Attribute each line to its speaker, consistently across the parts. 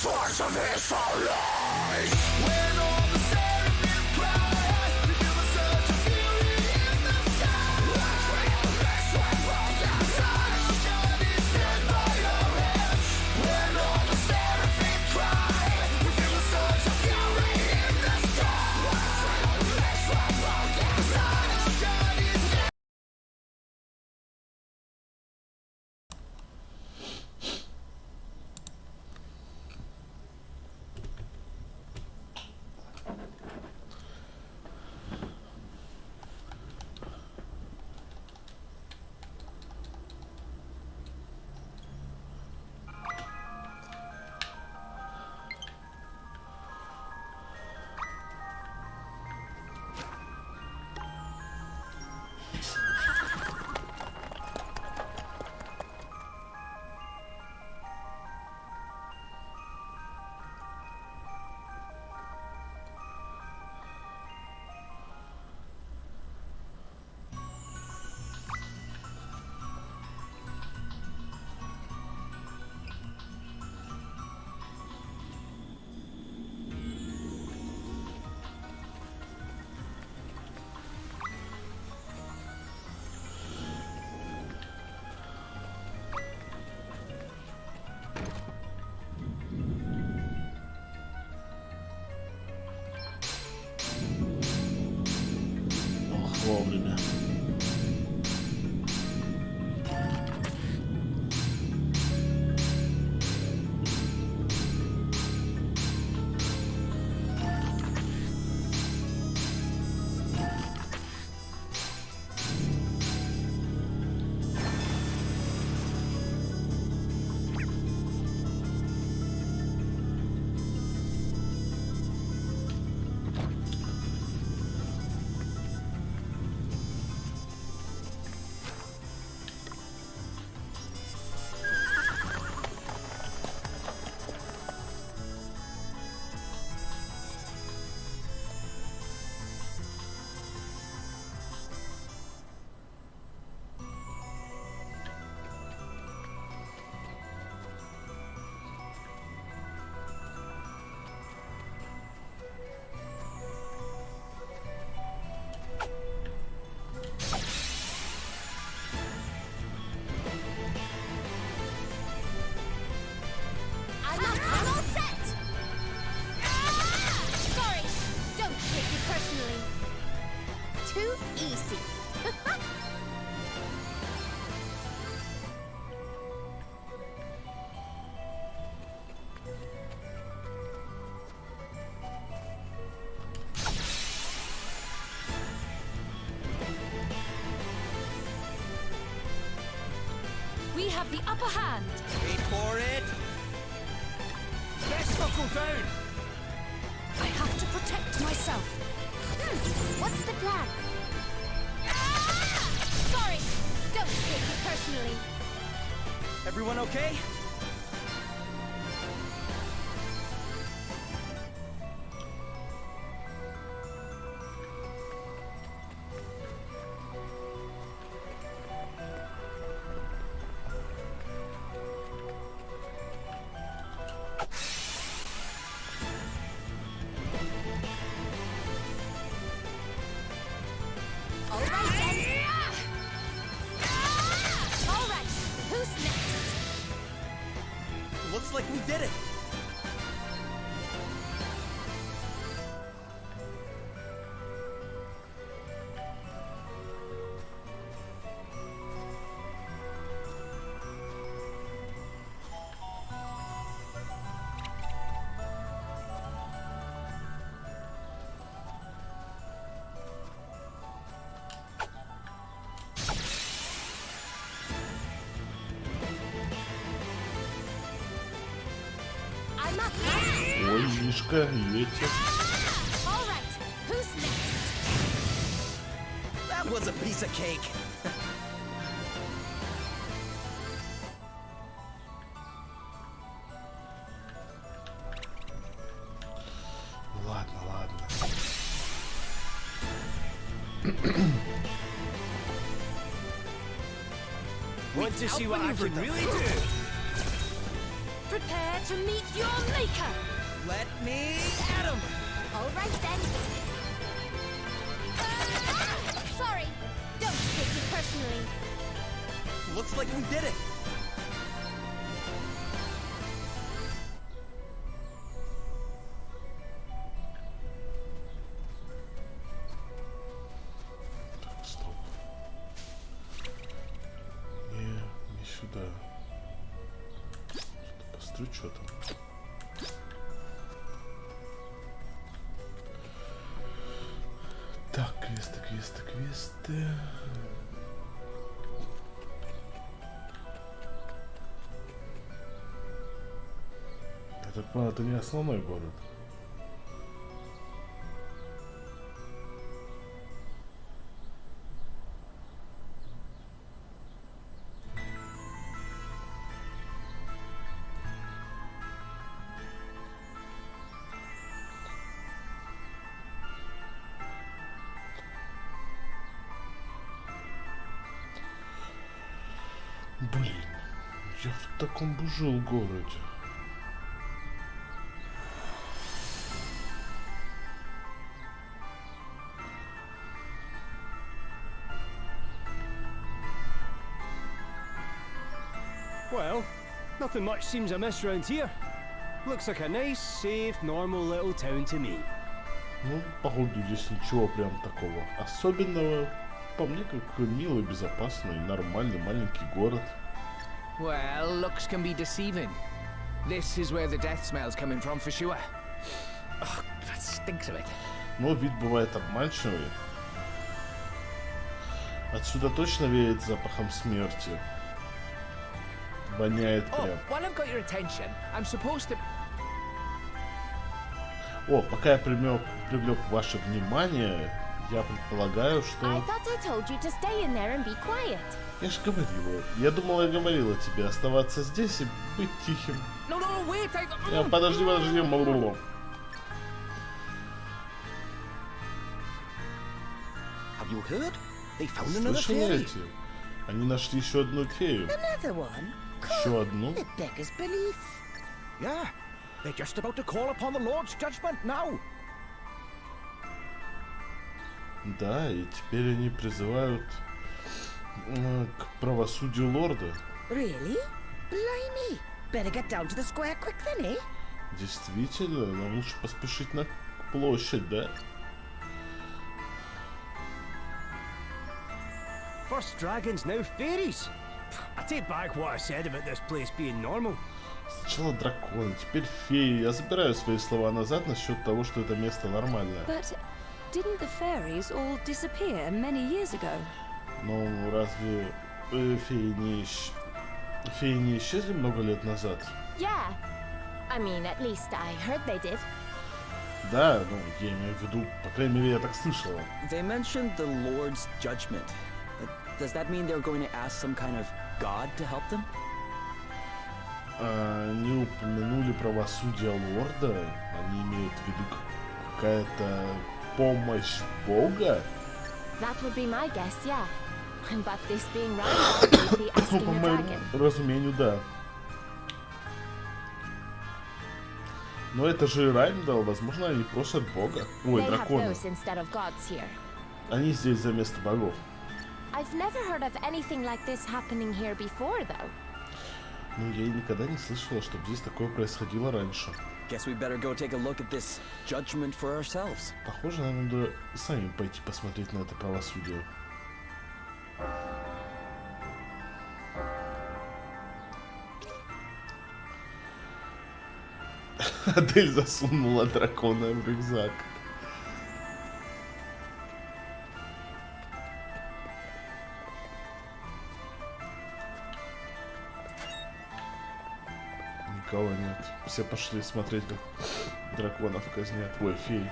Speaker 1: source of his own life. When all the seraphim cry, we feel the surge of fury in the sky. Let's from the side. God is dead by your hands. When all the seraphim cry, we feel the surge of fury in the sky. Let's from the side. God is dead.
Speaker 2: Вовремя.
Speaker 3: I'm all set! Sorry, don't take it personally. Too easy.
Speaker 4: We have the upper hand.
Speaker 1: Wait for it. Let's buckle down.
Speaker 4: I have to protect myself.
Speaker 3: What's the plan? Sorry, don't take it personally.
Speaker 1: Everyone okay?
Speaker 3: All right then. All right, who's next?
Speaker 1: Looks like we did it.
Speaker 3: I'm up.
Speaker 2: Ой, Мишка, ветер.
Speaker 3: All right, who's next?
Speaker 1: That was a piece of cake.
Speaker 2: Ладно, ладно.
Speaker 1: Want to see what I can really do?
Speaker 4: Prepare to meet your maker.
Speaker 5: Let me at him!
Speaker 3: All right then. Sorry. Don't take it personally.
Speaker 5: Looks like we did it.
Speaker 2: Так, стоп. Не сюда. Посмотрю, что там. Так, квесты. Я так понял, это не основной город. Блин, я в таком бы жил городе.
Speaker 6: Well, nothing much seems amiss round here. Looks like a nice, safe, normal little town to me.
Speaker 2: Ну, походу, здесь ничего прям такого особенного. По мне, как милый, безопасный, нормальный маленький город.
Speaker 5: Well, looks can be deceiving. This is where the death smell's coming from for sure. Ugh, that stinks of it.
Speaker 2: Но вид бывает обманчивый. Отсюда точно веет запахом смерти. Воняет
Speaker 5: Oh,
Speaker 2: прям.
Speaker 5: while I've got your attention, I'm supposed to...
Speaker 2: О, пока я привлек ваше внимание, я предполагаю,
Speaker 3: I
Speaker 2: что...
Speaker 3: thought I told you to stay in there and be quiet.
Speaker 2: Я же говорил, я думал, я говорила тебе оставаться здесь и быть тихим.
Speaker 5: No, wait,
Speaker 2: Подожди. Blablabla.
Speaker 5: Have you heard? They found another
Speaker 2: Слышали
Speaker 5: fairy.
Speaker 2: эти? Они нашли еще одну фею.
Speaker 7: Another one?
Speaker 2: Еще одну?
Speaker 7: It beggars belief.
Speaker 5: Yeah, they're just about to call upon the Lord's judgment now.
Speaker 2: Да, и теперь они призывают к правосудию лорда.
Speaker 7: Really? Blimey. Better get down to the square quick then, eh?
Speaker 2: Действительно, нам лучше поспешить на площадь, да?
Speaker 6: First dragons, now fairies. I take back what I said about this place being normal.
Speaker 2: Сначала драконы, теперь феи. Я забираю свои слова назад насчет того, что это место нормальное.
Speaker 4: But didn't the fairies all disappear many years ago?
Speaker 2: Но разве феи не исчезли много лет назад?
Speaker 3: Yeah. I mean, at least I heard they did.
Speaker 2: Да, ну, я имею в виду, по крайней мере, я так слышала.
Speaker 8: They mentioned the Lord's judgment. Does that mean they're going to ask some kind of god to help them?
Speaker 2: Они упомянули правосудие лорда. Они имеют в виду какая-то помощь Бога.
Speaker 3: That would be my guess, yeah. But this being right, they'd be
Speaker 2: Ну,
Speaker 3: asking
Speaker 2: по
Speaker 3: a
Speaker 2: моему
Speaker 3: dragon.
Speaker 2: разумению, да. Но это же Раймдал, возможно, они просят Бога. Ой,
Speaker 3: They have
Speaker 2: дракона.
Speaker 3: those instead of gods here.
Speaker 2: Они здесь за место богов.
Speaker 3: I've never heard of anything like this happening here before, though.
Speaker 2: Ну, я и никогда не слышала, чтобы здесь такое происходило раньше.
Speaker 8: Guess we better go take a look at this judgment for ourselves.
Speaker 2: Похоже, нам надо сами пойти посмотреть на это правосудие. Адель засунула дракона в рюкзак. Никого нет. Все пошли смотреть, как драконов казнят. Ой, фей.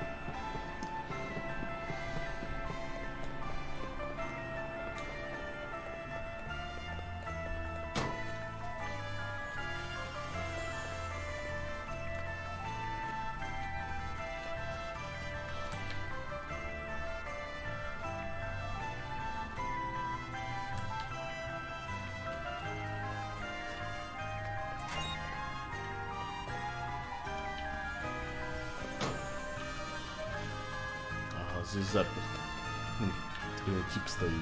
Speaker 2: здесь заперто. Тип стоит.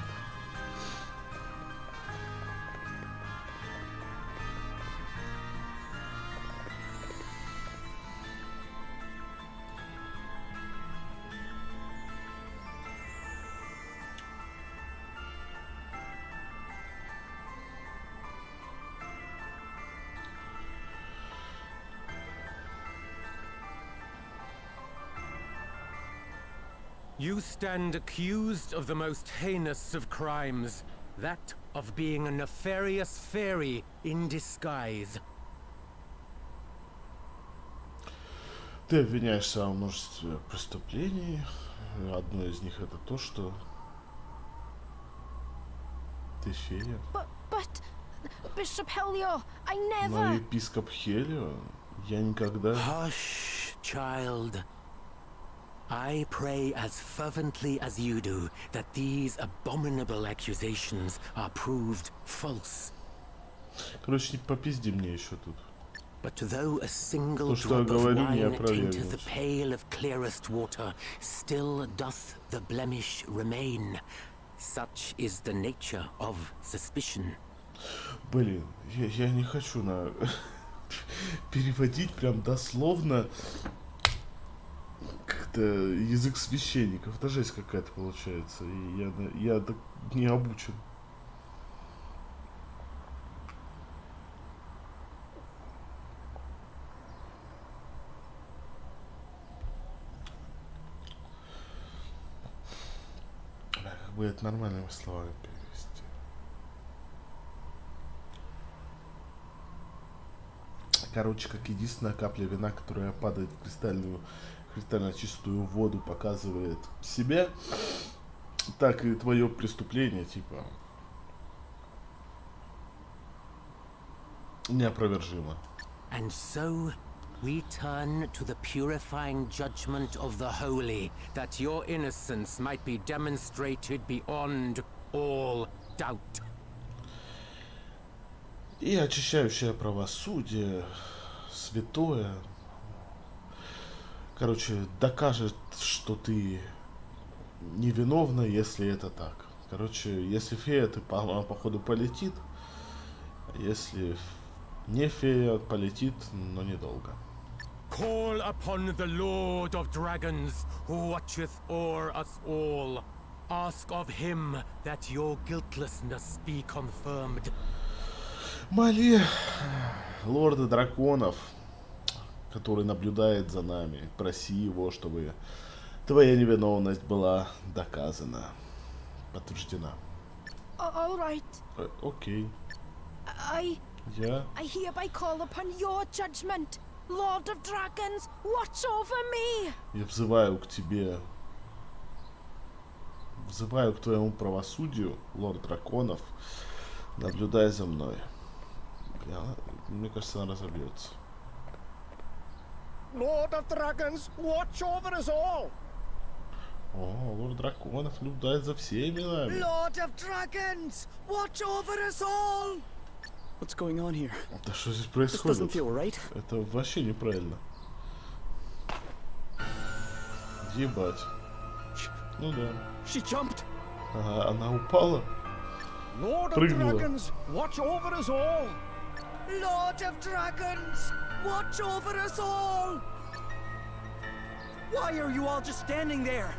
Speaker 9: You stand accused of the most heinous of crimes, that of being a nefarious fairy in disguise.
Speaker 2: Ты обвиняешься во множестве преступлений. Одно из них это то, что ты фея.
Speaker 3: But, Bishop Helio, I
Speaker 2: Но
Speaker 3: never...
Speaker 2: епископ Хелио, я никогда...
Speaker 9: Hush, child. I pray as fervently as you do that these abominable accusations are proved false.
Speaker 2: Короче, не попизди мне еще тут.
Speaker 9: But though a single
Speaker 2: То, что я
Speaker 9: drop of
Speaker 2: говорю, не
Speaker 9: wine tainteth the
Speaker 2: опровергнуть.
Speaker 9: pail of clearest water, still doth the blemish remain. Such is the nature of suspicion.
Speaker 2: Блин, я не хочу переводить прям дословно как-то язык священников. Это жесть какая-то получается. И я так не обучен. Как бы это нормальными словами перевести. Короче, как единственная капля вина, которая падает в кристально чистую воду, показывает себя, так и твое преступление, типа, неопровержимо.
Speaker 9: And so we turn to the purifying judgment of the holy, that your innocence might be demonstrated beyond all doubt.
Speaker 2: И очищающее правосудие, святое, короче, докажет, что ты невиновна, если это так. Короче, если фея, она походу полетит, если не фея, полетит, но недолго.
Speaker 9: Call upon the Lord of Dragons, who watcheth o'er us all. Ask of him that your guiltlessness be confirmed.
Speaker 2: Моли лорда драконов, который наблюдает за нами, проси его, чтобы твоя невиновность была доказана, подтверждена.
Speaker 3: All right.
Speaker 2: Окей.
Speaker 3: I
Speaker 2: Я
Speaker 3: hereby call upon your judgment. Lord of Dragons, watch over me.
Speaker 2: Я взываю к тебе, взываю к твоему правосудию, лорд драконов, наблюдай за мной. Мне кажется, она разобьется.
Speaker 6: Lord of Dragons, watch over us all!
Speaker 2: О, лорд драконов наблюдает за всеми нами.
Speaker 7: Lord of Dragons, watch over us all!
Speaker 8: What's going on here?
Speaker 2: Да что здесь
Speaker 8: This doesn't
Speaker 2: происходит?
Speaker 8: feel right.
Speaker 2: Это вообще неправильно. Ебать. Ну да.
Speaker 6: She jumped!
Speaker 2: Ага, она упала.
Speaker 6: Lord of
Speaker 2: Прыгнула.
Speaker 6: Dragons, watch over us all!
Speaker 7: Lord of Dragons, watch over us all!
Speaker 8: Why are you all just standing there?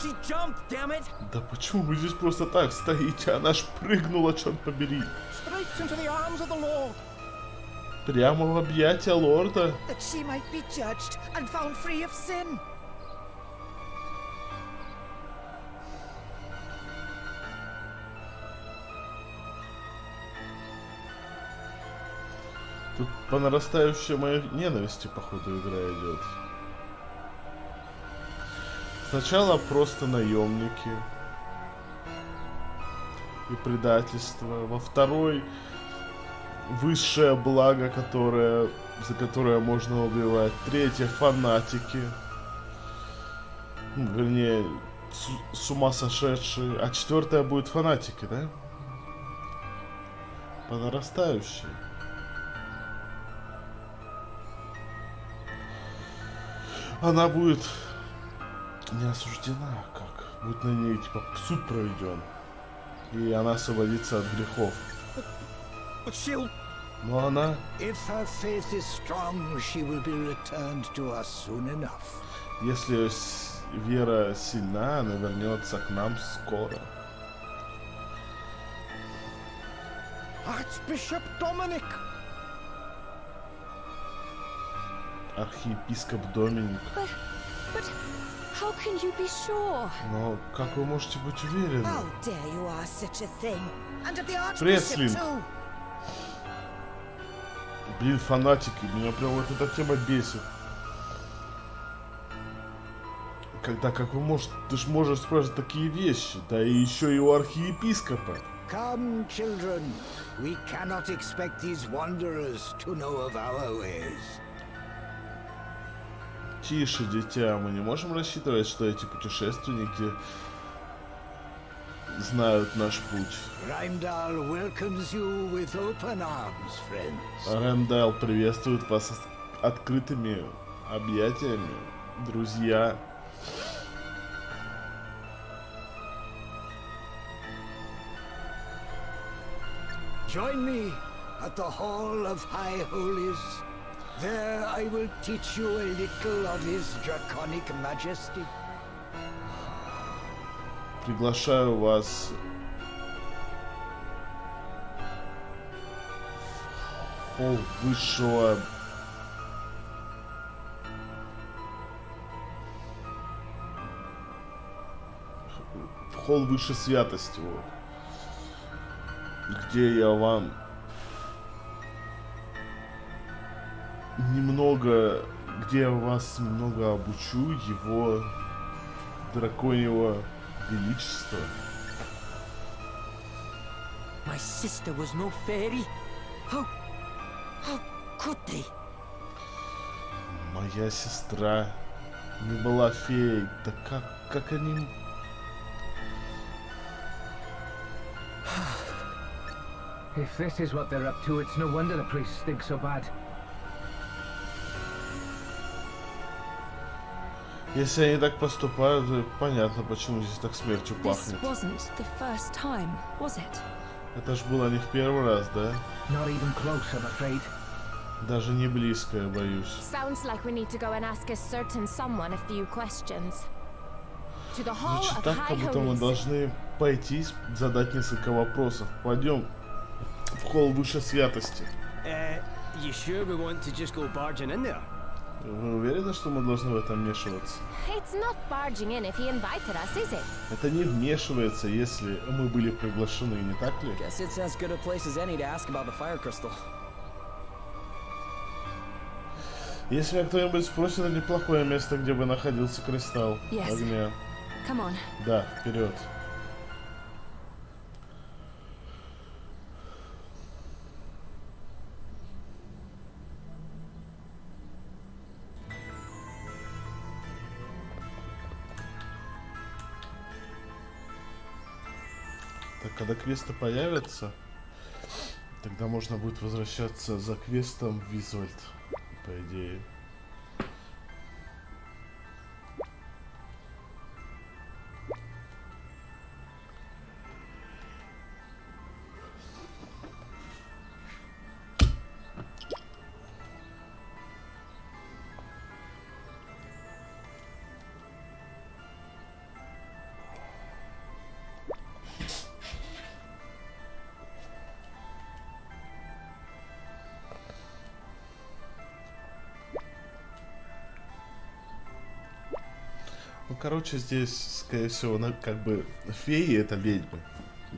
Speaker 8: She jumped, damn it!
Speaker 2: Да почему вы здесь просто так стоите? Она ж прыгнула, черт побери.
Speaker 6: Straight into the arms of the Lord!
Speaker 2: Прямо в объятия лорда.
Speaker 7: That she might be judged and found free of sin.
Speaker 2: Тут по нарастающей моей ненависти, походу, игра идет. Сначала просто наемники и предательство. Во второй высшее благо, за которое можно убивать. Третье фанатики. Вернее, с ума сошедшие. А четвертое будет фанатики, да? По нарастающей. Она будет не осуждена, как будет на ней типа суд проведен, и она освободится от грехов.
Speaker 1: But she'll...
Speaker 2: Но она,
Speaker 1: If her faith is strong, she will be returned to us soon enough.
Speaker 2: если её вера сильна, она вернется к нам скоро.
Speaker 1: Archbishop Dominic!
Speaker 2: Архиепископ Доминик.
Speaker 4: But how can you be sure?
Speaker 2: Но как вы можете быть уверены?
Speaker 7: How dare you ask such a thing? And of the
Speaker 2: Привет,
Speaker 7: Archbishop
Speaker 2: Слинг.
Speaker 7: too.
Speaker 2: Блин, фанатики, меня прям вот эта тема бесит. Когда, как вы можете, ты ж можешь спрашивать такие вещи, да и еще и у архиепископа.
Speaker 1: Come, children. We cannot expect these wanderers to know of our ways.
Speaker 2: Тише, дитя, мы не можем рассчитывать, что эти путешественники знают наш путь.
Speaker 1: Rheimdall welcomes you with open arms, friends.
Speaker 2: Рэндал приветствует вас с открытыми объятиями, друзья.
Speaker 1: Join me at the Hall of High Holies. There I will teach you a little of his draconic majesty.
Speaker 2: Приглашаю вас в холл высшего холл высшей святости, вот, где я вам немного, где я вас немного обучу его драконьего величества.
Speaker 9: My sister was no fairy.
Speaker 7: How could they?
Speaker 2: Моя сестра не была феей. Да как они...
Speaker 5: If this is what they're up to, it's no wonder the priests stink so bad.
Speaker 2: Если они так поступают, то понятно, почему здесь так смертью
Speaker 4: This
Speaker 2: пахнет.
Speaker 4: wasn't the first time, was it?
Speaker 2: Это ж было не в первый раз, да?
Speaker 5: Not even close, I'm afraid.
Speaker 2: Даже не близко, я боюсь.
Speaker 3: Sounds like we need to go and ask a certain someone a few questions. To the Hall
Speaker 2: Звучит
Speaker 3: of
Speaker 2: так,
Speaker 3: High
Speaker 2: как будто мы
Speaker 3: Holies.
Speaker 2: должны пойти задать несколько вопросов. Пойдем в холл высшей святости.
Speaker 6: You sure we want to just go barging in there?
Speaker 2: Вы уверены, что мы должны в этом вмешиваться?
Speaker 3: It's not barging in if he invited us, is it?
Speaker 2: Это не вмешивается, если мы были приглашены, не так ли?
Speaker 8: Guess it's as good a place as any to ask about the fire crystal.
Speaker 2: Если меня кто-нибудь спросит, это неплохое место, где бы находился кристалл
Speaker 4: Yes.
Speaker 2: огня.
Speaker 4: Come on.
Speaker 2: Да, вперед. Так, когда квесты появятся, тогда можно будет возвращаться за квестом в Визвальд, по идее. Ну, короче, здесь, скорее всего, как бы феи — это ведьмы.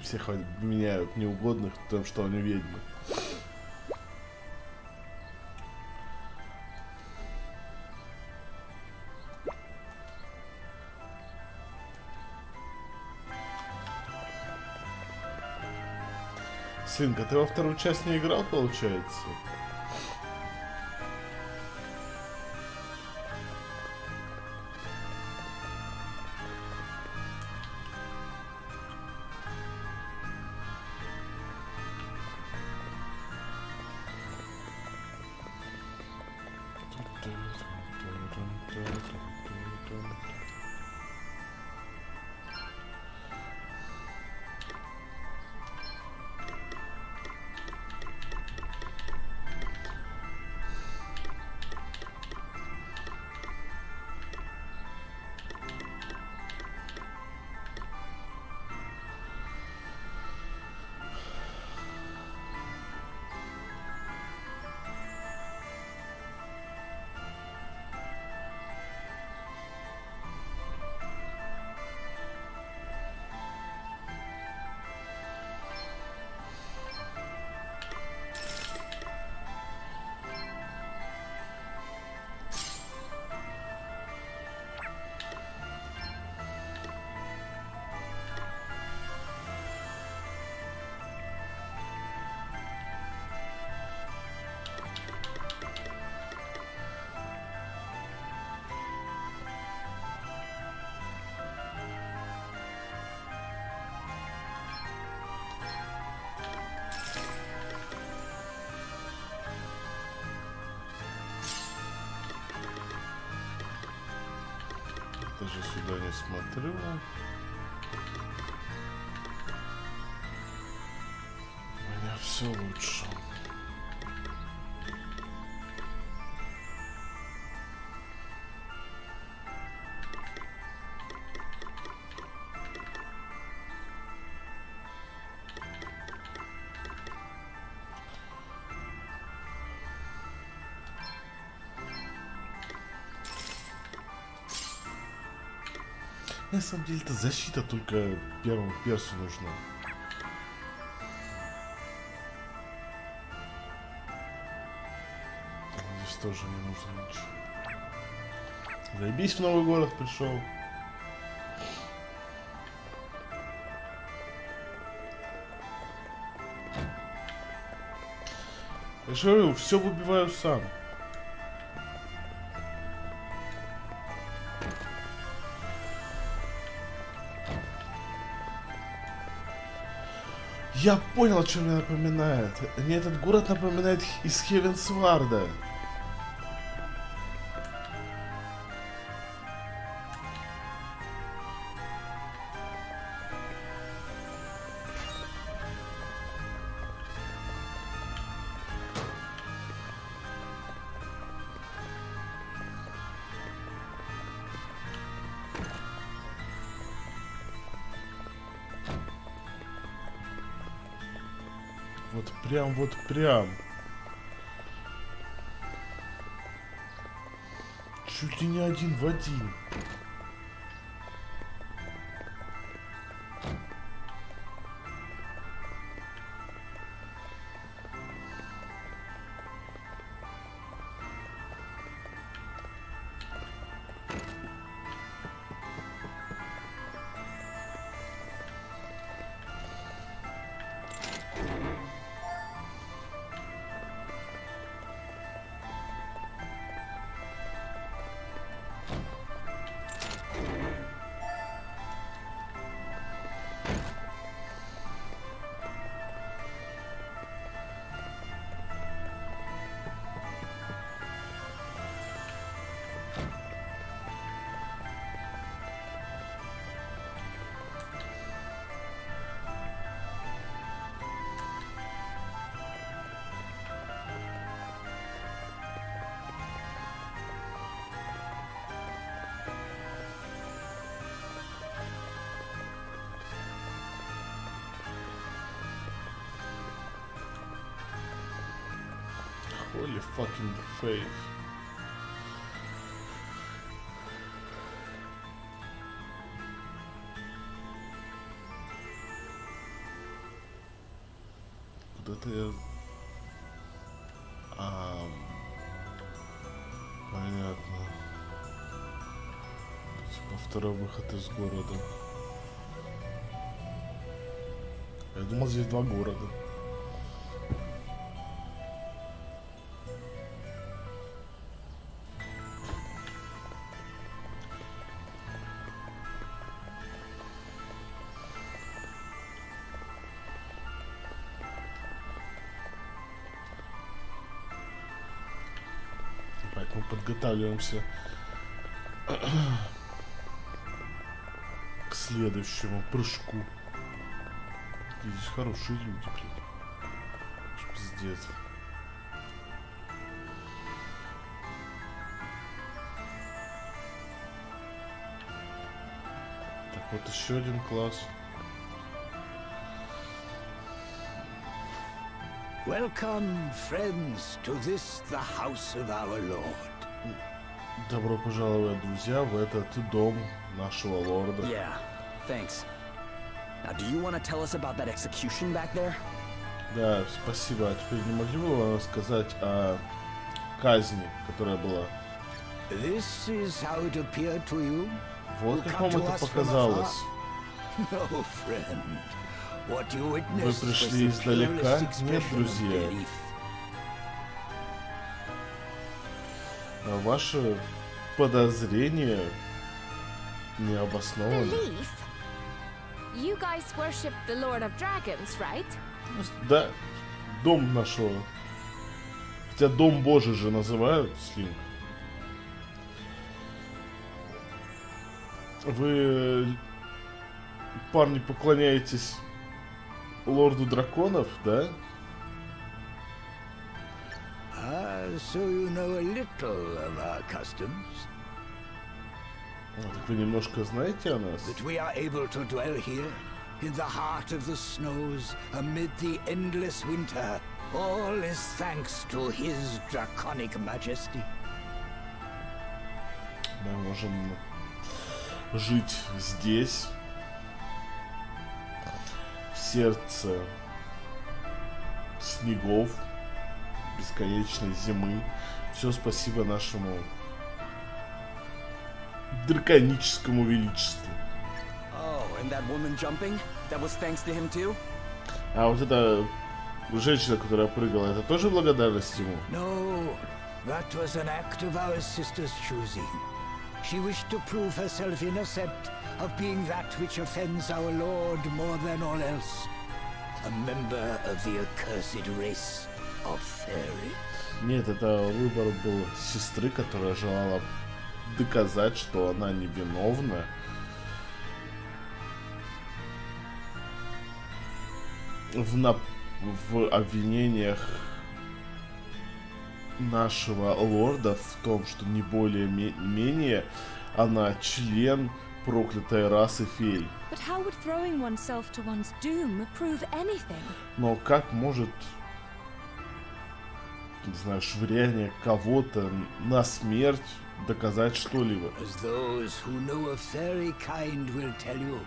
Speaker 2: Всех обвиняют неугодных в том, что они ведьмы. Сынка, ты во вторую часть не играл, получается? Даже сюда не смотрю. У меня все лучше. На самом деле, это защита только первому персу нужна. Здесь тоже не нужно ничего. Заебись, в новый город пришел. Я же говорю, все выбиваю сам. Я понял, о чем мне напоминает. Мне этот город напоминает из Хевенсварда. Вот прям. Чуть ли не один в один. Holy fucking faith. Куда-то я... Понятно. Типа второй выход из города. Я думал, здесь два города. Мы подготавливаемся к следующему прыжку. Здесь хорошие люди, блин. Пиздец. Так, вот еще один класс.
Speaker 1: Welcome, friends, to this, the house of our Lord.
Speaker 2: Добро пожаловать, друзья, в этот дом нашего лорда.
Speaker 8: Yeah, thanks. Now, do you want to tell us about that execution back there?
Speaker 2: Да, спасибо. А теперь не могли бы вы рассказать о казни, которая была?
Speaker 1: This is how it appeared to you?
Speaker 2: Вот как вам это показалось.
Speaker 1: No, friend. What you
Speaker 2: Вы
Speaker 1: witnessed
Speaker 2: пришли
Speaker 1: was the
Speaker 2: издалека?
Speaker 1: purest
Speaker 2: Нет,
Speaker 1: expression of
Speaker 2: друзья.
Speaker 1: belief.
Speaker 2: А ваши подозрения не обоснованы.
Speaker 4: Belief? You guys worship the Lord of Dragons, right?
Speaker 2: Да, дом нашего. Хотя дом Божий же называют, Слинг. Вы, парни, поклоняетесь лорду драконов, да?
Speaker 1: So you know a little of our customs.
Speaker 2: Так вы немножко знаете о нас?
Speaker 1: That we are able to dwell here, in the heart of the snows, amid the endless winter. All is thanks to his draconic majesty.
Speaker 2: Мы можем жить здесь, в сердце снегов, бесконечной зимы. Все спасибо нашему драконическому величеству.
Speaker 8: Oh, and that woman jumping? That was thanks to him too?
Speaker 2: А вот эта женщина, которая прыгала, это тоже благодарность ему?
Speaker 1: No, that was an act of our sister's choosing. She wished to prove herself innocent of being that which offends our Lord more than all else. A member of the accursed race of fairy.
Speaker 2: Нет, это выбор был сестры, которая желала доказать, что она невиновна. В обвинениях нашего лорда в том, что не более-менее она член проклятой расы фей.
Speaker 3: But how would throwing oneself to one's doom prove anything?
Speaker 2: Но как может, не знаю, швыряние кого-то на смерть доказать что-либо?
Speaker 1: As those who know of fairy kind will tell you,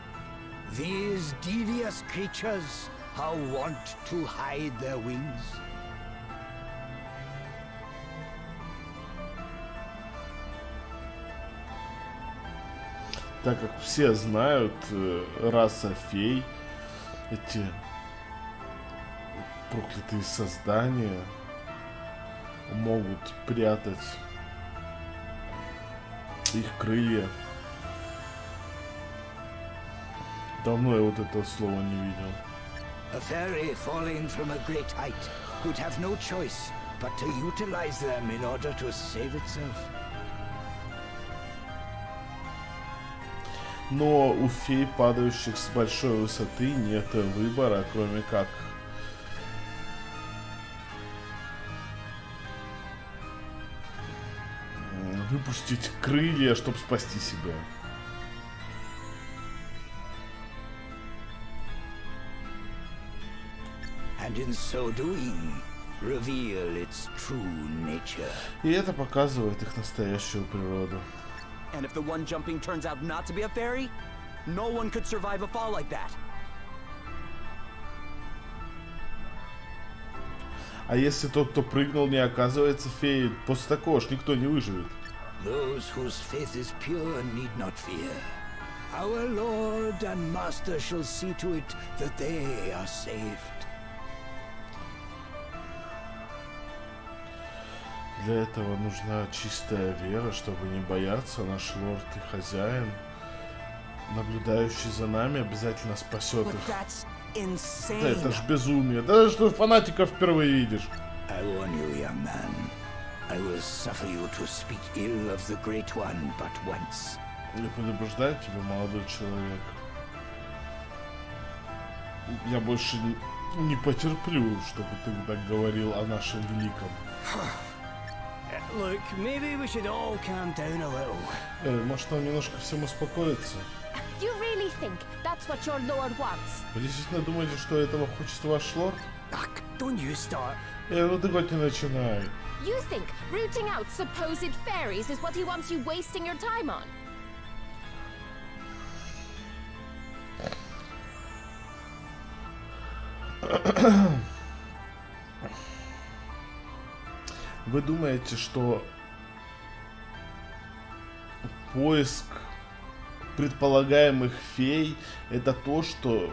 Speaker 1: these devious creatures are wont to hide their wings.
Speaker 2: Так как все знают, раса фей, эти проклятые создания могут прятать их крылья. Давно я вот этого слова не видел.
Speaker 1: A fairy falling from a great height would have no choice but to utilize them in order to save itself.
Speaker 2: Но у фей, падающих с большой высоты, нет выбора, кроме как выпустить крылья, чтобы спасти себя.
Speaker 1: And in so doing, reveal its true nature.
Speaker 2: И это показывает их настоящую природу.
Speaker 8: And if the one jumping turns out not to be a fairy, no one could survive a fall like that.
Speaker 2: А если тот, кто прыгнул, не оказывается феей, после такого ж никто не выживет.
Speaker 1: Those whose faith is pure need not fear. Our Lord and Master shall see to it that they are saved.
Speaker 2: Для этого нужна чистая вера, чтобы не бояться. Наш лорд и хозяин, наблюдающий за нами, обязательно спасет их. Да это ж безумие. Да что фанатиков впервые видишь.
Speaker 1: I warn you, young man. I will suffer you to speak ill of the Great One but once.
Speaker 2: Я предупреждаю тебя, молодой человек. Я больше не потерплю, чтобы ты так говорил о нашем великом.
Speaker 6: Look, maybe we should all calm down a little.
Speaker 2: Может, нам немножко всем успокоиться?
Speaker 4: You really think that's what your lord wants?
Speaker 2: Вы действительно думаете, что этого хочет ваш лорд?
Speaker 6: Ach, don't you start.
Speaker 2: Ну ты хоть не начинай.
Speaker 4: You think rooting out supposed fairies is what he wants you wasting your time on?
Speaker 2: Вы думаете, что поиск предполагаемых фей это то, что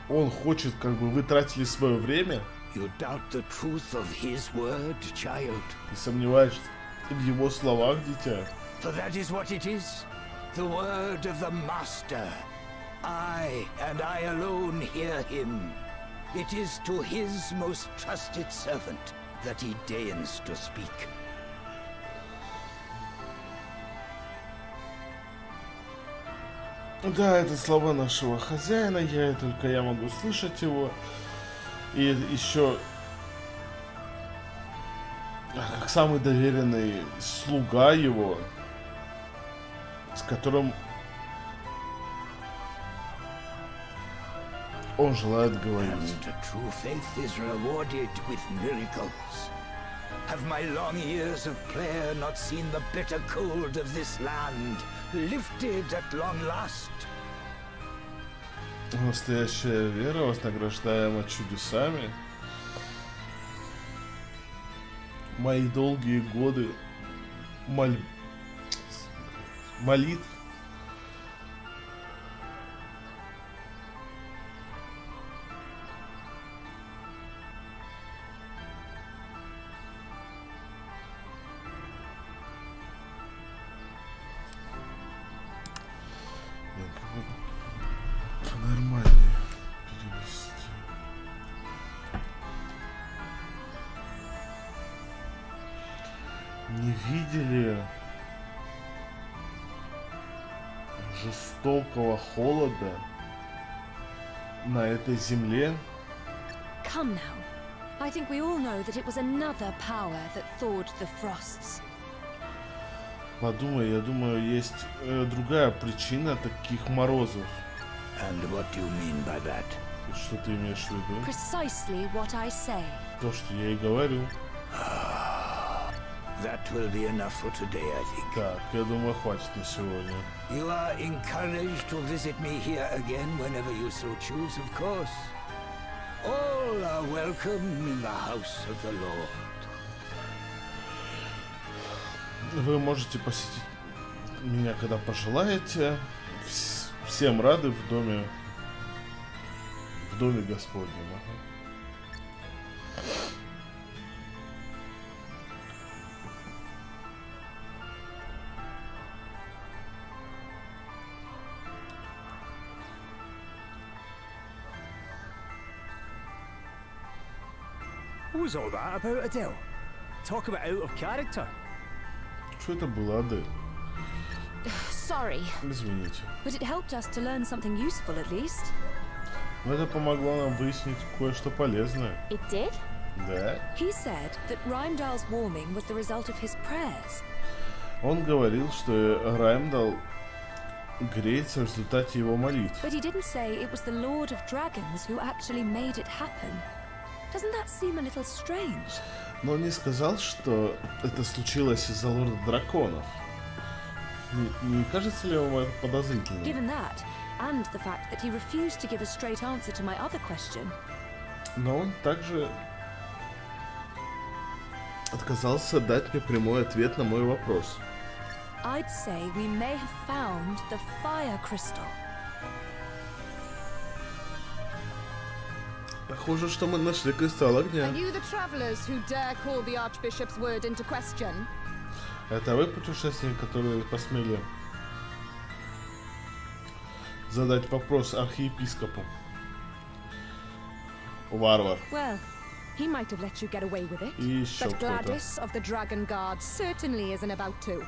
Speaker 2: он хочет, как бы вы тратили свое время?
Speaker 1: You doubt the truth of his word, child.
Speaker 2: Ты сомневаешься в его словах, дитя?
Speaker 1: For that is what it is. The word of the Master. I, and I alone, hear him. It is to his most trusted servant that he deigns to speak.
Speaker 2: Да, это слова нашего хозяина, только я могу слышать его. И еще, как самый доверенный слуга его, с которым он желает говорить.
Speaker 1: And true faith is rewarded with miracles. Have my long years of prayer not seen the bitter cold of this land lifted at long last?
Speaker 2: Настоящая вера, вознаграждаема чудесами. Мои долгие годы молитв нормальнее перевести. Не видели жестокого холода на этой земле?
Speaker 3: Come now. I think we all know that it was another power that thawed the frosts.
Speaker 2: Подумай, я думаю, есть другая причина таких морозов.
Speaker 1: And what do you mean by that?
Speaker 2: Что ты имеешь в виду?
Speaker 3: Precisely what I say.
Speaker 2: То, что я и говорю.
Speaker 1: That will be enough for today, I think.
Speaker 2: Так, я думаю, хватит на сегодня.
Speaker 1: You are encouraged to visit me here again whenever you so choose, of course. All are welcome in the house of the Lord.
Speaker 2: Вы можете посетить меня, когда пожелаете. Всем рады в доме Господнем.
Speaker 6: What was all that about, Adele? Talk about out of character.
Speaker 2: Что это было, Адель?
Speaker 3: Sorry,
Speaker 2: Извините.
Speaker 3: but it helped us to learn something useful at least.
Speaker 2: Но это помогло нам выяснить кое-что полезное.
Speaker 3: It did?
Speaker 2: Да?
Speaker 3: He said that Rheimdall's warming was the result of his prayers.
Speaker 2: Он говорил, что Раймдал греется в результате его молитв.
Speaker 3: But he didn't say it was the Lord of Dragons who actually made it happen. Doesn't that seem a little strange?
Speaker 2: Но он не сказал, что это случилось из-за Лорда Драконов. Не кажется ли вам это подозрительно?
Speaker 3: Given that, and the fact that he refused to give a straight answer to my other question.
Speaker 2: Но он также отказался дать мне прямой ответ на мой вопрос.
Speaker 3: I'd say we may have found the fire crystal.
Speaker 2: Похоже, что мы нашли кристалл огня.
Speaker 4: Are you the travelers who dare call the Archbishop's word into question?
Speaker 2: Это вы, путешественники, которые посмели задать вопрос архиепископу? Варвар.
Speaker 4: Well, he might have let you get away with it.
Speaker 2: И еще
Speaker 4: But
Speaker 2: кто-то.
Speaker 4: Gladys of the Dragon Guard certainly isn't about to.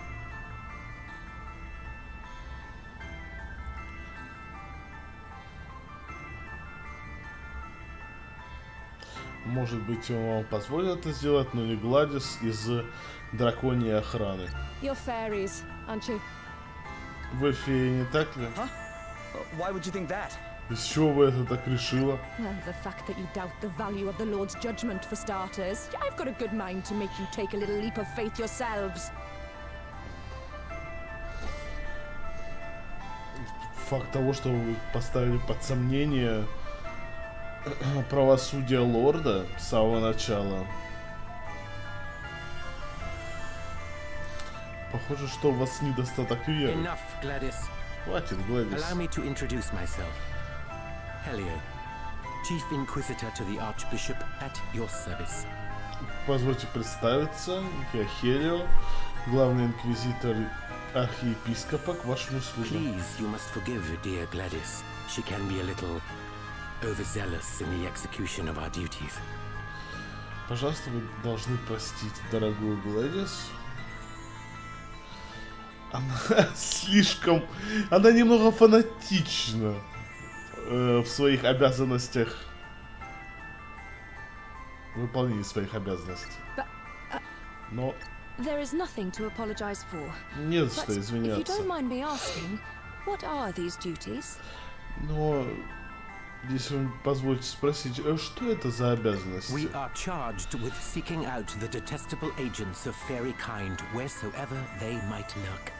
Speaker 2: Может быть, он вам позволит это сделать, но не Гладис из драконьей охраны.
Speaker 4: You're fairies, aren't you?
Speaker 2: Вы феи, не так ли?
Speaker 8: Why would you think that?
Speaker 2: Из чего вы это так решила?
Speaker 4: Well, the fact that you doubt the value of the Lord's judgment, for starters. I've got a good mind to make you take a little leap of faith yourselves.
Speaker 2: Факт того, что вы поставили под сомнение правосудие лорда с самого начала. Похоже, что у вас недостаток веры.
Speaker 9: Enough, Gladys.
Speaker 2: Хватит, Гладис.
Speaker 9: Allow me to introduce myself. Helio, Chief Inquisitor to the Archbishop at your service.
Speaker 2: Позвольте представиться. Я Хелио, главный инквизитор архиепископа, к вашим услугам.
Speaker 9: Please, you must forgive dear Gladys. She can be a little overzealous in the execution of our duties.
Speaker 2: Пожалуйста, вы должны простить дорогую Гладис. Она слишком... Она немного фанатична в своих обязанностях. В выполнении своих обязанностей. Но...
Speaker 3: There is nothing to apologize for.
Speaker 2: Не за
Speaker 3: But
Speaker 2: что
Speaker 3: if you
Speaker 2: извиняться.
Speaker 3: don't mind me asking, what are these duties?
Speaker 2: Но... Если вы позволите спросить, что это за обязанности?
Speaker 9: We are charged with seeking out the detestable agents of fairy kind wheresoever they might lurk,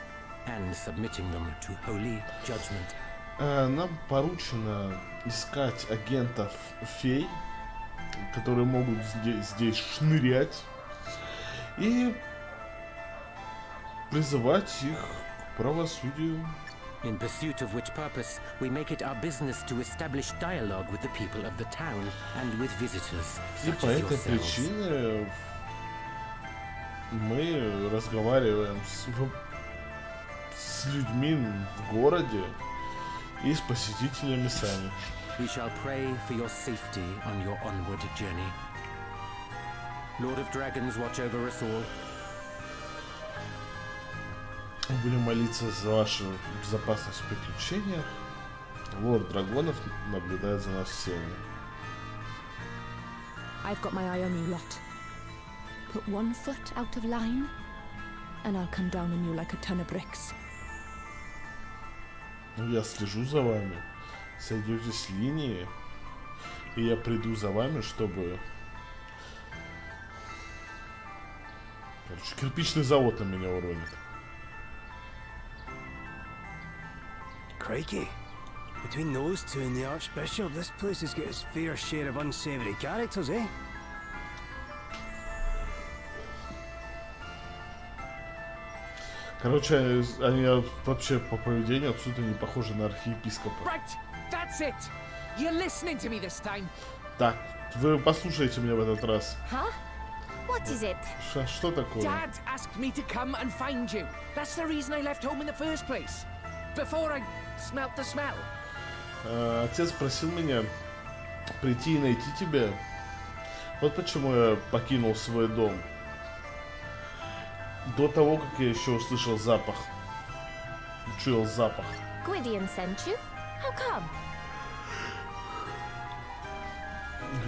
Speaker 9: and submitting them to holy judgment.
Speaker 2: Нам поручено искать агентов фей, которые могут здесь шнырять, и призывать их к правосудию.
Speaker 9: In pursuit of which purpose, we make it our business to establish dialogue with the people of the town and with visitors,
Speaker 2: И
Speaker 9: such
Speaker 2: по
Speaker 9: as
Speaker 2: этой
Speaker 9: yourselves.
Speaker 2: причине мы разговариваем с людьми в городе и с посетителями сами.
Speaker 9: We shall pray for your safety on your onward journey. Lord of Dragons, watch over us all.
Speaker 2: Будем молиться за вашу безопасность в приключениях. Лорд Драгонов наблюдает за нас всеми.
Speaker 4: I've got my eye on you lot. Put one foot out of line, and I'll come down on you like a ton of bricks.
Speaker 2: Я слежу за вами. Сойдетесь с линии, и я приду за вами, чтобы... Короче, кирпичный завод на меня уронит.
Speaker 6: Crikey. Between those two and the Archbishop, this place has got its fair share of unsavoury characters, eh?
Speaker 2: Короче, они вообще по поведению абсолютно не похожи на архиепископа.
Speaker 5: Right, that's it. You're listening to me this time.
Speaker 2: Так, вы послушайте меня в этот раз.
Speaker 7: Huh? What is it?
Speaker 2: Что такое?
Speaker 5: Dad asked me to come and find you. That's the reason I left home in the first place. Before I smelt the smell.
Speaker 2: Отец просил меня прийти и найти тебя. Вот почему я покинул свой дом. До того, как я еще услышал запах. Учуял запах.
Speaker 7: Gwydion sent you? How come?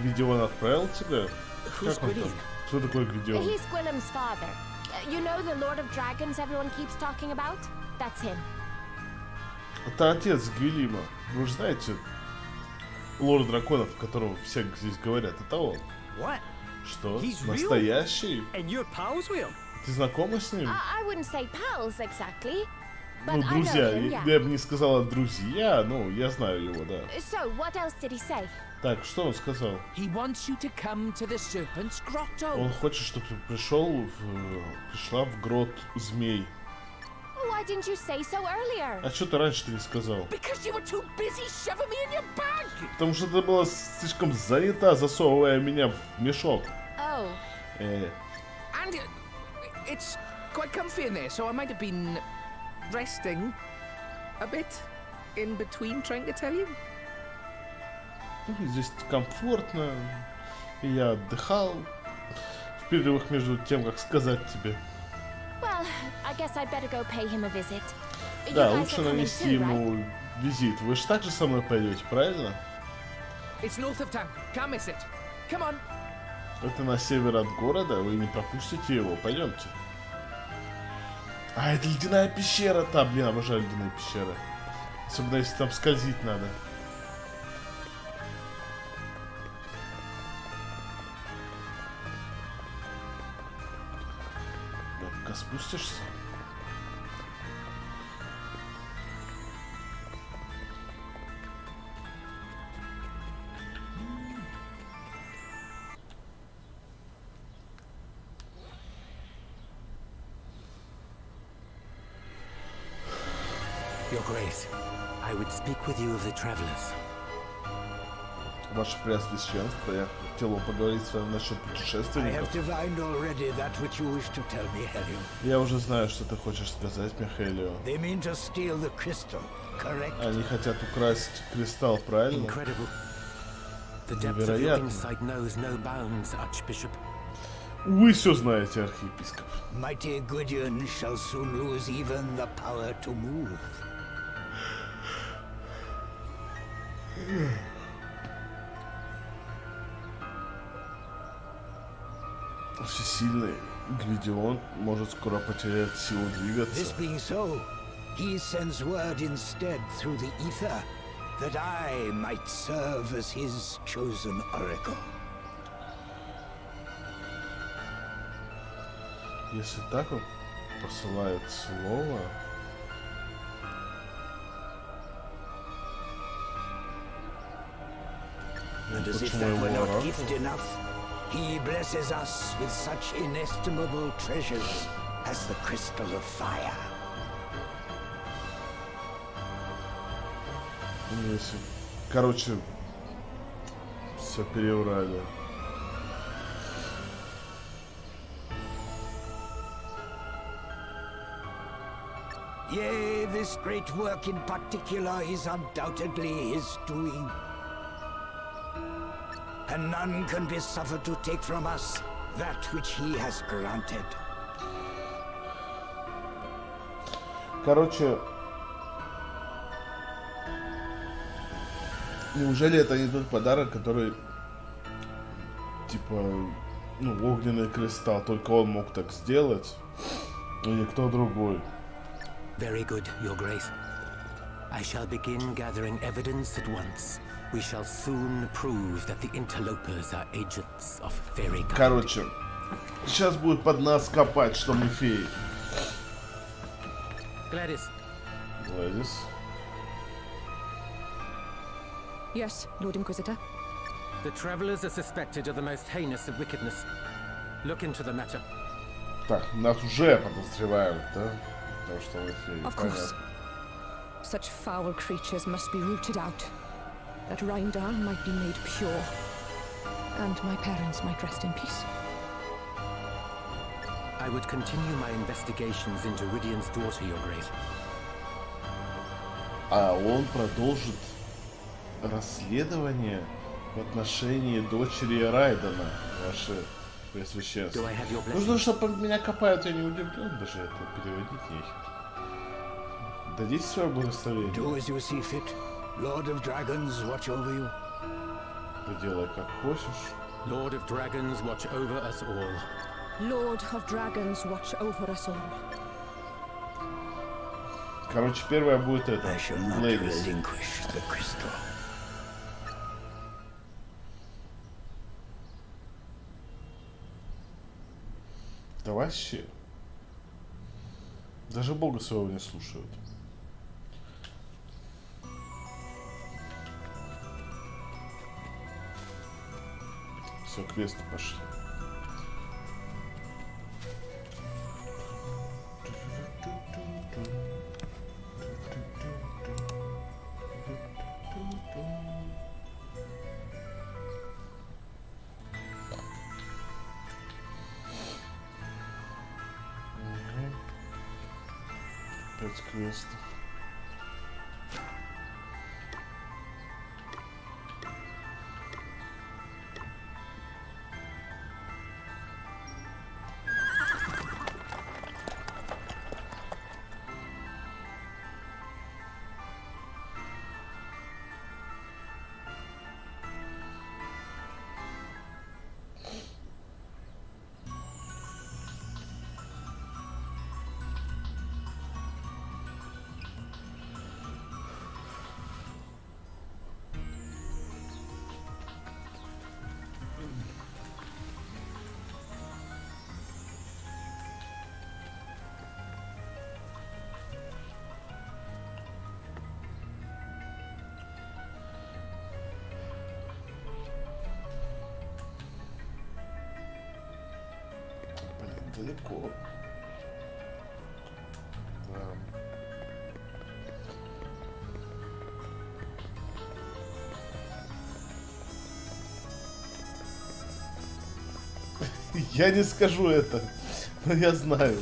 Speaker 2: Гвидион отправил тебя?
Speaker 8: Who's
Speaker 2: Как он там?
Speaker 8: Gwydion?
Speaker 2: Кто такой Гвидион?
Speaker 10: He's Gwilym's father. You know the Lord of Dragons everyone keeps talking about? That's him.
Speaker 2: Это отец Гвилима. Вы же знаете, лорд драконов, о котором все здесь говорят, это он.
Speaker 6: What?
Speaker 2: Что?
Speaker 6: He's real?
Speaker 2: Настоящий?
Speaker 6: And you're pals with him?
Speaker 2: Ты знакома с ним?
Speaker 10: I wouldn't say pals exactly.
Speaker 2: Ну,
Speaker 10: But I
Speaker 2: друзья.
Speaker 10: know him, yeah.
Speaker 2: Я бы не сказала друзья, но я знаю его, да.
Speaker 10: So, what else did he say?
Speaker 2: Так, что он сказал?
Speaker 5: He wants you to come to the Serpent's Grotto.
Speaker 2: Он хочет, чтобы ты пришла в грот змей.
Speaker 10: Why didn't you say so earlier?
Speaker 2: А что ты раньше-то не сказал?
Speaker 5: Because you were too busy shoving me in your bag.
Speaker 2: Потому что ты была слишком занята, засовывая меня в мешок.
Speaker 10: Oh,
Speaker 5: And it's quite comfy in there, so I might have been resting a bit in between trying to tell you.
Speaker 2: Здесь комфортно. И я отдыхал в перерывах между тем, как сказать тебе.
Speaker 10: well, I guess I'd better go pay him a visit. You
Speaker 2: Да,
Speaker 10: guys
Speaker 2: лучше
Speaker 10: are coming
Speaker 2: нанести
Speaker 10: too, right?
Speaker 2: ему визит. Вы же также со мной пойдете, правильно?
Speaker 5: It's north of town. Can't miss it. Come on.
Speaker 2: Это на север от города, вы не пропустите его. Пойдемте. А, это ледяная пещера-то. Блин, обожаю ледяные пещеры. Особенно если там скользить надо. Ну-ка, спустишься?
Speaker 9: Your Grace, I would speak with you of the travelers.
Speaker 2: Ваше Преосвященство, я хотел бы поговорить с вами насчет
Speaker 6: I
Speaker 2: путешественников.
Speaker 6: have divined already that which you wish to tell me, Helium.
Speaker 2: Я уже знаю, что ты хочешь сказать, Михаилио.
Speaker 6: They mean to steal the crystal, correct?
Speaker 2: Они хотят украсть кристалл, правильно?
Speaker 9: Incredible. The depth of your
Speaker 2: Невероятно.
Speaker 9: insight knows no bounds, Archbishop.
Speaker 2: Вы все знаете, архиепископ.
Speaker 1: Mighty Gwydion shall soon lose even the power to move.
Speaker 2: Всесильный Гвидион может скоро потерять силу
Speaker 1: This
Speaker 2: двигаться.
Speaker 1: being so, he sends word instead through the ether that I might serve as his chosen oracle.
Speaker 2: Если так, он посылает слово.
Speaker 1: And as if
Speaker 2: Почему
Speaker 1: that
Speaker 2: его
Speaker 1: were not
Speaker 2: оракул?
Speaker 1: gift enough, he blesses us with such inestimable treasures as the crystal of fire.
Speaker 2: Если... Короче, все переврали.
Speaker 1: Yea, this great work in particular is undoubtedly his doing. And none can be suffered to take from us that which he has granted.
Speaker 2: Короче, неужели это не тот подарок, который, типа, ну, огненный кристалл, только он мог так сделать, и никто другой.
Speaker 9: Very good, Your Grace. I shall begin gathering evidence at once. We shall soon prove that the interlopers are agents of fairy kind.
Speaker 2: Короче, сейчас будет под нас копать, что мы феи.
Speaker 9: Gladys,
Speaker 2: Гладис.
Speaker 4: Yes, Lord Inquisitor.
Speaker 9: the travelers are suspected of the most heinous of wickedness. Look into the matter.
Speaker 2: Так, нас уже подозревают, да? Потому что мы феи.
Speaker 4: Of course. Such foul creatures must be rooted out, that Rheindal might be made pure, and my parents might rest in peace.
Speaker 9: I would continue my investigations into Rydian's daughter, Your Grace.
Speaker 2: А он продолжит расследование в отношении дочери Райдена, ваше Преосвященство.
Speaker 9: Do I have your blessing?
Speaker 2: Нужно, чтобы меня копают, я не удивлен, даже это переводить нехер. Дадите свое благословение?
Speaker 1: Do as you see fit. Lord of Dragons, watch over you.
Speaker 2: Ты делай как хочешь.
Speaker 9: Lord of Dragons, watch over us all.
Speaker 4: Lord of Dragons, watch over us all.
Speaker 2: Короче, первое будет это.
Speaker 1: I shall not
Speaker 2: Ladies.
Speaker 1: relinquish the crystal.
Speaker 2: Да вообще. Даже Бога своего не слушают. Все, квесты пошли. Пять квестов. Далеко. Да. Я не скажу это, но я знаю.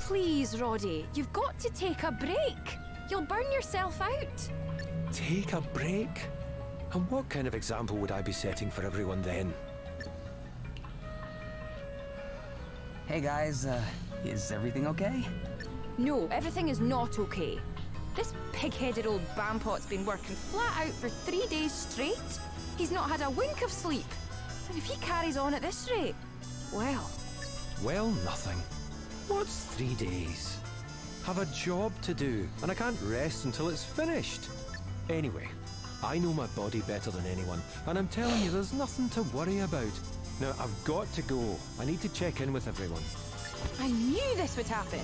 Speaker 4: Please, Roddy, you've got to take a break. You'll burn yourself out.
Speaker 6: Take a break? And what kind of example would I be setting for everyone then?
Speaker 11: Hey guys, is everything okay?
Speaker 4: No, everything is not okay. This pig-headed old bampot's been working flat out for 3 days straight. He's not had a wink of sleep. And if he carries on at this rate, well...
Speaker 6: Well, nothing. What's 3 days? Have a job to do, and I can't rest until it's finished. Anyway, I know my body better than anyone, and I'm telling you there's nothing to worry about. Now, I've got to go. I need to check in with everyone.
Speaker 4: I knew this would happen.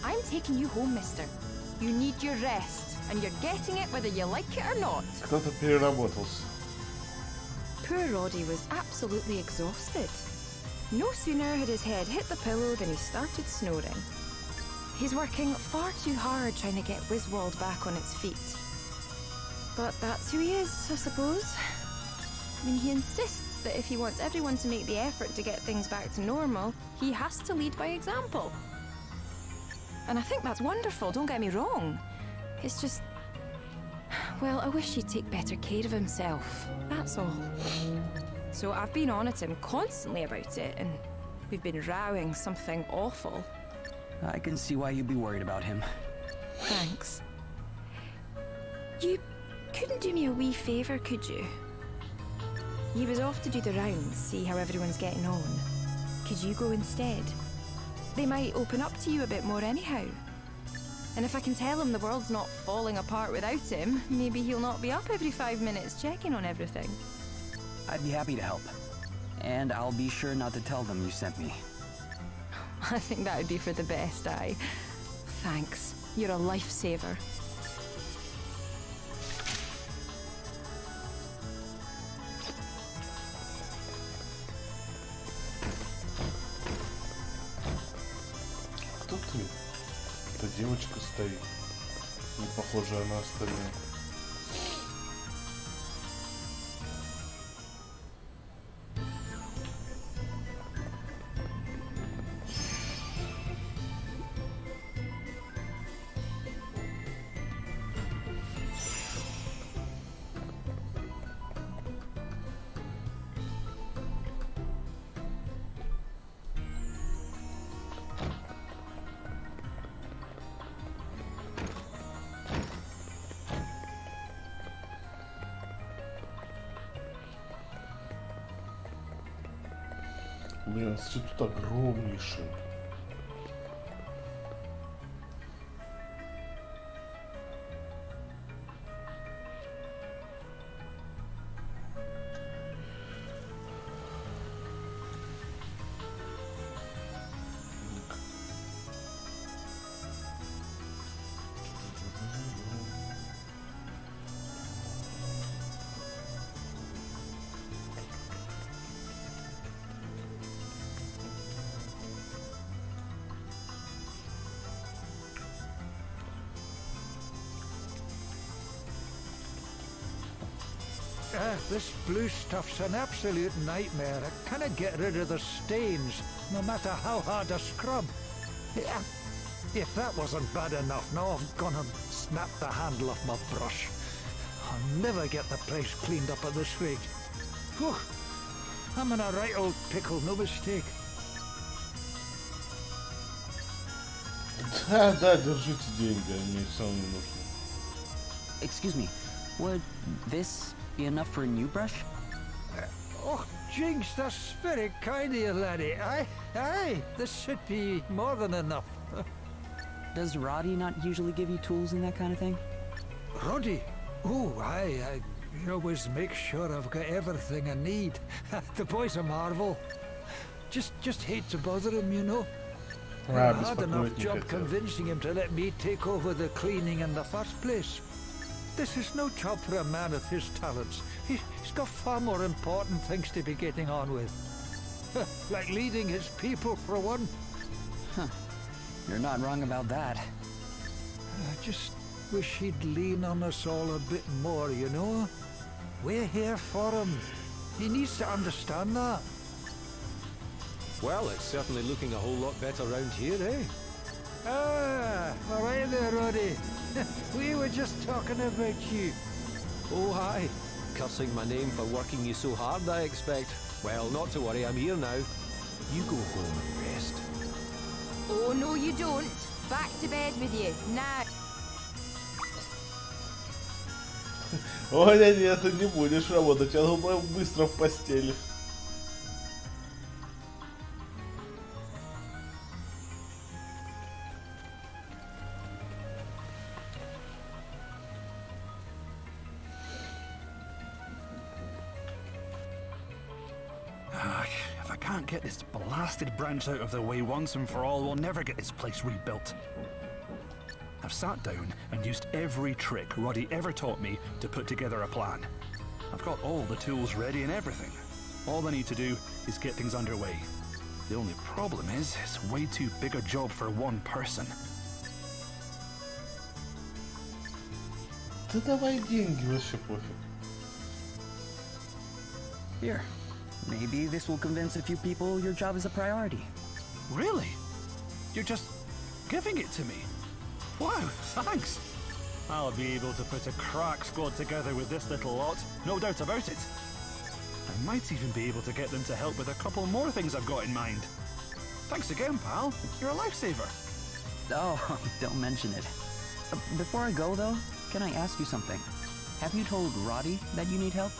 Speaker 4: I'm taking you home, mister. You need your rest, and you're getting it whether you like it or not.
Speaker 2: Кто-то переработался.
Speaker 4: Poor Roddy was absolutely exhausted. No sooner had his head hit the pillow than he started snoring. He's working far too hard trying to get Wiswald back on its feet. But that's who he is, I suppose. I mean, he insists that if he wants everyone to make the effort to get things back to normal, he has to lead by example. And I think that's wonderful, don't get me wrong. It's just... well, I wish he'd take better care of himself, that's all. So I've been on at him constantly about it, and we've been rowing something awful.
Speaker 11: I can see why you'd be worried about him.
Speaker 4: Thanks. You couldn't do me a wee favour, could you? He was off to do the rounds, see how everyone's getting on. Could you go instead? They might open up to you a bit more anyhow. And if I can tell him the world's not falling apart without him, maybe he'll not be up every 5 minutes checking on everything.
Speaker 11: I'd be happy to help. And I'll be sure not to tell them you sent me.
Speaker 4: I think that would be for the best, aye. Thanks. You're a lifesaver.
Speaker 2: Кто ты? Эта девочка стоит, не похожая на остальных. Блин, институт огромнейший.
Speaker 12: This blue stuff's an absolute nightmare. I can't get rid of the stains, no matter how hard I scrub. If that wasn't bad enough, now I've gone and snapped the handle off my brush. I'll never get the place cleaned up at this rate. Whew. I'm in a right old pickle, no mistake.
Speaker 2: Да, держите деньги, мне все не нужно.
Speaker 11: Excuse me, would this be enough for a new brush?
Speaker 12: Oh, Jinx, that's very kind of you, laddie. Aye, this should be more than enough.
Speaker 11: Does Roddy not usually give you tools and that kind of thing?
Speaker 12: Roddy? Oh, aye. He always makes sure I've got everything I need. The boy's a marvel. Just hate to bother him, you know. I had enough job convincing him to let me take over the cleaning in the first place. This is no job for a man of his talents. He's got far more important things to be getting on with. Like leading his people, for one.
Speaker 11: Huh. You're not wrong about that.
Speaker 12: I just wish he'd lean on us all a bit more, you know? We're here for him. He needs to understand that.
Speaker 6: Well, it's certainly looking a whole lot better round here, eh?
Speaker 12: Ah, all right there, Roddy. We were just talking about you.
Speaker 6: Oh, hi. Cursing my name for working you so hard, I expect. Well, not to worry, I'm here now. You go home and rest.
Speaker 4: Oh, no, you don't. Back to bed with you, now.
Speaker 2: Ой, нет, ты не будешь работать, а ну быстро в постели.
Speaker 13: If I can't get this blasted branch out of the way once and for all, we'll never get this place rebuilt. I've sat down and used every trick Roddy ever taught me to put together a plan. I've got all the tools ready and everything. All I need to do is get things underway. The only problem is, it's way too big a job for one person.
Speaker 2: Да давай деньги, вообще пофиг.
Speaker 11: Here. Maybe this will convince a few people your job is a priority.
Speaker 13: Really? You're just giving it to me? Wow, thanks. I'll be able to put a crack squad together with this little lot, no doubt about it. I might even be able to get them to help with a couple more things I've got in mind. Thanks again, pal. You're a lifesaver.
Speaker 11: Oh, don't mention it. Before I go, though, can I ask you something? Have you told Roddy that you need help?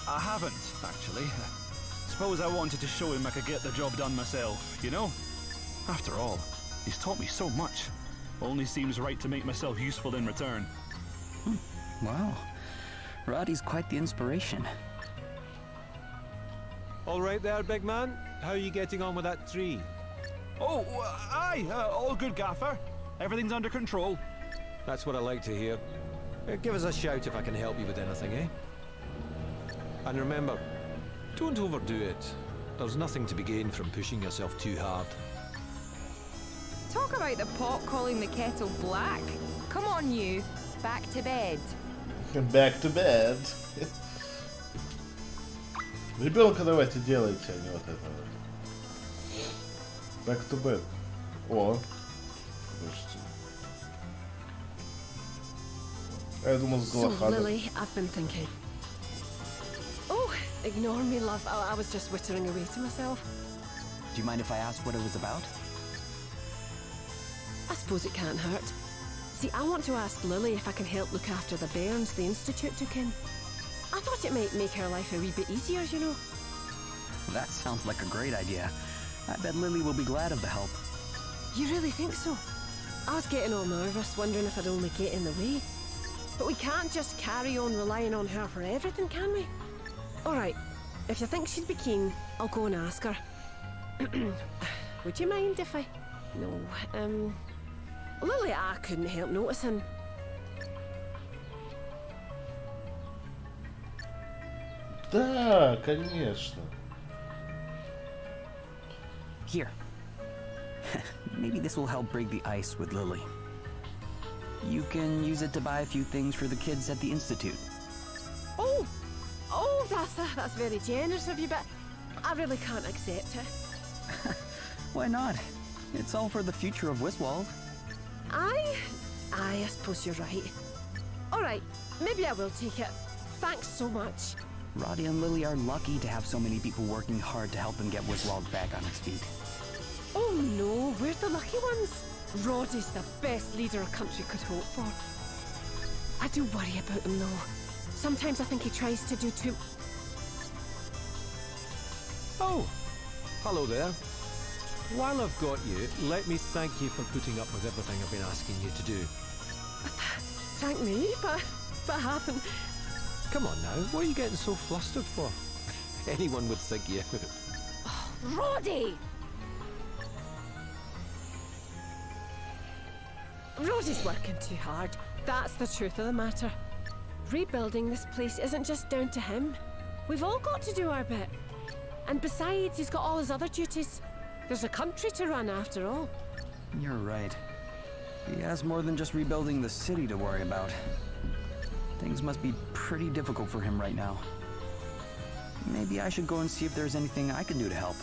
Speaker 13: I haven't, actually. Suppose I wanted to show him I could get the job done myself, you know? After all, he's taught me so much. Only seems right to make myself useful in return.
Speaker 11: Wow. Roddy's quite the inspiration.
Speaker 6: All right there, big man. How are you getting on with that tree?
Speaker 13: Oh, aye, all good, Gaffer. Everything's under control.
Speaker 6: That's what I like to hear. Give us a shout if I can help you with anything, eh? And remember, don't overdo it. There's nothing to be gained from pushing yourself too hard.
Speaker 4: Talk about the pot calling the kettle black. Come on, you. Back to bed.
Speaker 2: Back to bed. Ребенка давайте делайте, а не вот это вот. Back to bed. О. Слушайте. Я думал, с
Speaker 14: So,
Speaker 2: Галахадом.
Speaker 14: Lily, I've been thinking. Oh, ignore me, love. I was just wittering away to myself.
Speaker 11: Do you mind if I ask what it was about?
Speaker 14: I suppose it can't hurt. See, I want to ask Lily if I can help look after the bairns the Institute took in. I thought it might make her life a wee bit easier, you know.
Speaker 11: That sounds like a great idea. I bet Lily will be glad of the help.
Speaker 14: You really think so? I was getting all nervous, wondering if I'd only get in the way. But we can't just carry on relying on her for everything, can we? All right, if you think she'd be keen, I'll go and ask her. Would you mind if I... No, Lily, I couldn't help noticing.
Speaker 2: Да, конечно.
Speaker 11: Here. Maybe this will help break the ice with Lily. You can use it to buy a few things for the kids at the Institute.
Speaker 14: Oh, that's very generous of you, but I really can't accept it.
Speaker 11: Why not? It's all for the future of Wiswald.
Speaker 14: Aye, I suppose you're right. All right, maybe I will take it. Thanks so much.
Speaker 11: Roddy and Lily are lucky to have so many people working hard to help them get Wiswald back on its feet.
Speaker 14: Oh no, we're the lucky ones. Roddy's the best leader a country could hope for. I do worry about him though. Sometimes I think he tries to do too...
Speaker 6: Oh, hello there. While I've got you, let me thank you for putting up with everything I've been asking you to do.
Speaker 14: Thank me, but I haven't.
Speaker 6: Come on now, what are you getting so flustered for? Anyone would think you...
Speaker 10: Roddy!
Speaker 14: Roddy's working too hard. That's the truth of the matter. Rebuilding this place isn't just down to him. We've all got to do our bit. And besides, he's got all his other duties. There's a country to run after all.
Speaker 11: You're right. He has more than just rebuilding the city to worry about. Things must be pretty difficult for him right now. Maybe I should go and see if there's anything I can do to help.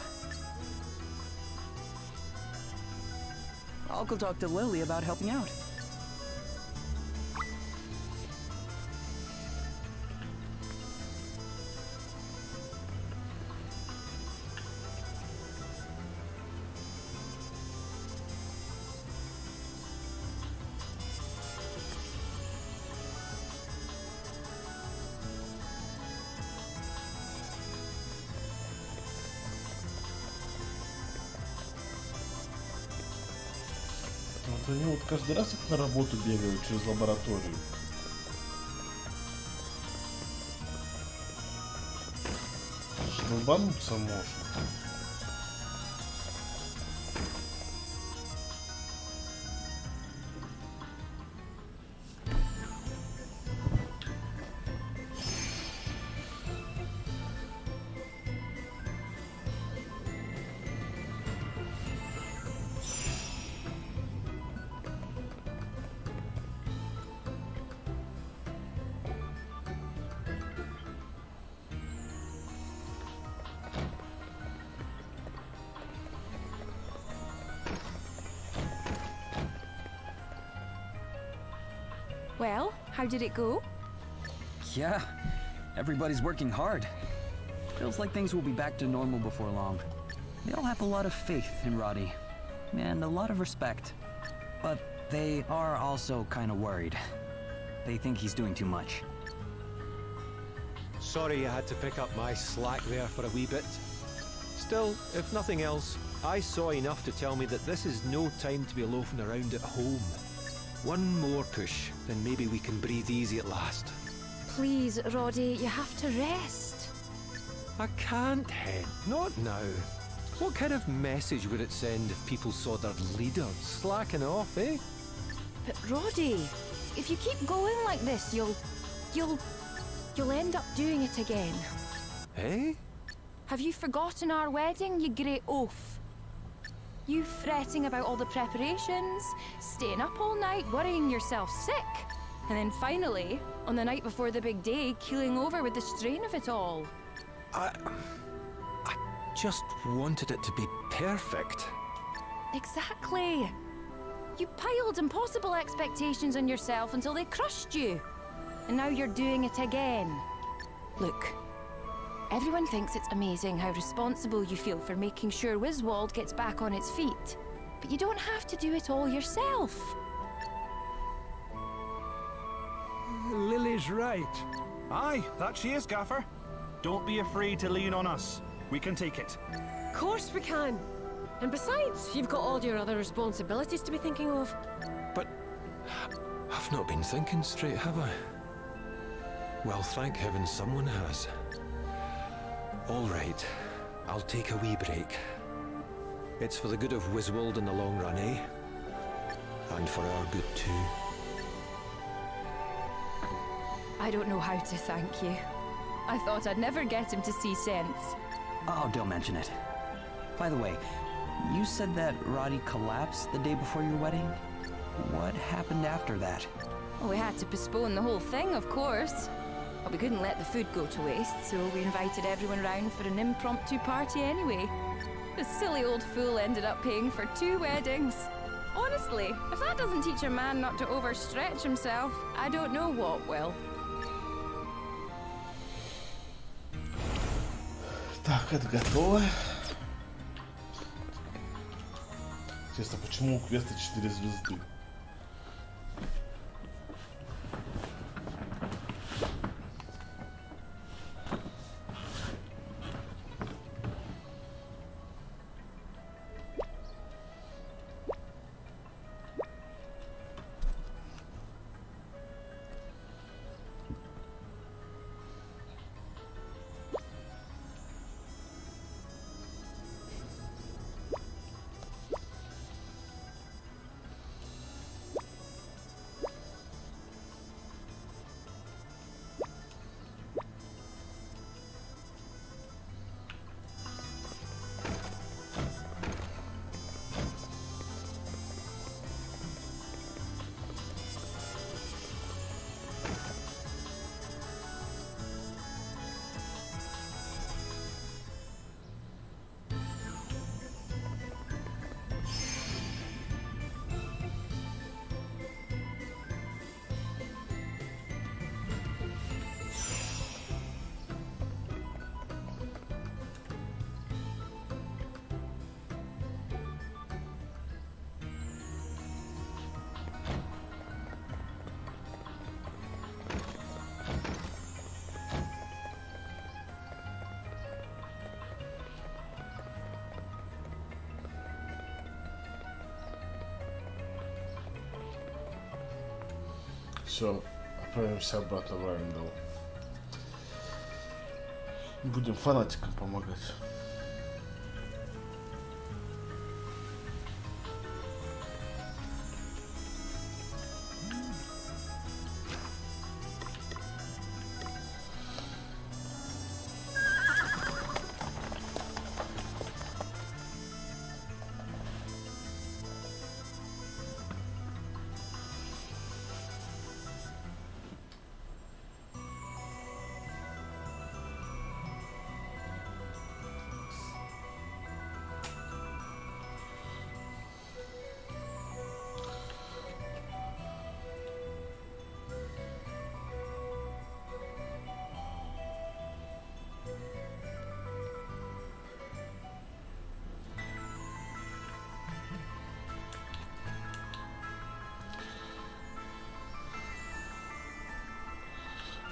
Speaker 11: I'll go talk to Lily about helping out.
Speaker 2: Вот они вот каждый раз их на работу бегают через лабораторию. Долбануться можно.
Speaker 4: Well, how did it go?
Speaker 11: Yeah, everybody's working hard. Feels like things will be back to normal before long. They all have a lot of faith in Roddy, and a lot of respect. But they are also kind of worried. They think he's doing too much.
Speaker 6: Sorry I had to pick up my slack there for a wee bit. Still, if nothing else, I saw enough to tell me that this is no time to be loafing around at home. One more push, then maybe we can breathe easy at last.
Speaker 4: Please, Roddy, you have to rest.
Speaker 6: I can't, Hen. Not now. What kind of message would it send if people saw their leader slacking off, eh?
Speaker 4: But Roddy, if you keep going like this, you'll end up doing it again.
Speaker 6: Eh?
Speaker 4: Have you forgotten our wedding, you great oaf? You fretting about all the preparations, staying up all night, worrying yourself sick, and then finally, on the night before the big day, keeling over with the strain of it all.
Speaker 6: I just wanted it to be perfect.
Speaker 4: Exactly. You piled impossible expectations on yourself until they crushed you. And now you're doing it again. Look, everyone thinks it's amazing how responsible you feel for making sure Wiswald gets back on its feet. But you don't have to do it all yourself.
Speaker 12: Lily's right.
Speaker 13: Aye, that she is, Gaffer. Don't be afraid to lean on us. We can take it.
Speaker 14: Of course we can. And besides, you've got all your other responsibilities to be thinking of.
Speaker 6: But I've not been thinking straight, have I? Well, thank heaven someone has. All right, I'll take a wee break. It's for the good of Wiswald in the long run, eh? And for our good too.
Speaker 4: I don't know how to thank you. I thought I'd never get him to see sense.
Speaker 11: Oh, don't mention it. By the way, you said that Roddy collapsed the day before your wedding? What happened after that?
Speaker 4: Well, we had to postpone the whole thing, of course. But we couldn't let the food go to waste, so we invited everyone round for an impromptu party anyway. The silly old fool ended up paying for 2 weddings. Honestly, if that doesn't teach a man not to overstretch himself, I don't know what will.
Speaker 2: Так, это готово. Интересно, почему у квеста 4 звезды? Все, отправимся обратно в Райндал. Будем фанатикам помогать.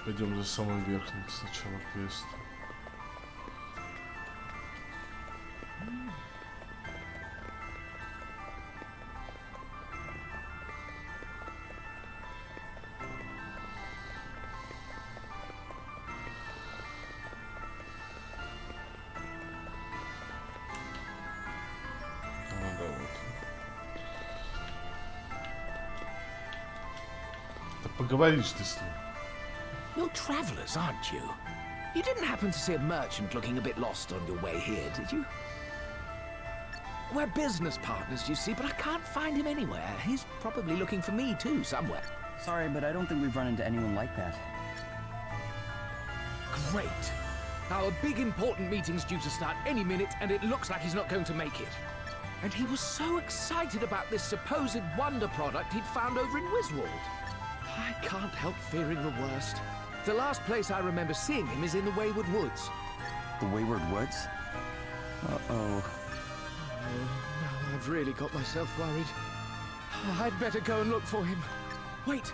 Speaker 2: Пойдем за самым верхним сначала квест. Да поговоришь ты с ним.
Speaker 5: You're travelers, aren't you? You didn't happen to see a merchant looking a bit lost on your way here, did you? We're business partners, you see, but I can't find him anywhere. He's probably looking for me too, somewhere.
Speaker 8: Sorry, but I don't think we've run into anyone like that.
Speaker 5: Great. Our big important meeting's due to start any minute, and it looks like he's not going to make it. And he was so excited about this supposed wonder product he'd found over in Wiswold. I can't help fearing the worst. The last place I remember seeing him is in the Wayward Woods.
Speaker 8: The Wayward Woods? Uh-oh.
Speaker 5: Now I've really got myself worried. I'd better go and look for him. Wait,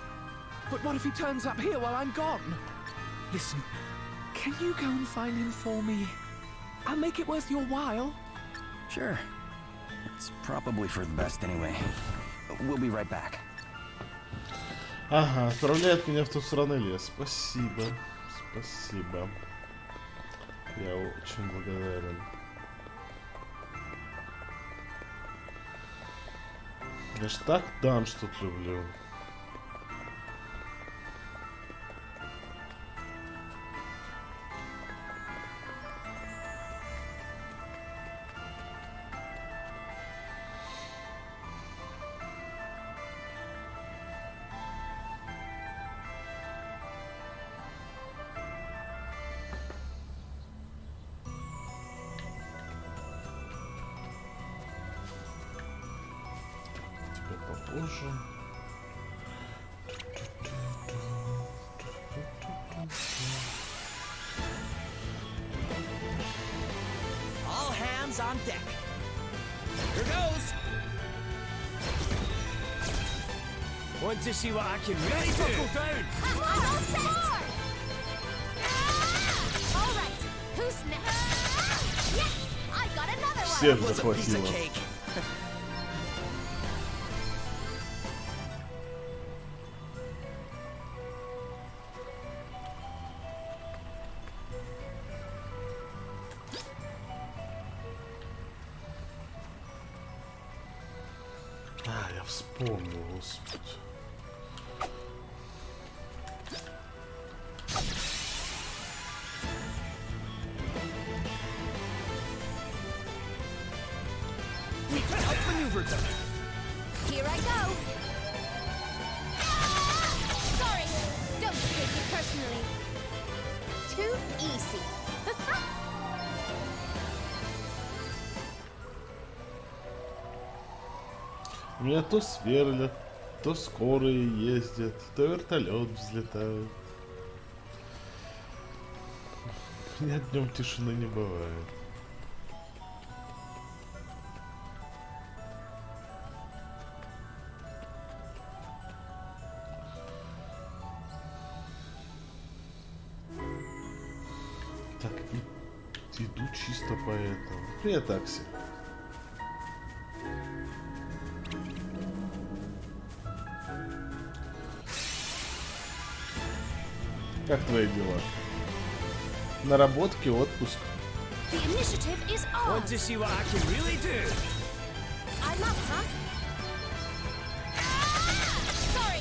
Speaker 5: but what if he turns up here while I'm gone? Listen, can you go and find him for me? I'll make it worth your while.
Speaker 8: Sure. It's probably for the best anyway. We'll be right back.
Speaker 2: Ага, отправляет меня в ту сторону лес. Спасибо. Спасибо. Я очень благодарен. Я ж так данж тут люблю. Попозже.
Speaker 7: All hands on deck. Here goes. Want to see what I can really buckle down?
Speaker 10: All set! All right, who's next? Yes, I got another one.
Speaker 2: Всех
Speaker 7: What's a piece of
Speaker 2: захватило.
Speaker 7: cake?
Speaker 2: А, я вспомнил, господи.
Speaker 7: Outmaneuvered them.
Speaker 10: Here I go. Sorry, don't take it personally. Too easy.
Speaker 2: Меня то сверлят, то скорые ездят, то вертолет взлетает. У меня днем тишины не бывает. Так, иду чисто по этому. Привет, Акси. Как твои дела? Наработки, отпуск.
Speaker 10: The initiative is ours.
Speaker 1: Want to see what I can really do?
Speaker 10: I'm up, huh? Sorry.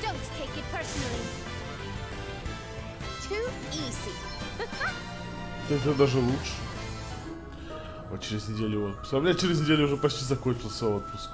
Speaker 10: Don't take it personally. Too easy.
Speaker 2: Это даже лучше. Вот через неделю отпуск. Представляешь, через неделю уже почти закончился отпуск.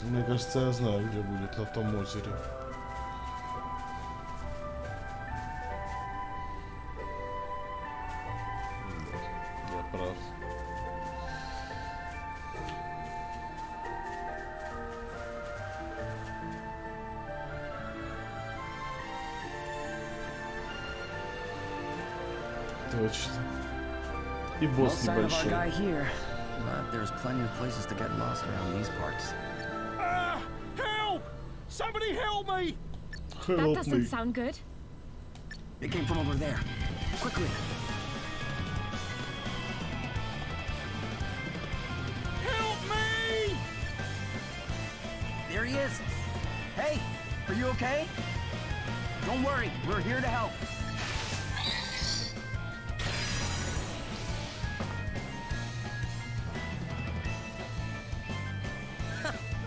Speaker 2: Мне кажется, я знаю, где будет, на том озере. Да, я прав. Точно. И
Speaker 11: No
Speaker 2: босс
Speaker 11: sign of our
Speaker 2: небольшой.
Speaker 11: guy here, but there's plenty of places to get lost around these parts.
Speaker 1: Help! Somebody help me!
Speaker 10: That
Speaker 2: Help
Speaker 10: doesn't
Speaker 2: me.
Speaker 10: sound good.
Speaker 11: It came from over there. Quickly.
Speaker 1: Help me!
Speaker 11: There he is. Hey, are you okay? Don't worry, we're here to help.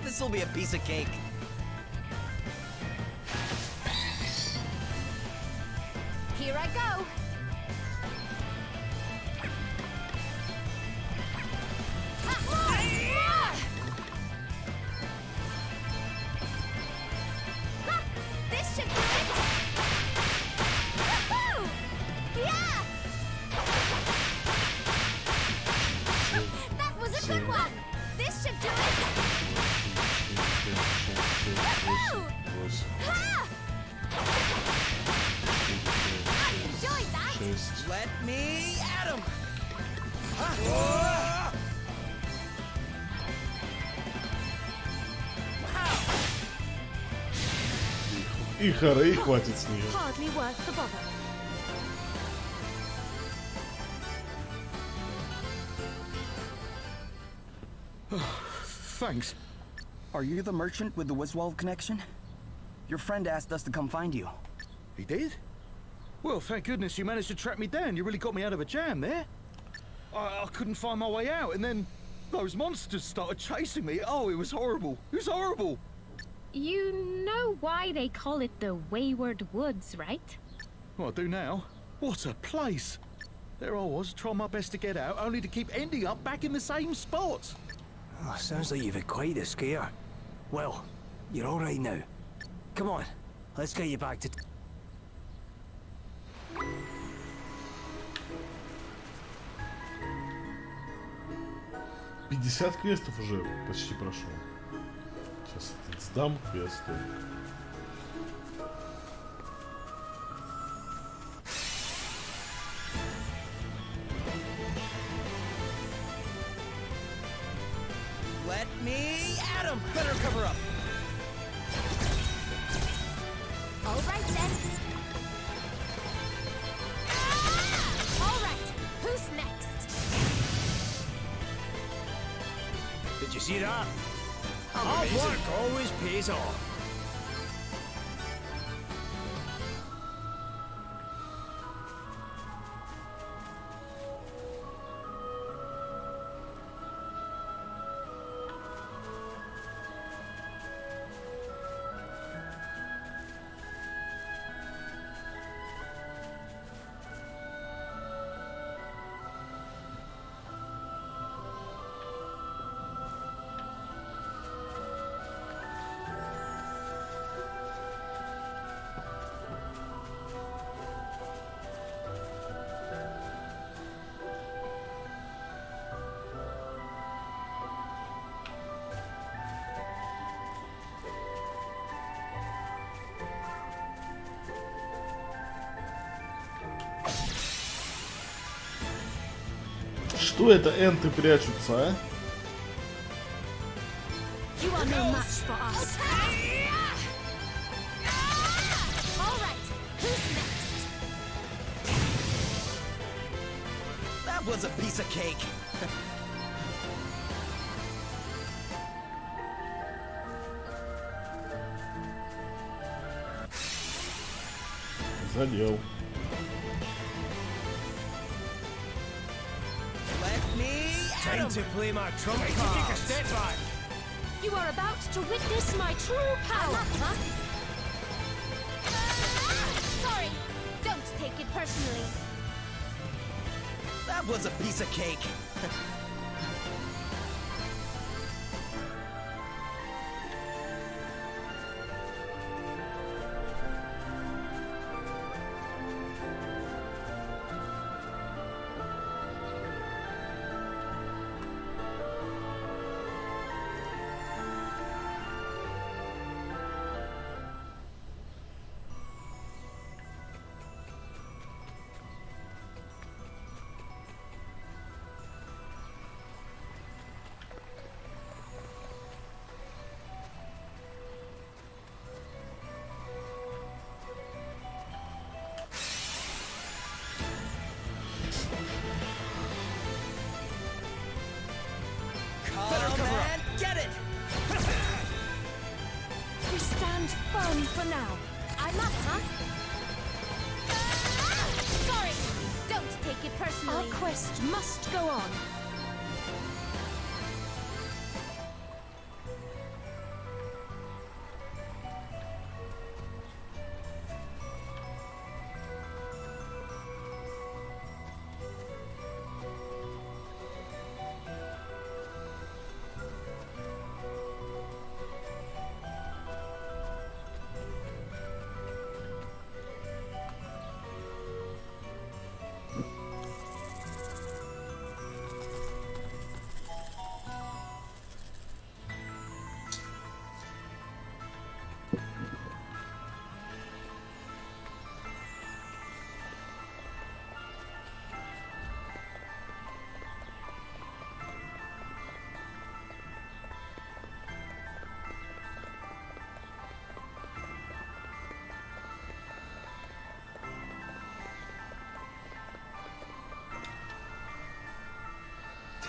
Speaker 7: This'll be a piece of cake.
Speaker 10: Here I go. This should do it. Woohoo! Yeah! That was a good one. This should do it. Woohoo! Ha! I enjoyed that.
Speaker 7: Let me at him.
Speaker 2: И хоры, и хватит с нее.
Speaker 10: Hardly worth the bother.
Speaker 13: Thanks.
Speaker 11: Are you the merchant with the Wiswald connection? Your friend asked us to come find you.
Speaker 13: He did? Well, thank goodness you managed to track me down. You really got me out of a jam there. I couldn't find my way out, and then those monsters started chasing me. Oh, it was horrible. It was horrible.
Speaker 10: You know why they call it the Wayward Woods, right?
Speaker 13: Well, I do now. What a place. There I was, trying my best to get out, only to keep ending up back in the same spot.
Speaker 1: Oh, sounds like you've had quite a scare. Well, you're all right now. Come on, let's get you back to...
Speaker 2: 50 квестов уже почти прошел. Сейчас сдам квесты.
Speaker 7: Let me at him. Better cover up.
Speaker 10: All right, then. All right, who's next?
Speaker 1: Did you see that? Hard work always pays off.
Speaker 2: Что это энты прячутся, а?
Speaker 3: You are no match for us.
Speaker 10: All right, who's next?
Speaker 7: That was a piece of cake.
Speaker 2: Задел.
Speaker 7: Let me
Speaker 9: Time to play my trump card. Take a step back.
Speaker 10: You are about to witness my true power. Sorry, don't take it personally.
Speaker 7: That was a piece of cake. Come and get it!
Speaker 3: We stand firm for now.
Speaker 10: I'm up, huh? Sorry, don't take it
Speaker 3: Our
Speaker 10: personally.
Speaker 3: quest must go on.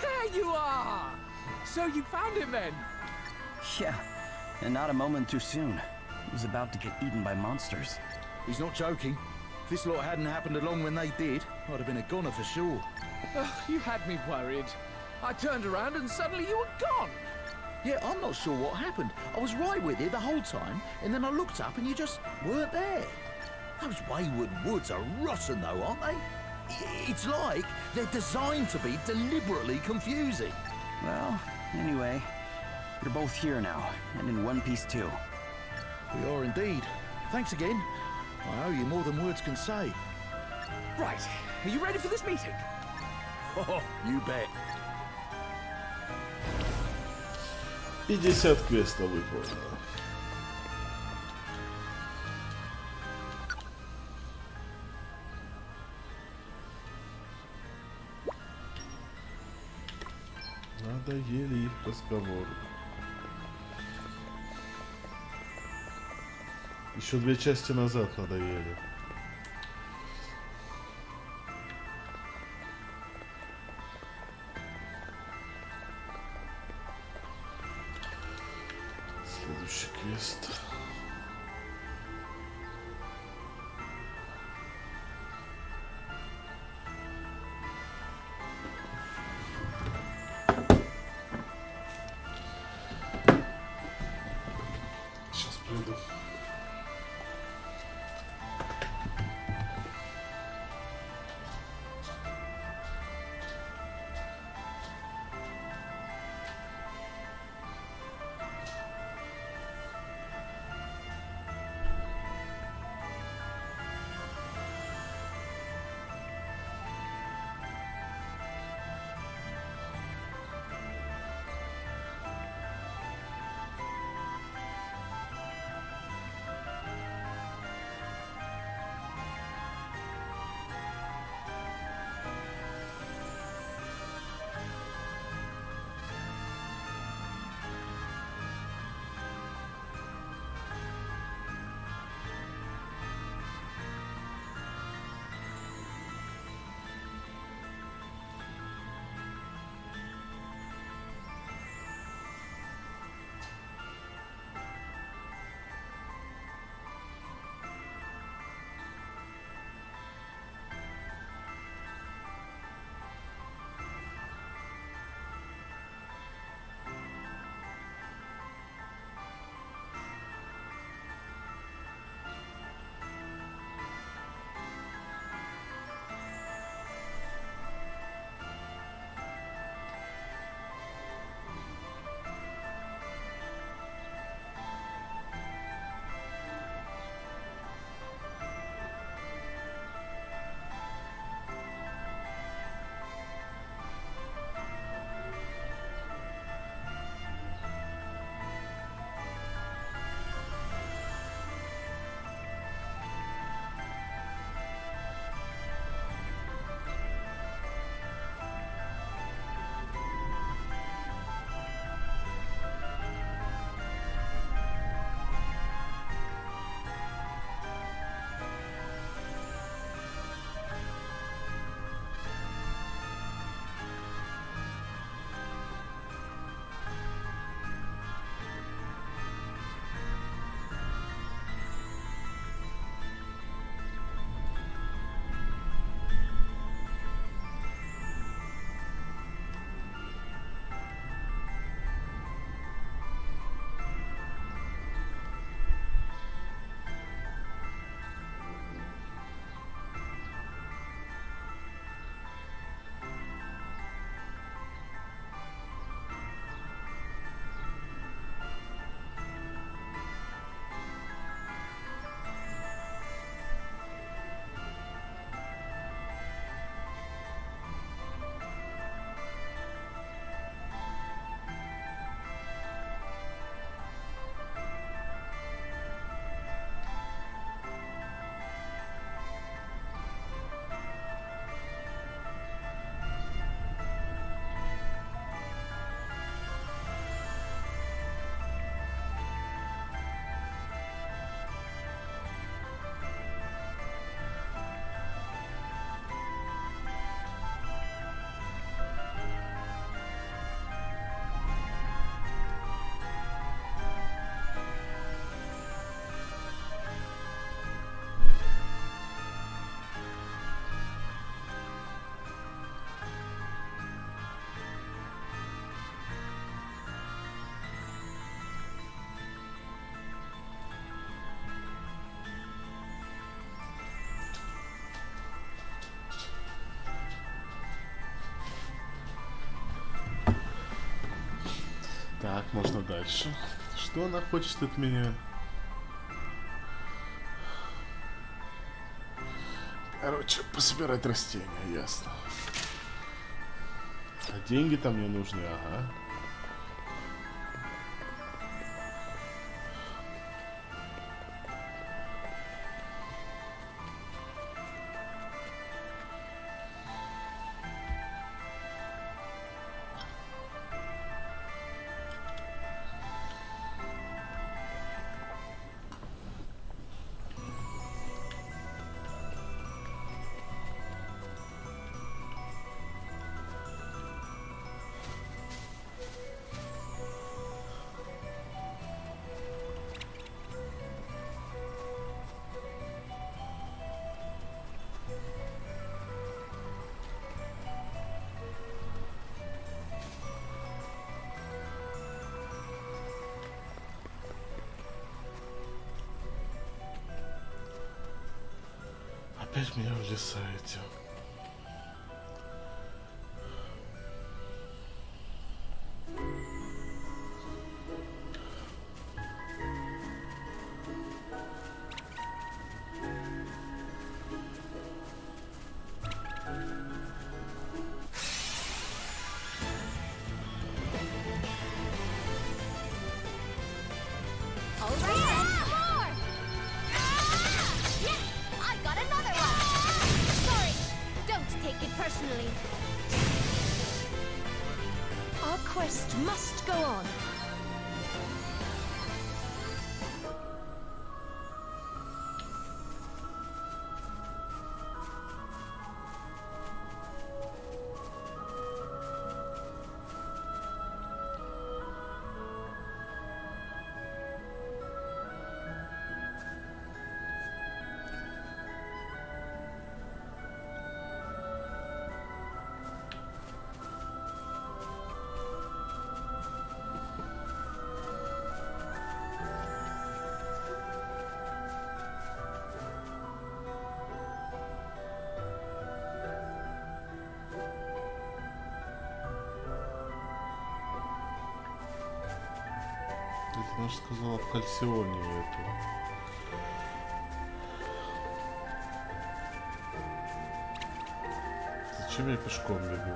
Speaker 5: There you are! So you found him then?
Speaker 11: Yeah, and not a moment too soon. He was about to get eaten by monsters.
Speaker 5: He's not joking. If this lot hadn't happened along when they did, I'd have been a goner for sure. Oh, you had me worried. I turned around and suddenly you were gone.
Speaker 15: Yeah, I'm not sure what happened. I was right with you the whole time, and then I looked up and you just weren't there. Those wayward woods are rotten though, aren't they? It's like they're designed to be deliberately confusing.
Speaker 11: Well, anyway, you're both here now, and in one piece too.
Speaker 15: We are indeed. Thanks again. I owe you more than words can say.
Speaker 5: Right, are you ready for this meeting?
Speaker 15: Oh, you bet.
Speaker 2: 50 квеста выполнено. Надоели их разговоры. Еще 2 части назад надоели. Следующий квест. Сейчас приду. Так, можно дальше. Что она хочет от меня? Короче, пособирать растения, ясно. А деньги там мне нужны, ага. Опять меня в леса эти.
Speaker 1: Over here! More! Yeah! I got another one! Sorry! Don't take it personally.
Speaker 3: Our quest must go on.
Speaker 2: Она же сказала в Кальсионе эту. Зачем я пешком бегу?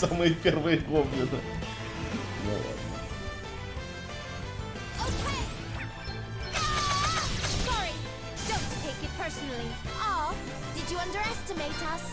Speaker 2: Самые первые гоблины. Ну ладно.
Speaker 1: Okay! Sorry! Don't take it personally. Oh, did you underestimate us?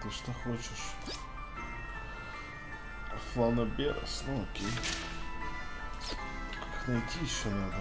Speaker 2: Ты что хочешь? Фланоберс, ну окей. Как найти еще надо?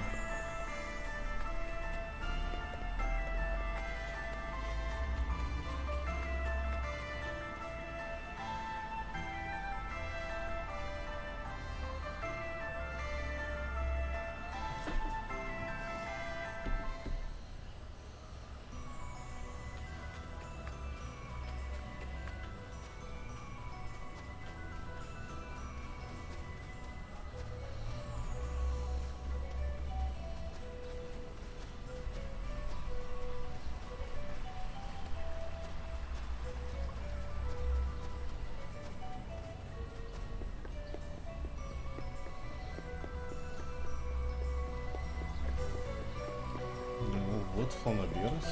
Speaker 2: Вот фланоберс.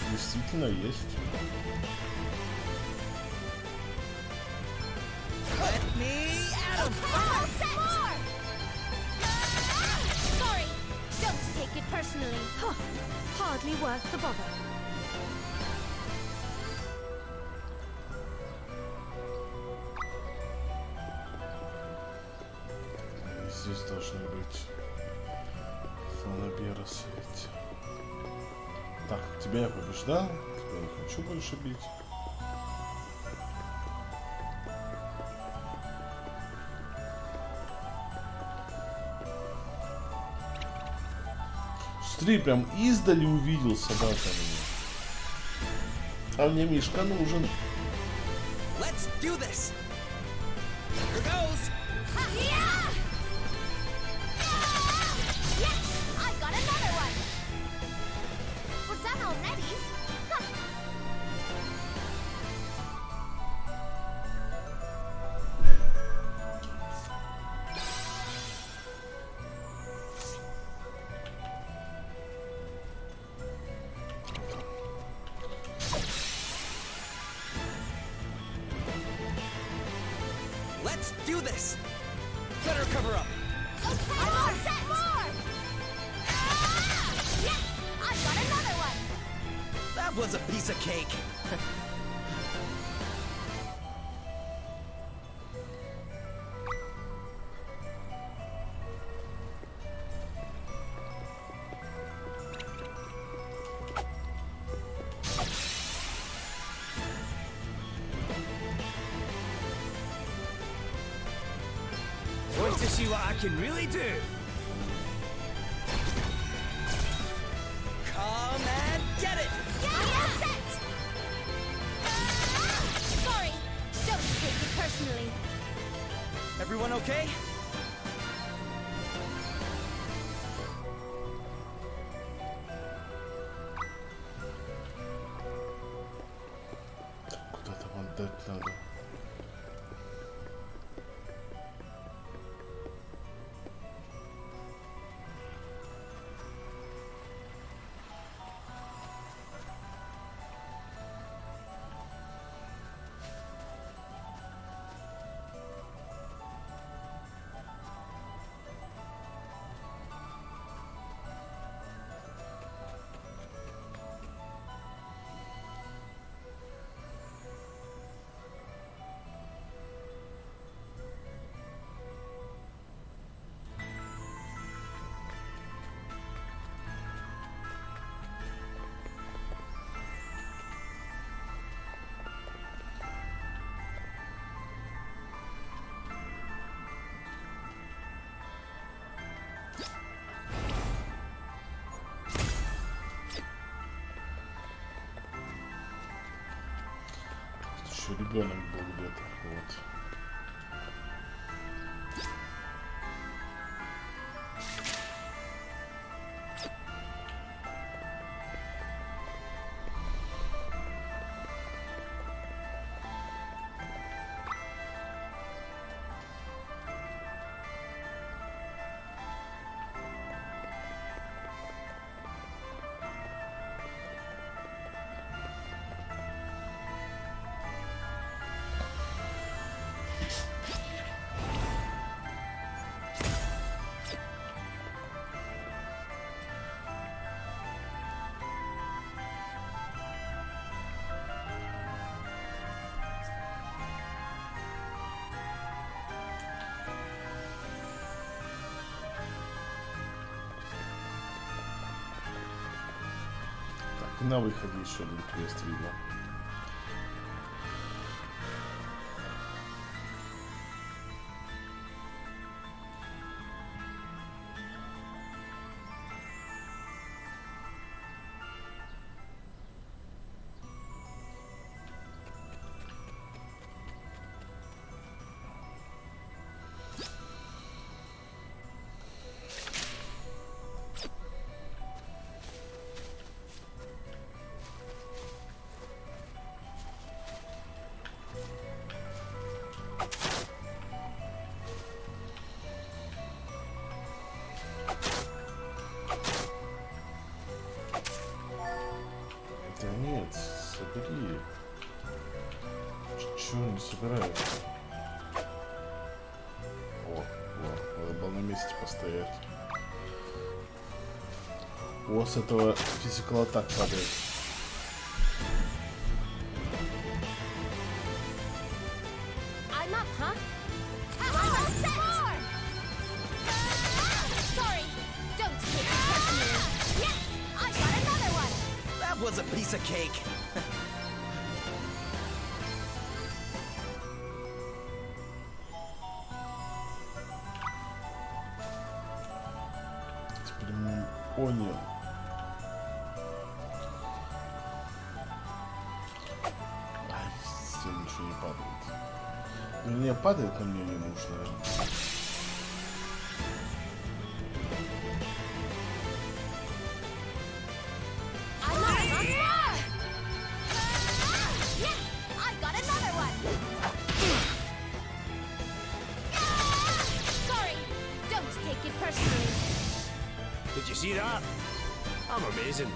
Speaker 2: Действительно есть.
Speaker 1: Let me at him! All set! More! Sorry, don't take it personally.
Speaker 3: Huh. Hardly worth the bother.
Speaker 2: Здесь должны быть фланоберсы эти. Так, тебя я побеждал. Тебя не хочу больше бить. Смотри, прям издали увидел собака меня. А мне Мишка нужен.
Speaker 1: Let's do this! Here goes! Yeah! Yes! I got another one! We're done already? Huh. Let's do this! Better cover up! Okay, more! Set more! Yes! I've got another one! That was a piece of cake!
Speaker 5: Want to see what I can really do?
Speaker 1: Come and get it! Yeah, set! Sorry, don't take it personally.
Speaker 8: Everyone okay?
Speaker 2: Куда-то вон дать надо. Еще ребенок был где-то. Вот. На выходе еще один квест видно. Да нет, собери. Чего не собирают? О, надо было на месте постоять. О, с этого физикал атак падает.
Speaker 10: I'm up, huh? I'm all set! More! Sorry, don't take it personally. Yes, I got another one!
Speaker 7: That was a piece of cake.
Speaker 2: Теперь понял. Ай, все ничего не падает. Вернее, падает, но мне не нужно.
Speaker 10: I'm up, huh? Yes, I got another one! Sorry, don't take it personally.
Speaker 6: Did you see that? I'm amazing.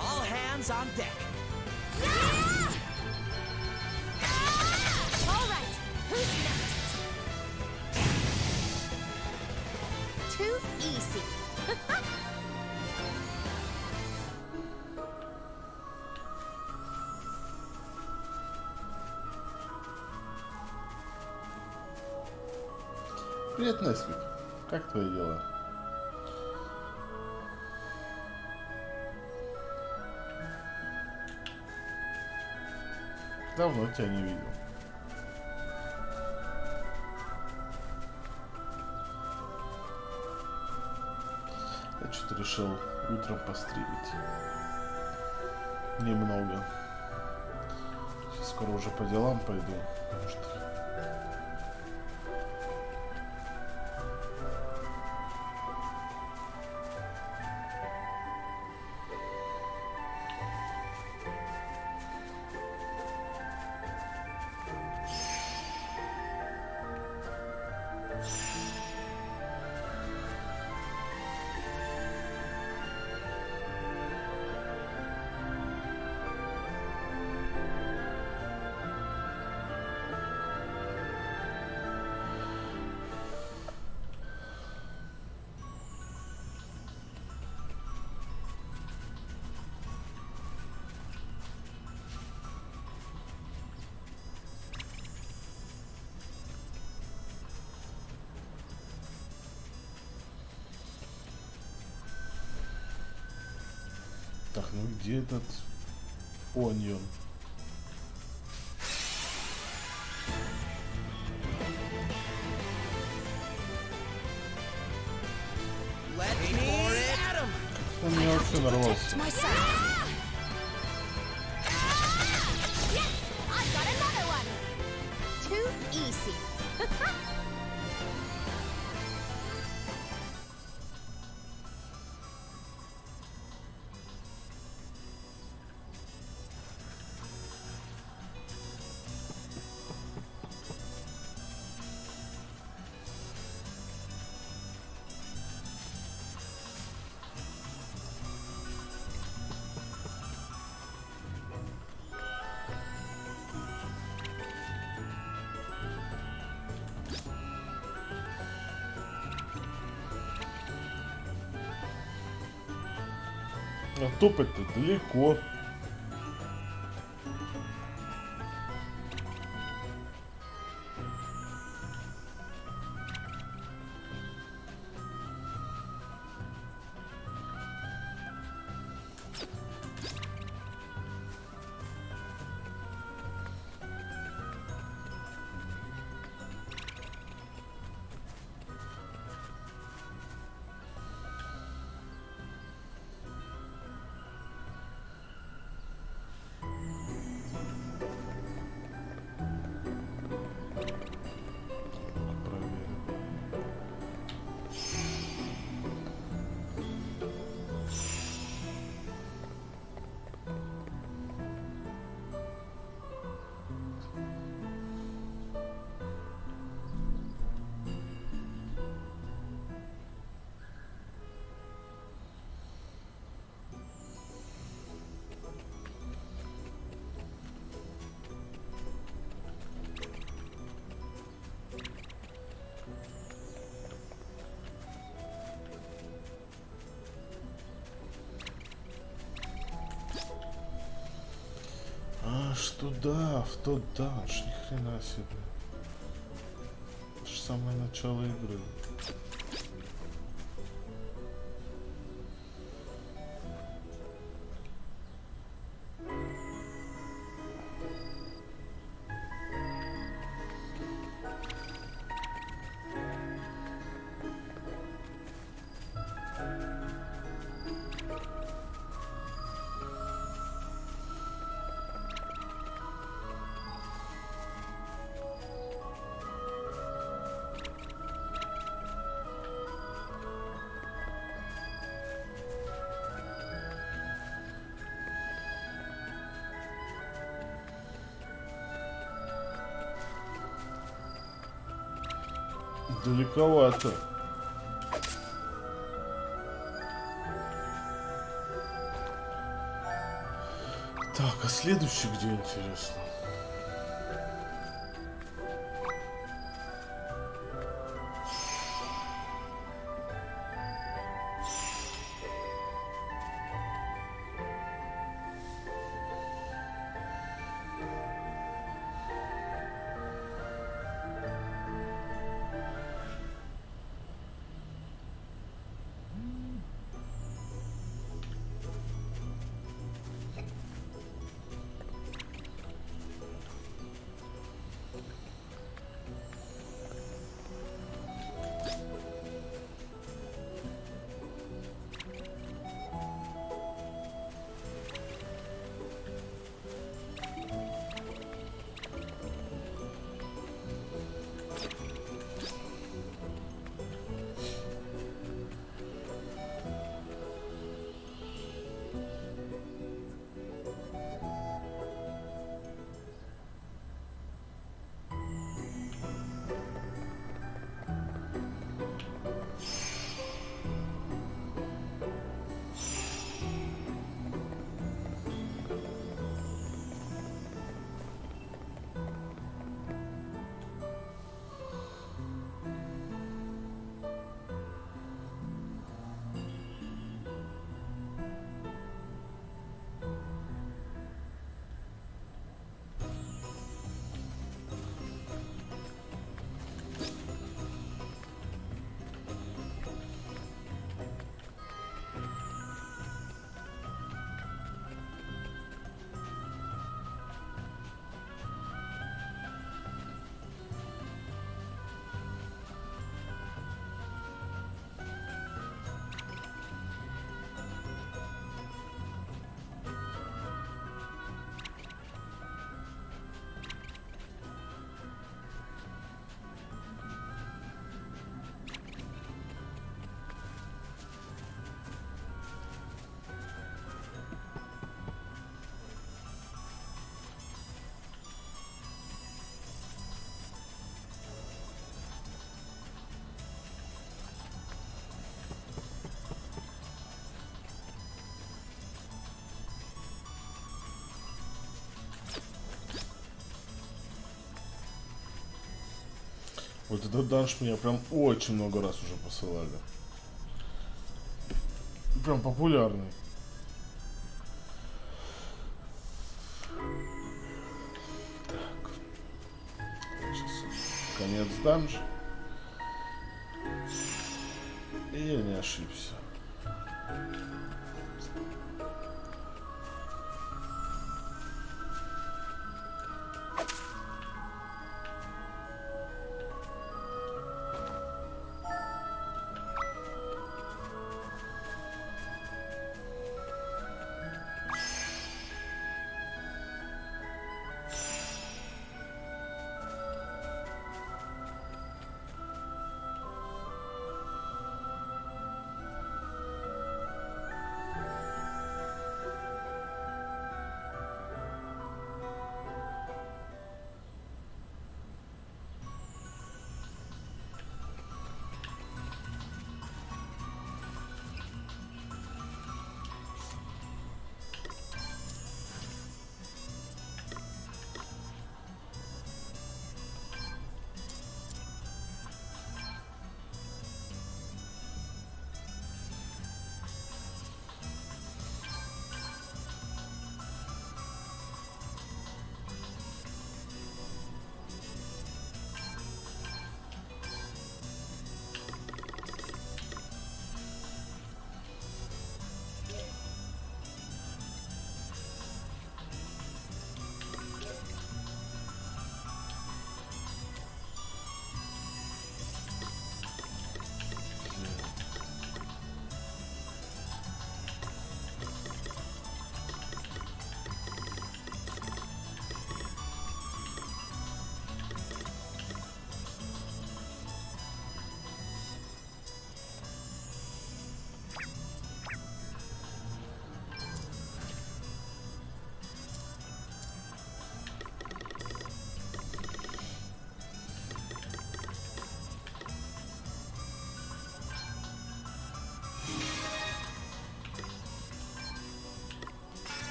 Speaker 7: All hands on deck.
Speaker 10: All right, who's next? Too easy.
Speaker 2: Привет, Неслик. Как твои дела? Давно тебя не видел. Я что-то решил утром пострелить. Немного. Сейчас скоро уже по делам пойду. Может, так, ну где этот Онион?
Speaker 7: Let me at him.
Speaker 2: Он меня вообще нарвался.
Speaker 10: Yes, I got another one. Too easy.
Speaker 2: А топать-то далеко. Аж туда, в тот данж, ни хрена себе. Это же самое начало игры. Далековато. Так, а следующий где, интересно? Вот этот данж меня прям очень много раз уже посылали. Прям популярный. конец данжа. И я не ошибся.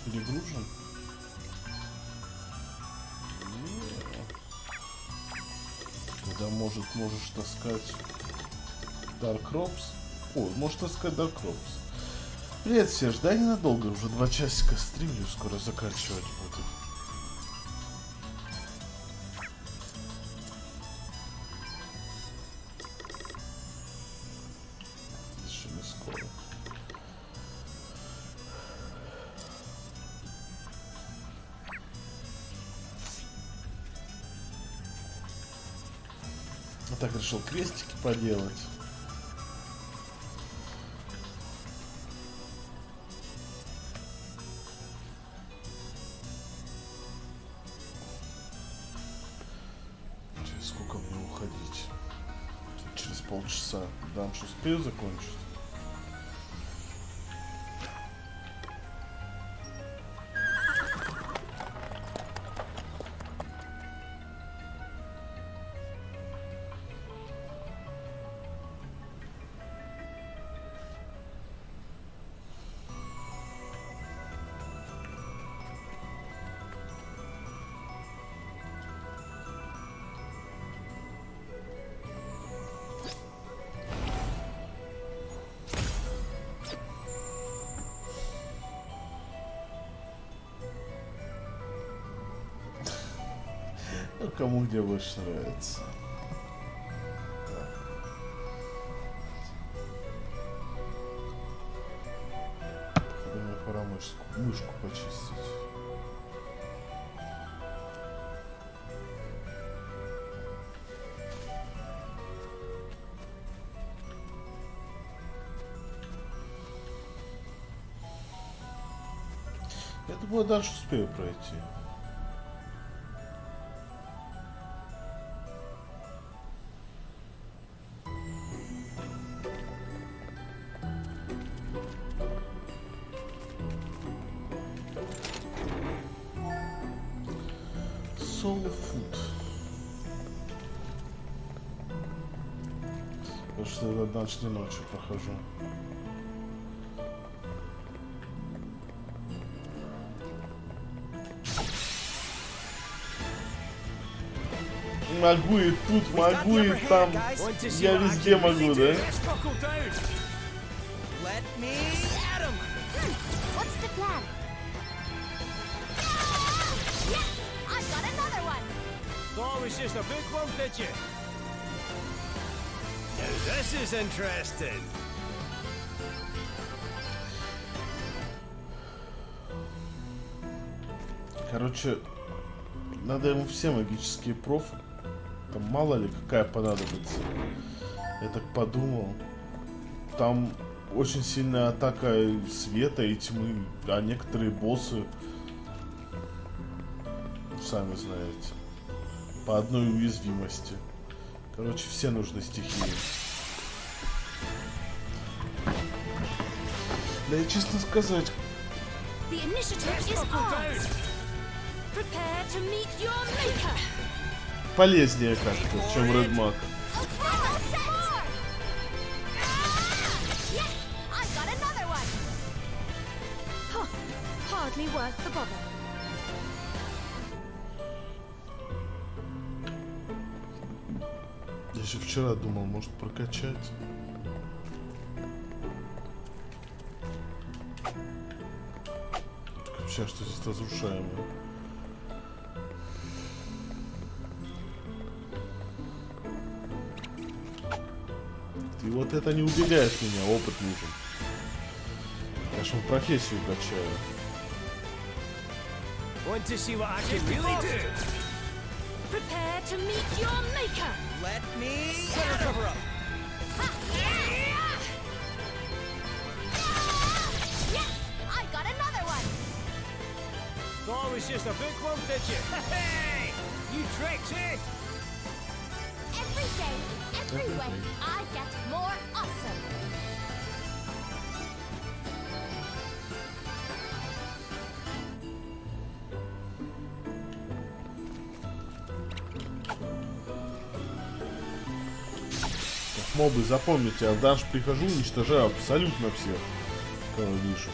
Speaker 2: Перегружен? Тогда можешь таскать Dark Crops. О, можешь таскать Dark Crops. Привет, Серж, да, ненадолго, уже 2 часика стримлю, скоро заканчивать буду. Еще не скоро. Так решил крестики поделать. Через сколько мне уходить? Через полчаса. Данж успею закончить? Ну, кому где больше нравится. Думаю, пора мышку почистить. Я думаю, дальше успею пройти. Soul Food. Потому что я ночь не ночью прохожу. могу и тут могу, и там. Я везде могу, да?
Speaker 1: What's the plan? Yes, I've got another one.
Speaker 16: Thought it was just a big one, did you? Now this is interesting.
Speaker 2: Короче, надо ему все магические профы. Там мало ли какая понадобится. Я так подумал. Там очень сильная атака света и тьмы, а некоторые боссы, сами знаете, по одной уязвимости. Короче, все нужны стихии. Да и честно сказать,
Speaker 3: The initiative is ours. Prepare to meet your maker.
Speaker 2: полезнее как-то, чем Red Mag.
Speaker 1: Yes, I've got another one.
Speaker 3: Huh, hardly worth the bother.
Speaker 2: Я еще вчера думал, может прокачать. Так вообще, что здесь разрушаемое? И вот это не убегает меня, опыт нужен. Я ж профессию качаю.
Speaker 16: Want to see what I can really do?
Speaker 3: Prepare to meet your maker.
Speaker 16: Let me cover up.
Speaker 1: Yes, I've got another one.
Speaker 16: Thought it was just a big one, did you? Hey, you tricks, eh?
Speaker 1: Every day, every way, I get more awesome.
Speaker 2: Мобы, запомните, я в данж прихожу, уничтожаю абсолютно всех, кого вижу.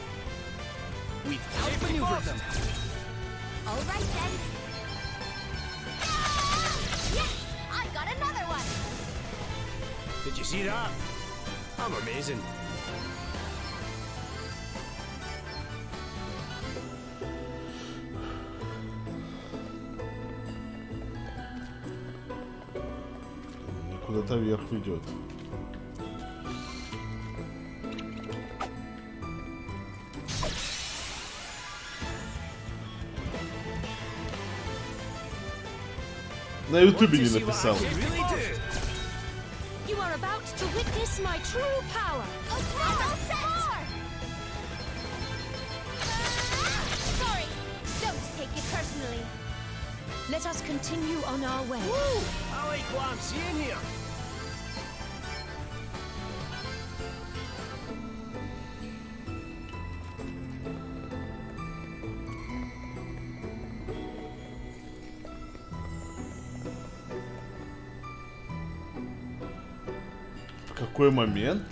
Speaker 1: All right then. Yes, I got another one.
Speaker 16: Did you see that? I'm amazing.
Speaker 2: Куда-то вверх ведет. На ютубе не написал.
Speaker 3: You are about to witness my true power.
Speaker 1: I'm all set. Sorry, don't take it personally.
Speaker 3: Let us continue on our way.
Speaker 16: Woo! I like what I'm seeing here.
Speaker 2: В какой момент?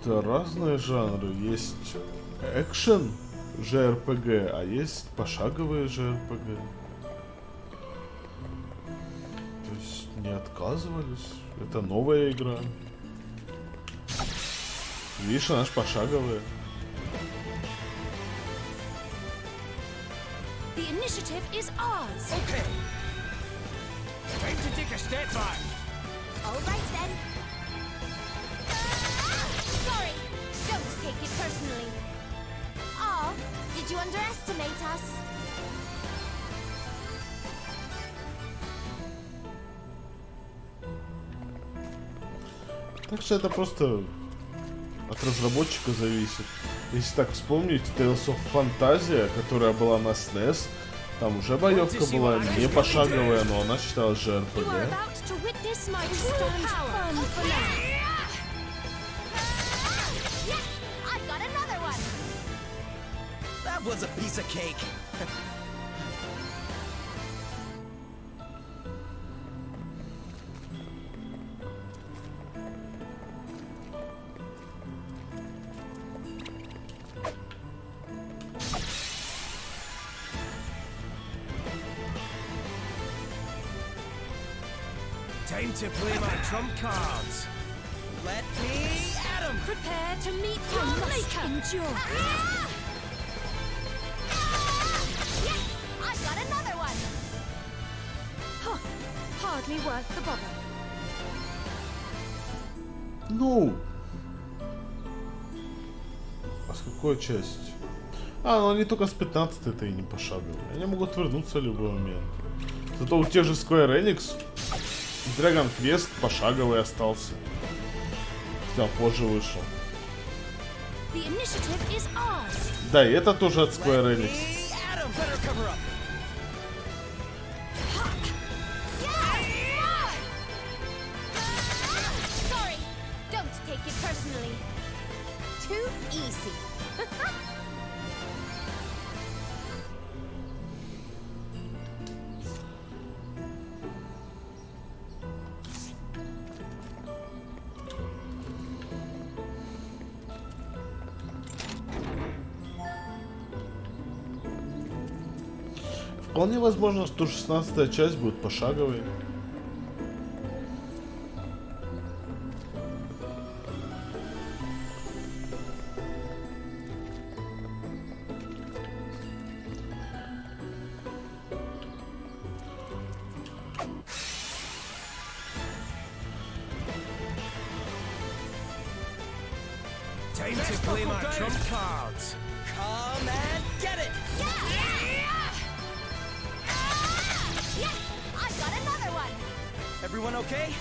Speaker 2: Это разные жанры. Есть экшен JRPG, а есть пошаговые JRPG. То есть не отказывались. Это новая игра. Видишь, она ж пошаговая.
Speaker 3: The initiative is ours.
Speaker 16: Okay. Time to take a step back.
Speaker 1: All right then. Sorry, don't take it personally. Oh, did you underestimate us?
Speaker 2: Так что это просто от разработчика зависит. Если так вспомнить, Tales of Fantasia, которая была на SNES, там уже боевка была не пошаговая, но она считалась же
Speaker 3: You are
Speaker 2: RPG.
Speaker 3: about to witness my true power. For now.
Speaker 1: Yes, I've got another one.
Speaker 7: That was a piece of cake.
Speaker 16: Time to play my trump cards.
Speaker 7: Let me at him.
Speaker 3: Prepare to meet your maker. Endure.
Speaker 10: Yes! I've got another one!
Speaker 3: Huh. Hardly worth the bother.
Speaker 2: Ну. А с какой части? А, ну они только с 15-й не пошаговые. Они могут вернуться в любой момент. Зато у тех же Square Enix Dragon Quest пошаговый остался. Хотя позже вышел.
Speaker 3: The initiative is ours.
Speaker 2: Да, и это тоже от Square Enix.
Speaker 10: Sorry, don't take it personally. Too easy.
Speaker 2: Вполне возможно, что 16-я часть будет пошаговой.
Speaker 16: Time to play my trump cards.
Speaker 7: Come and get it.
Speaker 10: Yes! I've got another one!
Speaker 7: Everyone okay?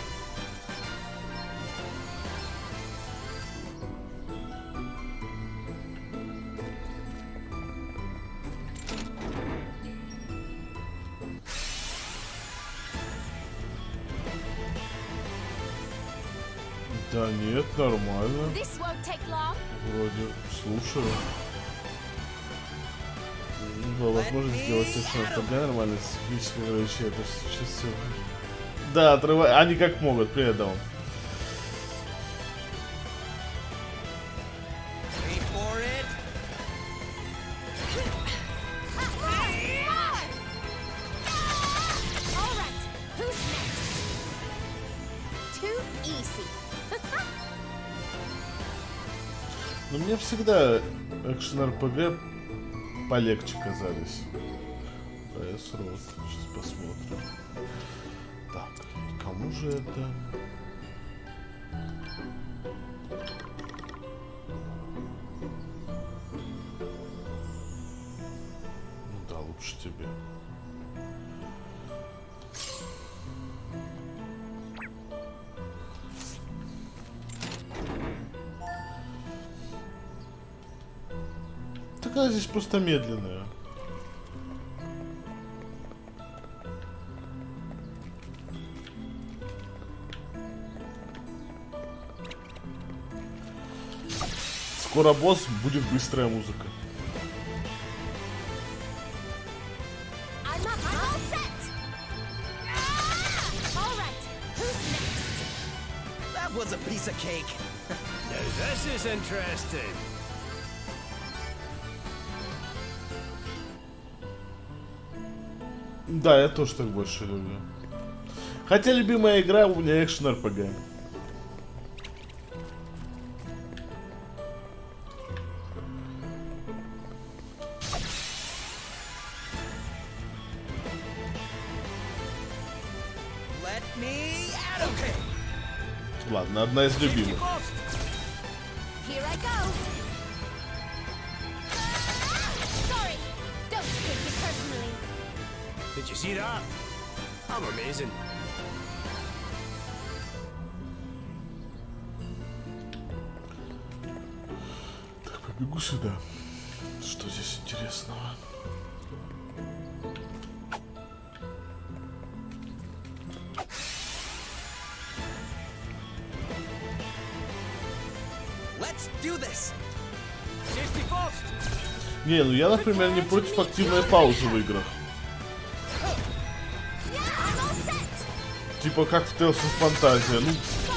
Speaker 2: Да нет, нормально.
Speaker 10: This won't take long.
Speaker 2: Вроде слушаю. Была возможность сделать экшен РПГ нормально с физической ограничением. Это сейчас все. Да, отрывай. Они как могут, привет, Даун.
Speaker 7: Wait for it.
Speaker 10: All right, who's next? Too easy.
Speaker 2: Но мне всегда экшен РПГ полегче казались. PS Road. Сейчас посмотрим. Так, кому же это? Ну да, лучше тебе. Такая здесь просто медленная. Скоро босс, будет быстрая музыка.
Speaker 10: I'm all set. All right, who's next?
Speaker 7: That was a piece of cake.
Speaker 16: Now this is interesting.
Speaker 2: Да, я тоже так больше люблю. Хотя любимая игра у меня экшен РПГ.
Speaker 7: Let me at him.
Speaker 2: Ладно, одна из любимых.
Speaker 10: Here I go. Sorry, don't take it personally.
Speaker 16: Did you see that? I'm amazing.
Speaker 2: Так, побегу сюда. Что здесь интересного?
Speaker 7: Let's do this.
Speaker 16: Safety first.
Speaker 2: Не, ну я, например, не против активной паузы в играх. Типа как в Tales of Fantasia. Ну,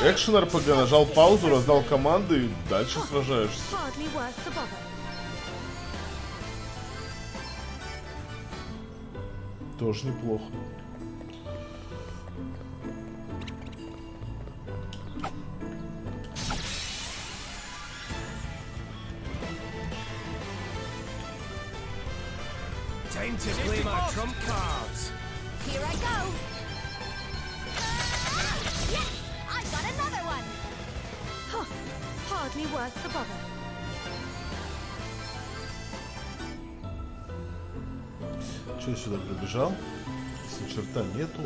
Speaker 2: экшен РПГ, нажал паузу, раздал команды и дальше сражаешься.
Speaker 3: Hardly worth the bother.
Speaker 2: Тоже неплохо.
Speaker 16: Time to play my trump cards.
Speaker 10: Here I go. Yes! I got another one.
Speaker 3: Huh. Hardly worth the bother.
Speaker 2: Че я сюда прибежал? Если черта нету.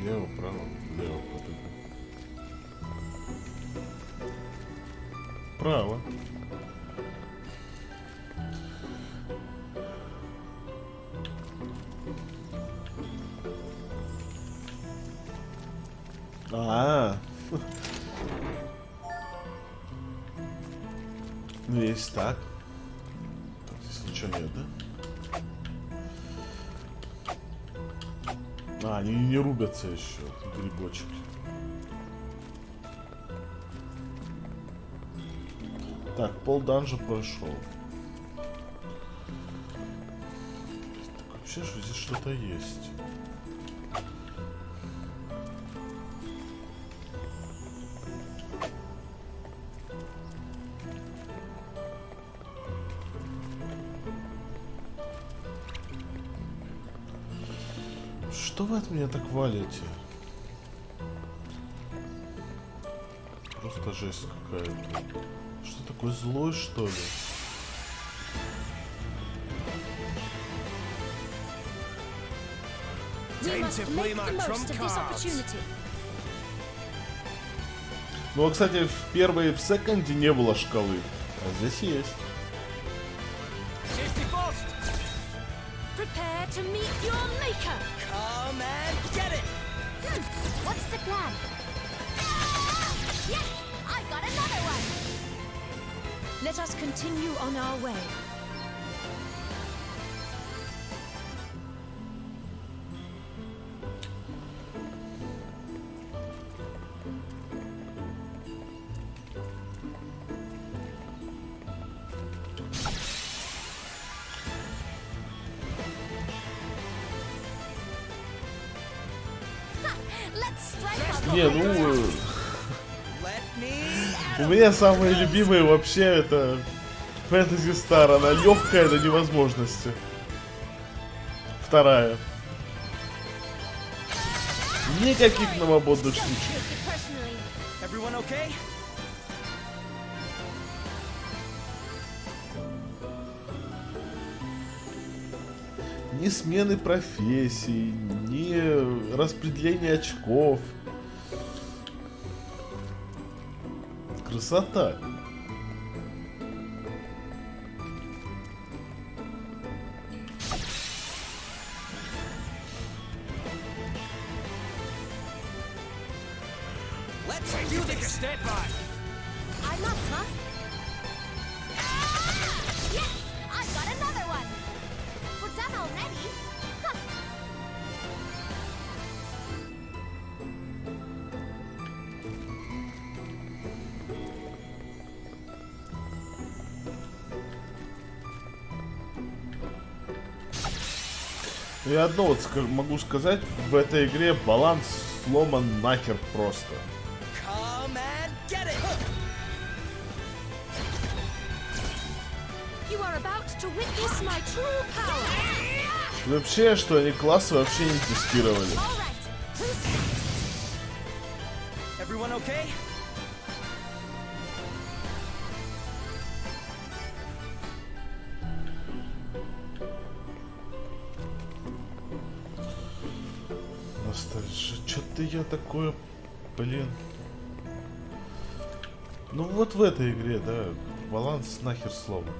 Speaker 2: Лево, право, лево, потом. Право. Ну, есть так. Так, здесь ничего нет, да? Они не рубятся еще, грибочки. Так, пол данжа прошел. Так, вообще же здесь что-то есть. Что вы от меня так валите? Просто жесть какая-то. Что такой злой, что ли?
Speaker 3: We must make the most of this opportunity.
Speaker 2: Ну, а, кстати, в первой и в секонде не было шкалы. А здесь есть.
Speaker 3: Prepare to meet your maker.
Speaker 7: Come and get it!
Speaker 10: What's the plan? Yes! I got another one.
Speaker 3: Let us continue on our way.
Speaker 2: Не, ну... У меня самые любимые вообще это Fantasy Star. Она легкая до невозможности. Вторая. Никаких новободных штучек. Ни смены профессий, ни распределения очков. Красота.
Speaker 16: Let's do this. Step back.
Speaker 10: I'm up, huh? Yes! I got another one. We're done already. Huh.
Speaker 2: Я одно вот могу сказать, в этой игре баланс сломан нахер просто.
Speaker 7: Come and get it!
Speaker 3: You are about to witness my true power.
Speaker 2: Вообще, что они классы вообще не тестировали.
Speaker 11: Everyone okay?
Speaker 2: Ностальжи, что-то я такое, блин. Ну вот в этой игре, да, баланс нахер сломан.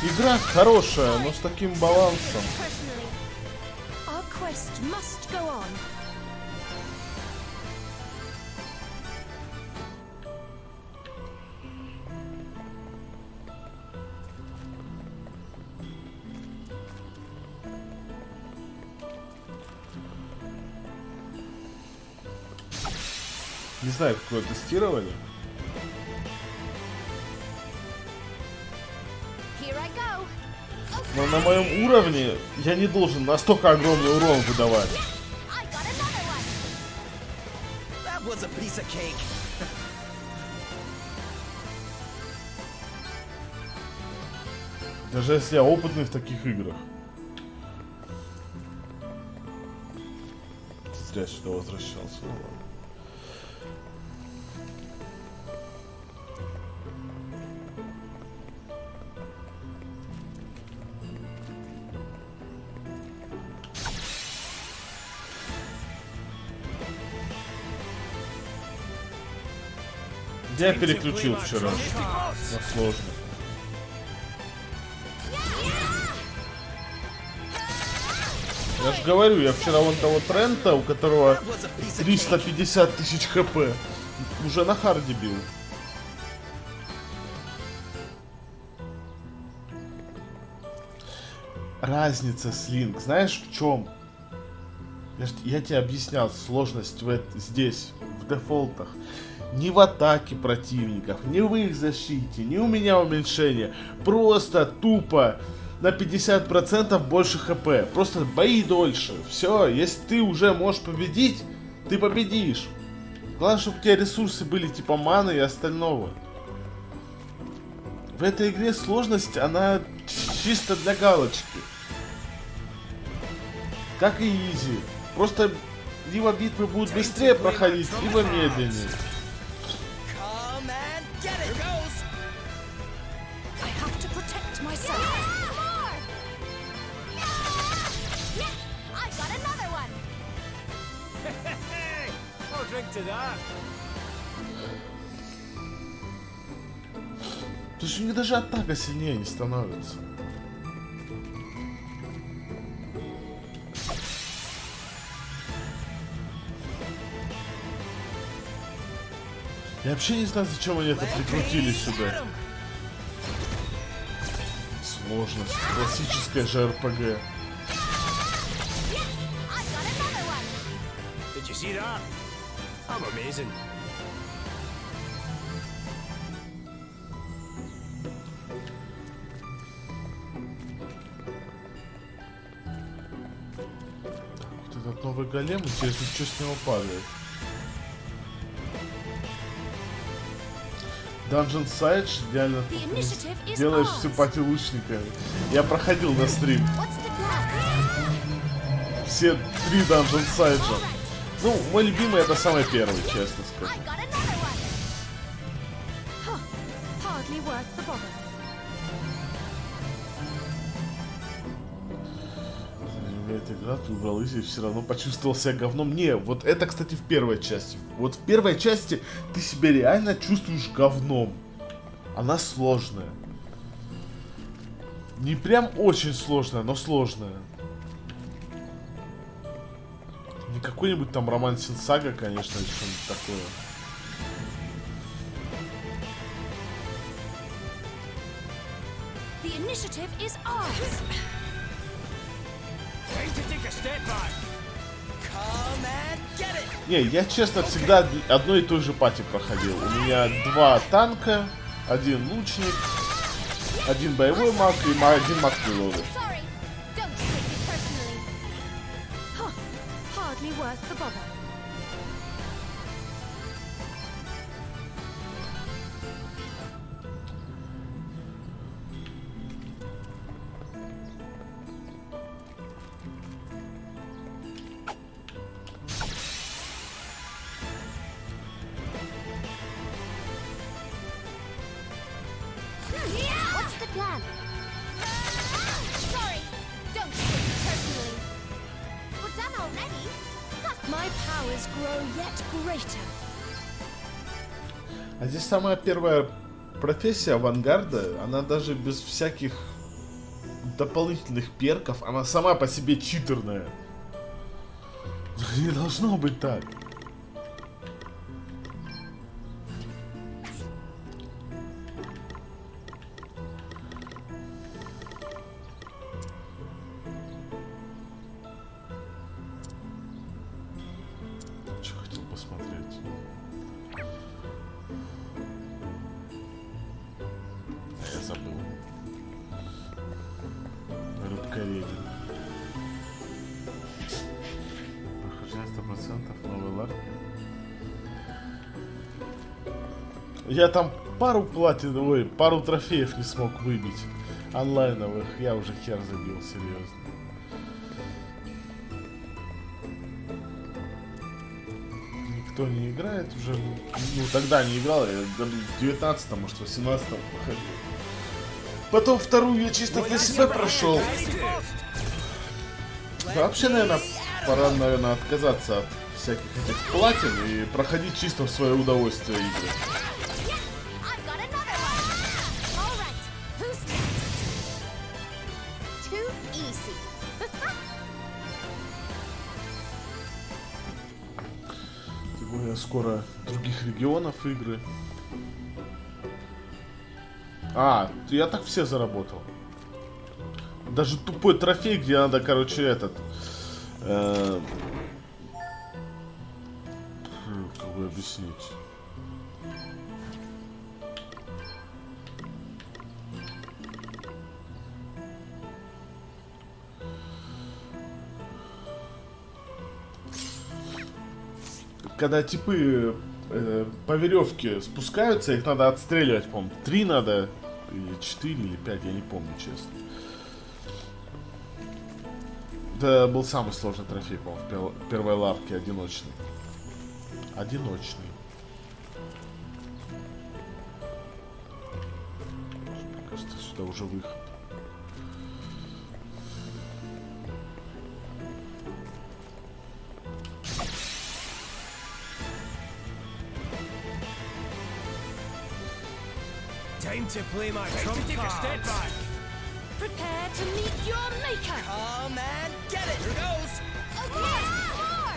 Speaker 2: Игра хорошая, но с таким балансом.
Speaker 3: Our quest must go on.
Speaker 2: Не знаю, какое тестировали. Но на моем уровне я не должен настолько огромный урон выдавать.
Speaker 7: That was a piece of cake.
Speaker 2: Даже если я опытный в таких играх. Зря сюда возвращался. Ну ладно. Я переключил вчера на сложность. Я же говорю, я вчера вон того Трента, у которого 350 тысяч хп, уже на харде бил. Разница с Линк, знаешь в чем? Я тебе объяснял сложность здесь, в дефолтах. Ни в атаке противников, ни в их защите, ни у меня уменьшение. Просто тупо на 50% больше хп. Просто бои дольше. Все, если ты уже можешь победить, ты победишь. Главное, чтобы у тебя ресурсы были типа маны и остального. В этой игре сложность, она чисто для галочки. Как и изи. Просто либо битвы будут быстрее проходить, либо медленнее. То есть у них даже атака сильнее не становится. Я вообще не знаю, зачем они это прикрутили сюда. Сложность. Классическая же РПГ.
Speaker 16: Did you see that? I'm amazing.
Speaker 2: Вот этот новый голем, интересно, что с него падает. Dungeon Side, реально делаешь симпатию лучника. Я проходил на стрим. Все 3 Dungeon Side. Ну, мой любимый это самый первый, честно скажу. Эта игра, ты выбрал изи, все равно почувствовал себя говном. Не, вот это, кстати, в первой части. Вот в первой части ты себя реально чувствуешь говном. Она сложная. Не прям очень сложная, но сложная. Не какой-нибудь там Роман Синсага, конечно, или что-нибудь такое.
Speaker 3: The initiative is ours.
Speaker 2: Не, я честно всегда одной и той же пати проходил. У меня 2 танка, 1 лучник, 1 боевой маг и 1 маг природы.
Speaker 3: Hardly worth the bother.
Speaker 10: What's the plan? Sorry, don't take it personally. We're done already.
Speaker 3: My powers grow yet greater.
Speaker 2: А здесь самая первая профессия авангарда, она даже без всяких дополнительных перков, она сама по себе читерная. Не должно быть так. Что хотел посмотреть? Я там пару пару трофеев не смог выбить. Онлайновых. Я уже хер забил, серьезно. Никто не играет уже. Ну, тогда не играл. Я году в 19-м, может, в 18-м походил. Потом вторую я чисто для себя прошел. Да, вообще, наверное, пора, отказаться от всяких этих платин и проходить чисто в свое удовольствие игры. Тем более скоро других регионов игры. А, я так все заработал. Даже тупой трофей, где надо, короче, этот... как бы объяснить? Когда типы по веревке спускаются, их надо отстреливать, по-моему. 3 надо, или 4, или 5, я не помню, честно. Это был самый сложный трофей, по-моему, в первой лавке, одиночный. Одиночный. Мне кажется, сюда уже выход.
Speaker 16: Time to play my trump card.
Speaker 3: Prepare to meet your maker.
Speaker 16: Come and get it. Here goes.
Speaker 10: More!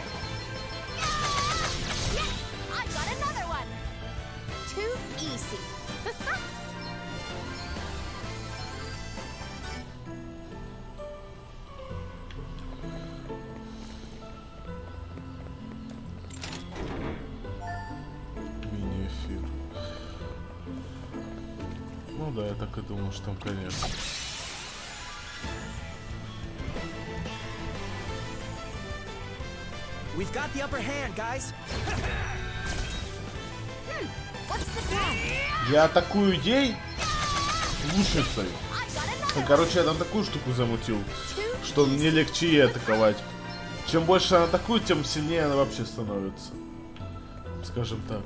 Speaker 10: Yes! I got another one! Too easy.
Speaker 2: Мини-эфир. Ну да, я так и думал, что там конец.
Speaker 16: We've got the upper hand, guys.
Speaker 10: What's the plan?
Speaker 2: Я атакую ей лучницей. Короче, я там такую штуку замутил, что мне легче ей атаковать. Чем больше она атакует, тем сильнее она вообще становится. Скажем так.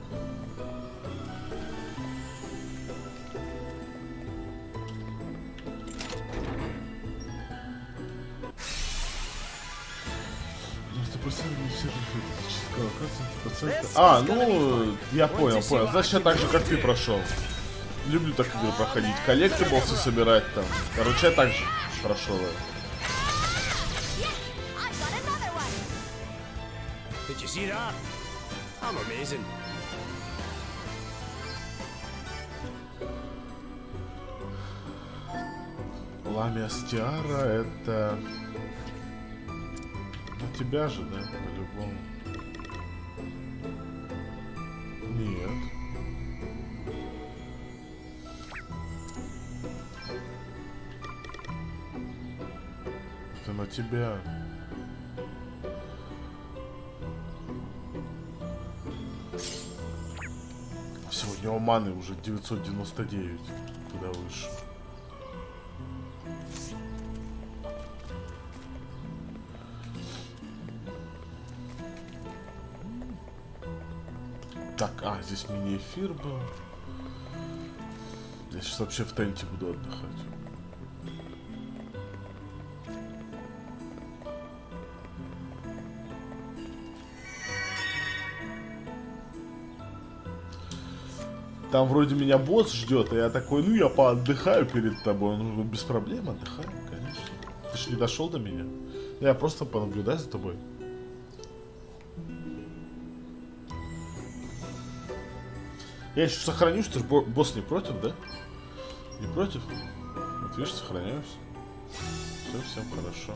Speaker 2: А, ну, я понял. Значит, я так же, как ты прошел. Люблю так игры проходить. Коллектиблсы собирать там. Короче, я так же прошел.
Speaker 16: Did you see that? I'm amazing.
Speaker 2: Ламия Стиара, это... На тебя же, да? По-любому. Нет. Это на тебя. Все, у него маны уже 999. Куда выше. Так, здесь мини-эфир был. Я сейчас вообще в тенте буду отдыхать. Там вроде меня босс ждет, и я такой, ну я поотдыхаю перед тобой. Ну, без проблем отдыхаю, конечно. Ты ж не дошел до меня. Я просто понаблюдаю за тобой. Я еще сохранюсь, ты же босс не против, да? Не против? Вот видишь, сохраняюсь. Все, всем хорошо.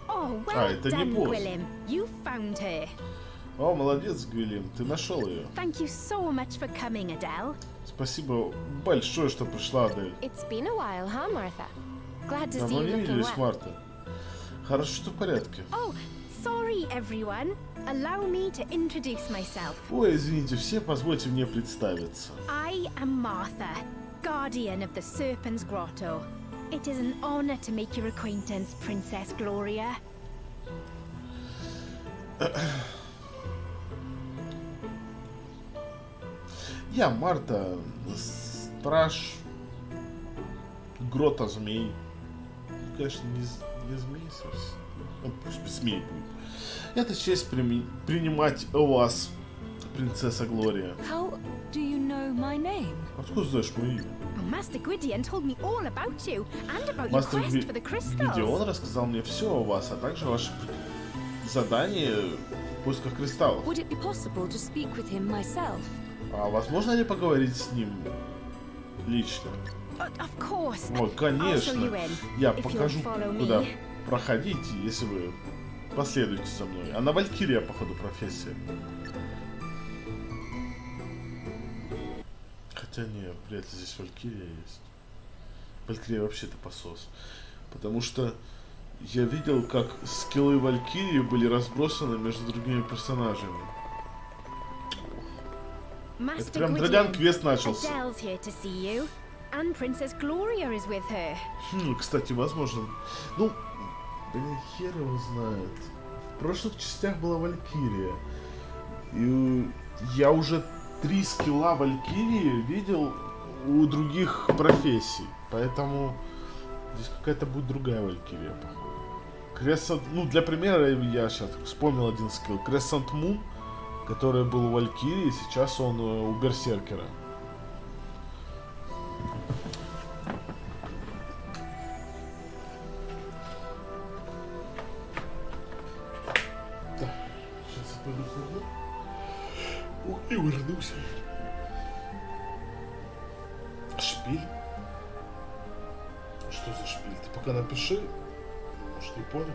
Speaker 4: Oh, well
Speaker 2: это не
Speaker 4: done,
Speaker 2: босс.
Speaker 4: Gwilym. You found her.
Speaker 2: О, молодец, Гвилим, ты нашел ее.
Speaker 4: Thank you so much for coming, Adele.
Speaker 2: Спасибо большое, что пришла, Адель.
Speaker 10: It's been a while, huh, Martha? Glad to see
Speaker 2: Давно
Speaker 10: you
Speaker 2: не
Speaker 10: looking
Speaker 2: виделись,
Speaker 10: well.
Speaker 2: Марта. Хорошо, что в порядке.
Speaker 4: Oh,
Speaker 10: Sorry, everyone. Allow me to introduce myself.
Speaker 2: Ой, извините, все, позвольте мне представиться.
Speaker 10: I am Martha, guardian of the Serpent's Grotto. It is an honor to make your acquaintance, Princess Gloria.
Speaker 2: Я Марта, страж грота змей. Конечно, не змей совсем. Ну, пусть без змей будет. Это честь принимать вас, принцесса Глория.
Speaker 3: How do you know my name?
Speaker 2: Откуда знаешь мое имя?
Speaker 10: Master Gwydion told me all about you and about your
Speaker 2: Мастер
Speaker 10: quest for the crystals.
Speaker 2: Гвидион рассказал мне все о вас, а также ваше задание в поисках кристаллов.
Speaker 3: Would it be possible to speak with him myself?
Speaker 2: А возможно ли поговорить с ним лично?
Speaker 10: Of course.
Speaker 2: Ой, конечно.
Speaker 10: I'll show you in,
Speaker 2: Я
Speaker 10: if you'll
Speaker 2: покажу,
Speaker 10: follow me.
Speaker 2: куда проходить, если вы последуете за мной. Она Валькирия, походу, профессия. Хотя не, вряд ли здесь Валькирия есть. Валькирия вообще-то посос. Потому что я видел, как скиллы Валькирии были разбросаны между другими персонажами. Это прям Драган квест начался.
Speaker 10: Adele's here to see you, and Princess Gloria is with her.
Speaker 2: Кстати, возможно. Ну, блин, хер его знает. В прошлых частях была Валькирия. И я уже 3 скилла Валькирии видел у других профессий. Поэтому здесь какая-то будет другая Валькирия, походу. Crescent, ну, для примера, я сейчас вспомнил один скилл. Crescent Moon, который был у Валькирии, сейчас он у Берсеркера. Так, сейчас я пойду и вернусь. Шпиль? Что за шпиль? Ты пока напиши. Может, не понял?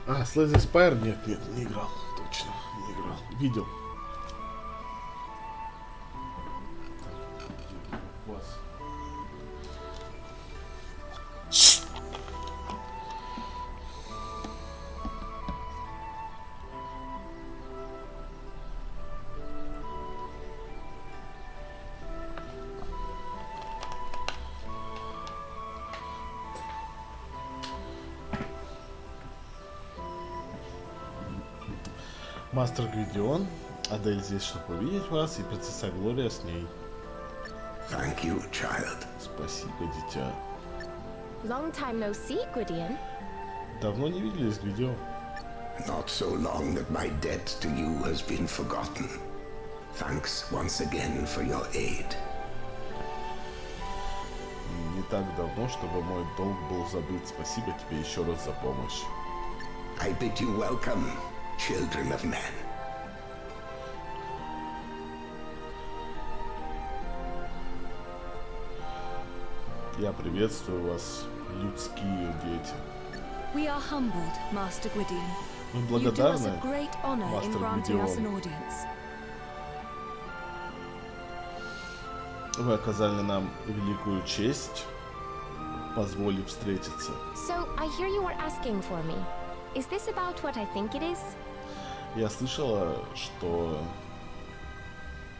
Speaker 2: А, Slay the Spire? Нет, не играл. Точно, не играл. Видел. вас. Мастер Гвидион, Адель здесь, чтобы увидеть вас, и принцесса Глория с ней.
Speaker 17: Thank you, child.
Speaker 2: Спасибо, дитя.
Speaker 18: Long time no see, Gwydion.
Speaker 2: Давно не виделись, Гвидион.
Speaker 17: Not so long that my debt to you has been forgotten. Thanks once again for your aid.
Speaker 2: Не так давно, чтобы мой долг был забыт. Спасибо тебе еще раз за помощь.
Speaker 17: I bid you welcome, children of men.
Speaker 2: Я приветствую вас, людские дети.
Speaker 3: We are humbled, Master Gwydion.
Speaker 2: Мы
Speaker 3: You do us
Speaker 2: благодарны,
Speaker 3: a great honor in
Speaker 2: Мастер
Speaker 3: granting us an
Speaker 2: Гвидион.
Speaker 3: audience.
Speaker 2: Вы оказали нам великую честь, позволив встретиться.
Speaker 18: So, I hear you were asking for me. Is this about what I think it is?
Speaker 2: Я слышала, что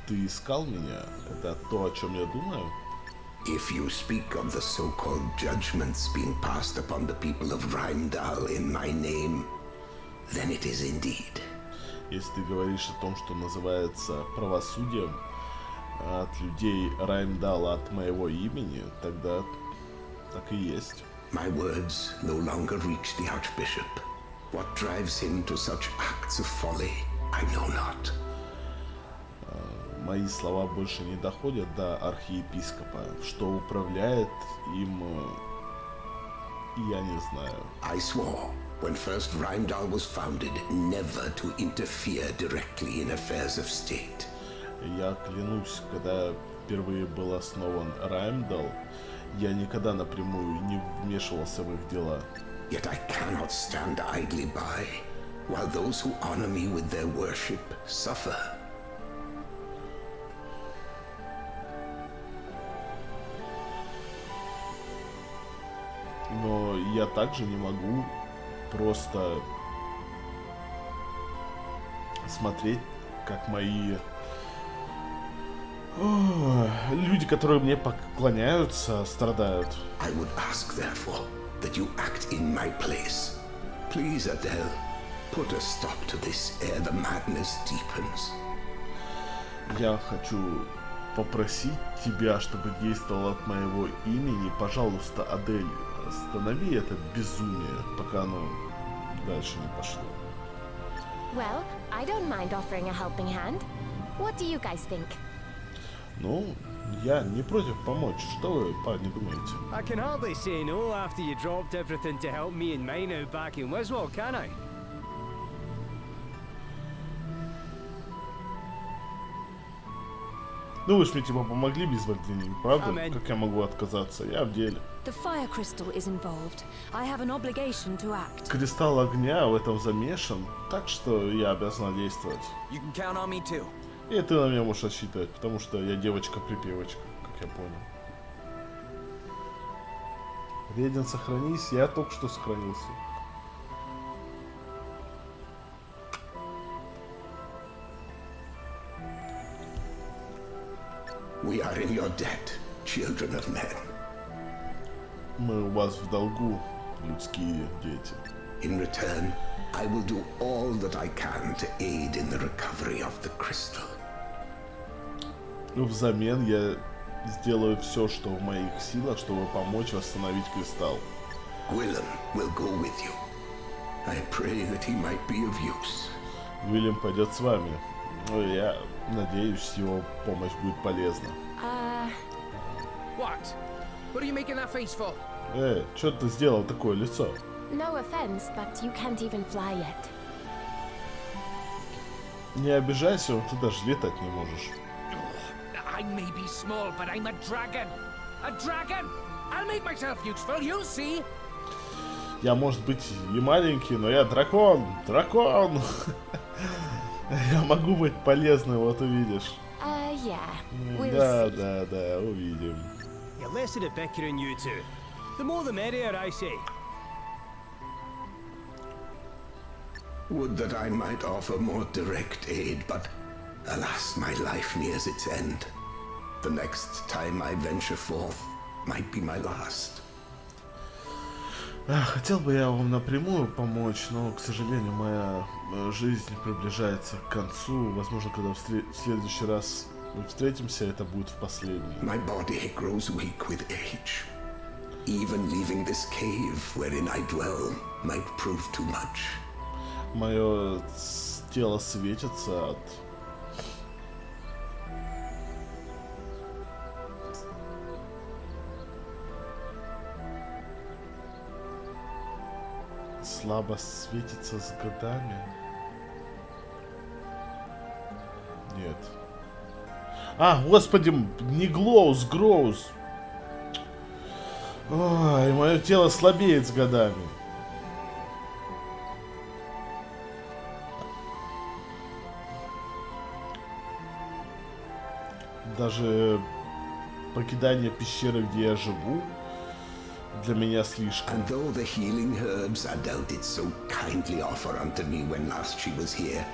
Speaker 2: ты искал меня. Это то, о чем я думаю?
Speaker 17: If you speak of the so-called judgments being passed upon the people of Rheimdall in my name, then it is indeed.
Speaker 2: Если ты говоришь о том, что называется правосудием от людей Раймдала от моего имени, тогда так и есть.
Speaker 17: My words no longer reach the Archbishop. What drives him to such acts of folly, I know not.
Speaker 2: Мои слова больше не доходят до архиепископа. Что управляет им, я не знаю.
Speaker 17: I swore, when first Rheimdall was founded, never to interfere directly in affairs of state.
Speaker 2: Я клянусь, когда впервые был основан Раймдал, я никогда напрямую не вмешивался в их дела.
Speaker 17: Yet I cannot stand idly by, while those who honor me with their worship suffer.
Speaker 2: Но я также не могу просто смотреть, как мои люди, которые мне поклоняются, страдают.
Speaker 17: I would ask, therefore, that you act in my place. Please, Adele, put a stop to this ere the madness deepens.
Speaker 2: Я хочу попросить тебя, чтобы действовал от моего имени. Пожалуйста, Адель, останови это безумие, пока оно дальше не пошло.
Speaker 18: Well, I don't mind offering a helping hand. What do you guys think?
Speaker 2: Ну, я не против помочь. Что вы, парни, думаете?
Speaker 16: I can hardly say no after you dropped everything to help me and mine out back in Wiswall, can I?
Speaker 2: Ну вы ж мне типа помогли без владения, правда? Как я могу отказаться? Я в деле.
Speaker 3: The fire crystal is involved. I have an obligation to act.
Speaker 2: Кристалл огня в этом замешан, так что я обязан действовать.
Speaker 8: You can count on me too.
Speaker 2: И ты на меня можешь рассчитывать, потому что я девочка-припевочка, как я понял. Веден, сохранись, я только что сохранился.
Speaker 17: We are in your debt, children of men.
Speaker 2: Мы у вас в долгу, людские дети.
Speaker 17: In return, I will do all that I can to aid in the recovery of the crystal.
Speaker 2: Взамен я сделаю все, что в моих силах, чтобы помочь восстановить кристалл.
Speaker 17: Gwillem will go with you. I pray that he might be of use.
Speaker 2: Уильям пойдет с вами. Ну, я надеюсь, его помощь будет полезна.
Speaker 5: What? What are you making that face for?
Speaker 2: Что ты сделал такое лицо?
Speaker 18: No offense, but you can't even fly yet.
Speaker 2: Не обижайся, ты даже летать не можешь.
Speaker 5: I may be small, but I'm a dragon. A dragon! I'll make myself useful, you'll see.
Speaker 2: Я, может быть, и маленький, но я дракон! Дракон! Я могу быть полезным, вот увидишь.
Speaker 18: Yeah, we'll
Speaker 2: Да,
Speaker 18: see.
Speaker 2: да, увидим.
Speaker 16: Yeah, less of the bickering, you two. The more the merrier, I say.
Speaker 17: Would that I might offer more direct aid, but alas, my life nears its end. The next time I venture forth might be my last.
Speaker 2: Хотел бы я вам напрямую помочь, но, к сожалению, моя жизнь приближается к концу. Возможно, когда в следующий раз мы встретимся, это будет в последний.
Speaker 17: My body grows weak with age. Even leaving this cave wherein I dwell might prove too much.
Speaker 2: Мое тело светится от слабо светится с годами. Нет. Господи, не глоус, гроус. Ой, мое тело слабеет с годами. Даже покидание пещеры, где я живу, для меня слишком.
Speaker 17: And though the healing herbs I dealt it so kindly offer unto me when last she was here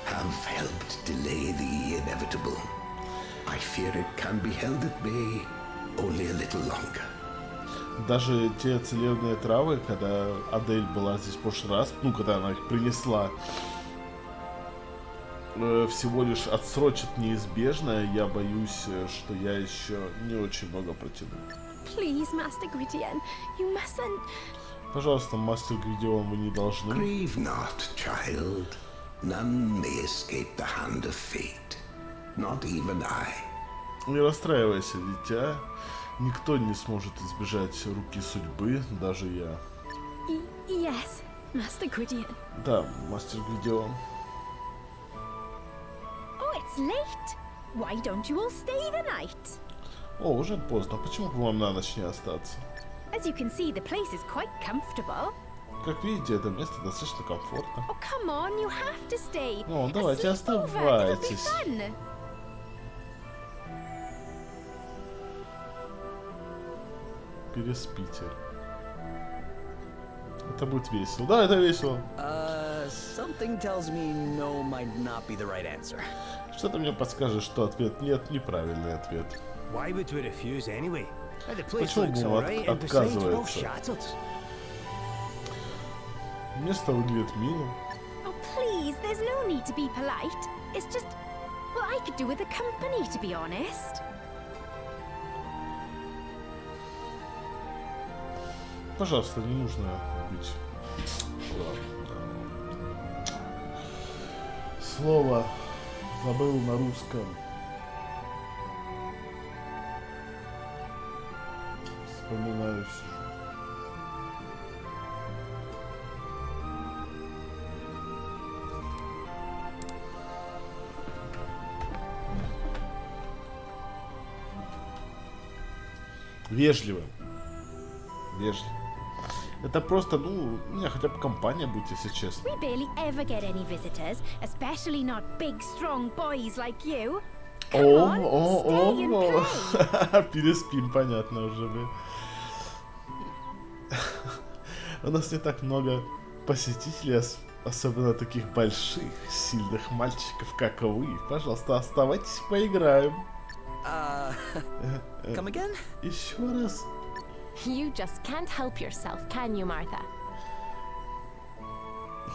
Speaker 17: have helped delay the inevitable, I fear it can be held at bay only a little longer.
Speaker 2: Даже те целебные травы, когда Адель была здесь в прошлый раз, когда она их принесла, всего лишь отсрочат неизбежное, я боюсь, что я еще не очень много протяну.
Speaker 10: Please, Master Gwydion, you mustn't.
Speaker 2: Пожалуйста, мастер Гвидион, вы не должны.
Speaker 17: Grieve not, child. None may escape the hand of fate. Not even I.
Speaker 2: Не расстраивайся, дитя. Никто не сможет избежать руки судьбы, даже я.
Speaker 10: Yes, Master Gwydion.
Speaker 2: Да, мастер Гвидион.
Speaker 10: Oh, it's late. Why don't you all stay the night?
Speaker 2: О, уже поздно. Почему бы вам на ночь не остаться?
Speaker 10: As you can see, the place is quite comfortable.
Speaker 2: Как видите, это место достаточно комфортно.
Speaker 10: Oh, come on, you have to stay.
Speaker 2: Ну, давайте
Speaker 10: A sleepover, it'll be
Speaker 2: оставайтесь.
Speaker 10: fun.
Speaker 2: Переспите. Это будет весело. Да, это весело.
Speaker 8: Something tells me no might not be the right answer.
Speaker 2: Что-то мне подскажет, что ответ нет, неправильный ответ.
Speaker 16: Why would we refuse anyway? The place
Speaker 2: Почему
Speaker 16: looks
Speaker 2: бы он
Speaker 16: alright, and besides, we're all
Speaker 2: отказывается?
Speaker 16: shattered.
Speaker 2: Место выглядит мило.
Speaker 10: Oh, please, there's no need to be polite. It's just, well, I could do with a company, to be honest.
Speaker 2: Пожалуйста, не нужно быть... Слово забыл на русском. Вспоминаю все. Вежливо. Вежливо. Это просто, у меня хотя бы компания будет, если честно.
Speaker 10: We barely ever get any visitors, especially not big, strong boys like you.
Speaker 2: О, переспим, понятно уже, блин. У нас не так много посетителей, особенно таких больших, сильных мальчиков, как вы. Пожалуйста, оставайтесь, поиграем.
Speaker 8: Come again?
Speaker 2: Еще раз.
Speaker 18: You just can't help yourself, can you, Martha?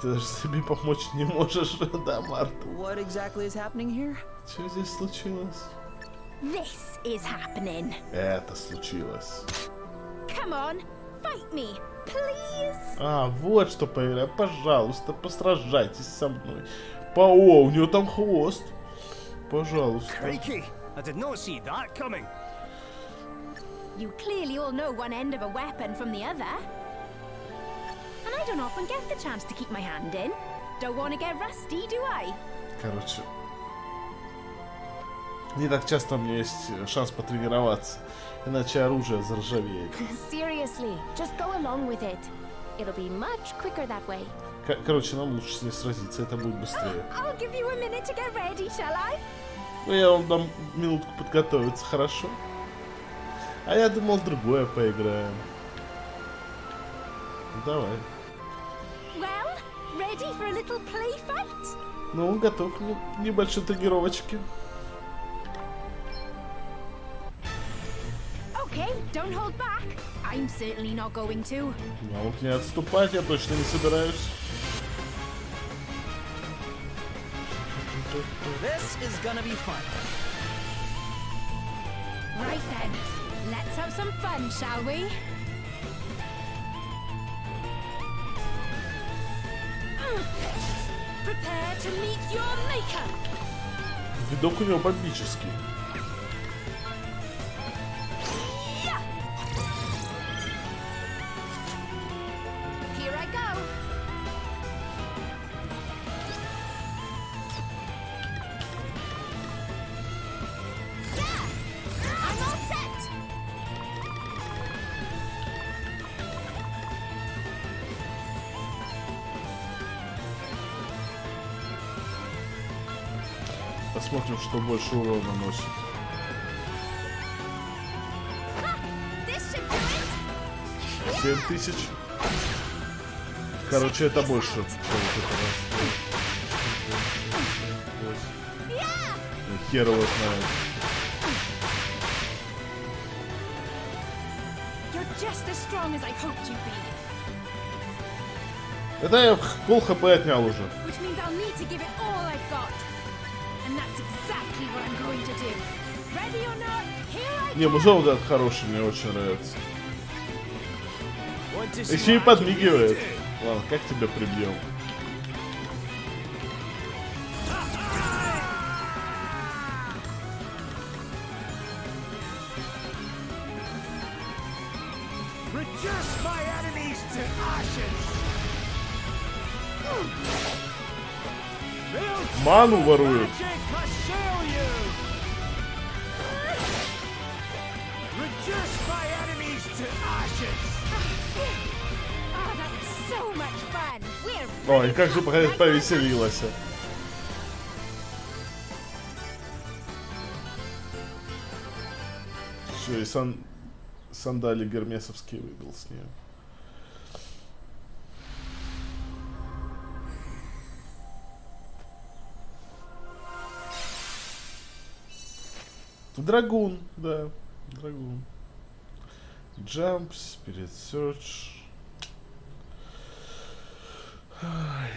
Speaker 2: Ты даже себе помочь не можешь, да, Марта?
Speaker 8: What exactly is happening here?
Speaker 2: Что здесь случилось?
Speaker 10: This is happening.
Speaker 2: Это случилось.
Speaker 10: Come on, fight me, please.
Speaker 2: Вот что поиграем. Пожалуйста, посражайтесь со мной. У нее там хвост. Пожалуйста.
Speaker 16: Crikey! I did not see that coming.
Speaker 10: You clearly all know one end of a weapon from the other. And I don't often get the chance to keep my hand in. Don't want to get rusty, do I?
Speaker 2: Короче, не так часто у меня есть шанс потренироваться, иначе оружие заржавеет.
Speaker 18: Seriously, just go along with it. It'll be much quicker that way.
Speaker 2: Короче, нам лучше с ней сразиться, это будет быстрее.
Speaker 10: I'll give you a minute to get ready, shall I?
Speaker 2: Ну, я вам дам минутку подготовиться, хорошо? А я думал, другое поиграем. Давай.
Speaker 10: Well, ready for a little play fight?
Speaker 2: Ну, готов к небольшой тренировочке.
Speaker 10: Okay, don't hold back. I'm certainly not going to.
Speaker 2: Я мог не отступать, я точно не собираюсь.
Speaker 8: This is gonna be fun.
Speaker 10: Right then, let's have some fun, shall we? Prepare to meet your maker.
Speaker 2: Видок у него бомбический.
Speaker 10: Here I go. Yeah! I'm all set.
Speaker 2: Посмотрим, что больше урона наносит.
Speaker 10: This should do it.
Speaker 2: 7000. Короче, это больше, чем вот это раз. Хер его знает.
Speaker 10: You're just as strong as I hoped you'd be.
Speaker 2: Это я пол хп отнял уже.
Speaker 10: Which means I'll need to give it all I've got. And that's exactly what I'm going to do. Ready or not, here I
Speaker 2: Не, музон вот этот хороший, мне очень нравится. Еще и подмигивает. Ладно, как тебя прибьем?
Speaker 16: Reduce my enemies to ashes.
Speaker 2: Ману воруют.
Speaker 16: Magic must shield you. Reduce my enemies to ashes.
Speaker 10: Oh, that was so much fun. We're
Speaker 2: Ой, как же повеселилась. Все, и сандали гермесовские выбил с нее. Драгун, да, драгун. Jump, Spirit Search. Ай,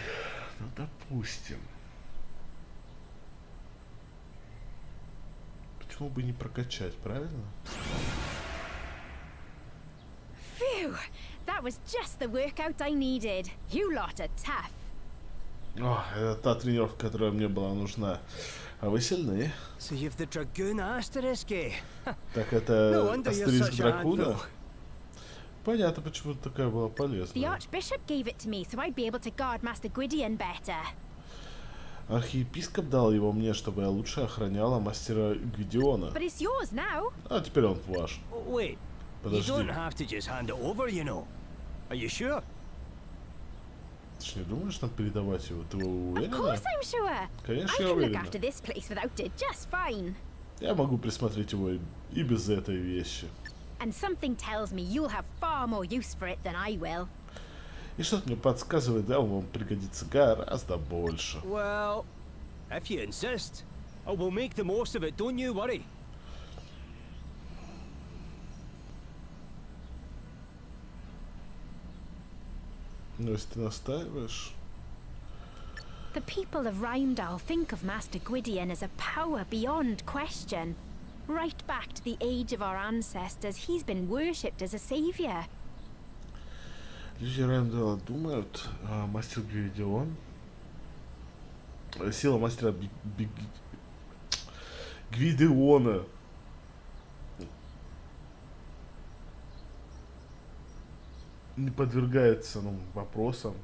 Speaker 2: ну допустим. Почему бы не прокачать, правильно?
Speaker 10: Phew! That was just the workout I needed. You lot are tough.
Speaker 2: О, это та тренировка, которая мне была нужна. А вы сильны?
Speaker 16: So you've the Dragoon asterisk, eh?
Speaker 2: Так
Speaker 16: No
Speaker 2: это
Speaker 16: wonder you're
Speaker 2: астериск
Speaker 16: such a
Speaker 2: дракона?
Speaker 16: handful.
Speaker 2: Понятно, почему такая была
Speaker 10: The
Speaker 2: полезная.
Speaker 10: Archbishop gave it to me so I'd be able to guard Master Gwydion better.
Speaker 2: Архиепископ дал его мне, чтобы я лучше охраняла мастера Гвидиона.
Speaker 10: But it's yours now.
Speaker 2: А теперь он ваш.
Speaker 16: Wait, you
Speaker 2: Подожди.
Speaker 16: don't have to just hand it over, you know. Are you sure?
Speaker 2: Ты ж не думаешь нам передавать его? Ты
Speaker 10: Of
Speaker 2: уверена?
Speaker 10: course I'm sure. I
Speaker 2: Конечно, я
Speaker 10: can look
Speaker 2: уверена.
Speaker 10: after this place without it just fine.
Speaker 2: Я могу присмотреть его и без этой вещи.
Speaker 10: And something tells me you'll have far more use for it than I will.
Speaker 2: И что-то мне подсказывает, да, он вам пригодится гораздо больше.
Speaker 16: Well, if you insist, I will make the most of it, don't you worry.
Speaker 2: Ну, если ты настаиваешь...
Speaker 10: The people of Rheimdall think of Master Gwydion as a power beyond question. Right back to the age of our ancestors, he's been worshipped as a savior.
Speaker 2: Люди Рэмдала думают, мастер Гвидион... Сила мастера Гвидиона. Не подвергается, ну, вопросам.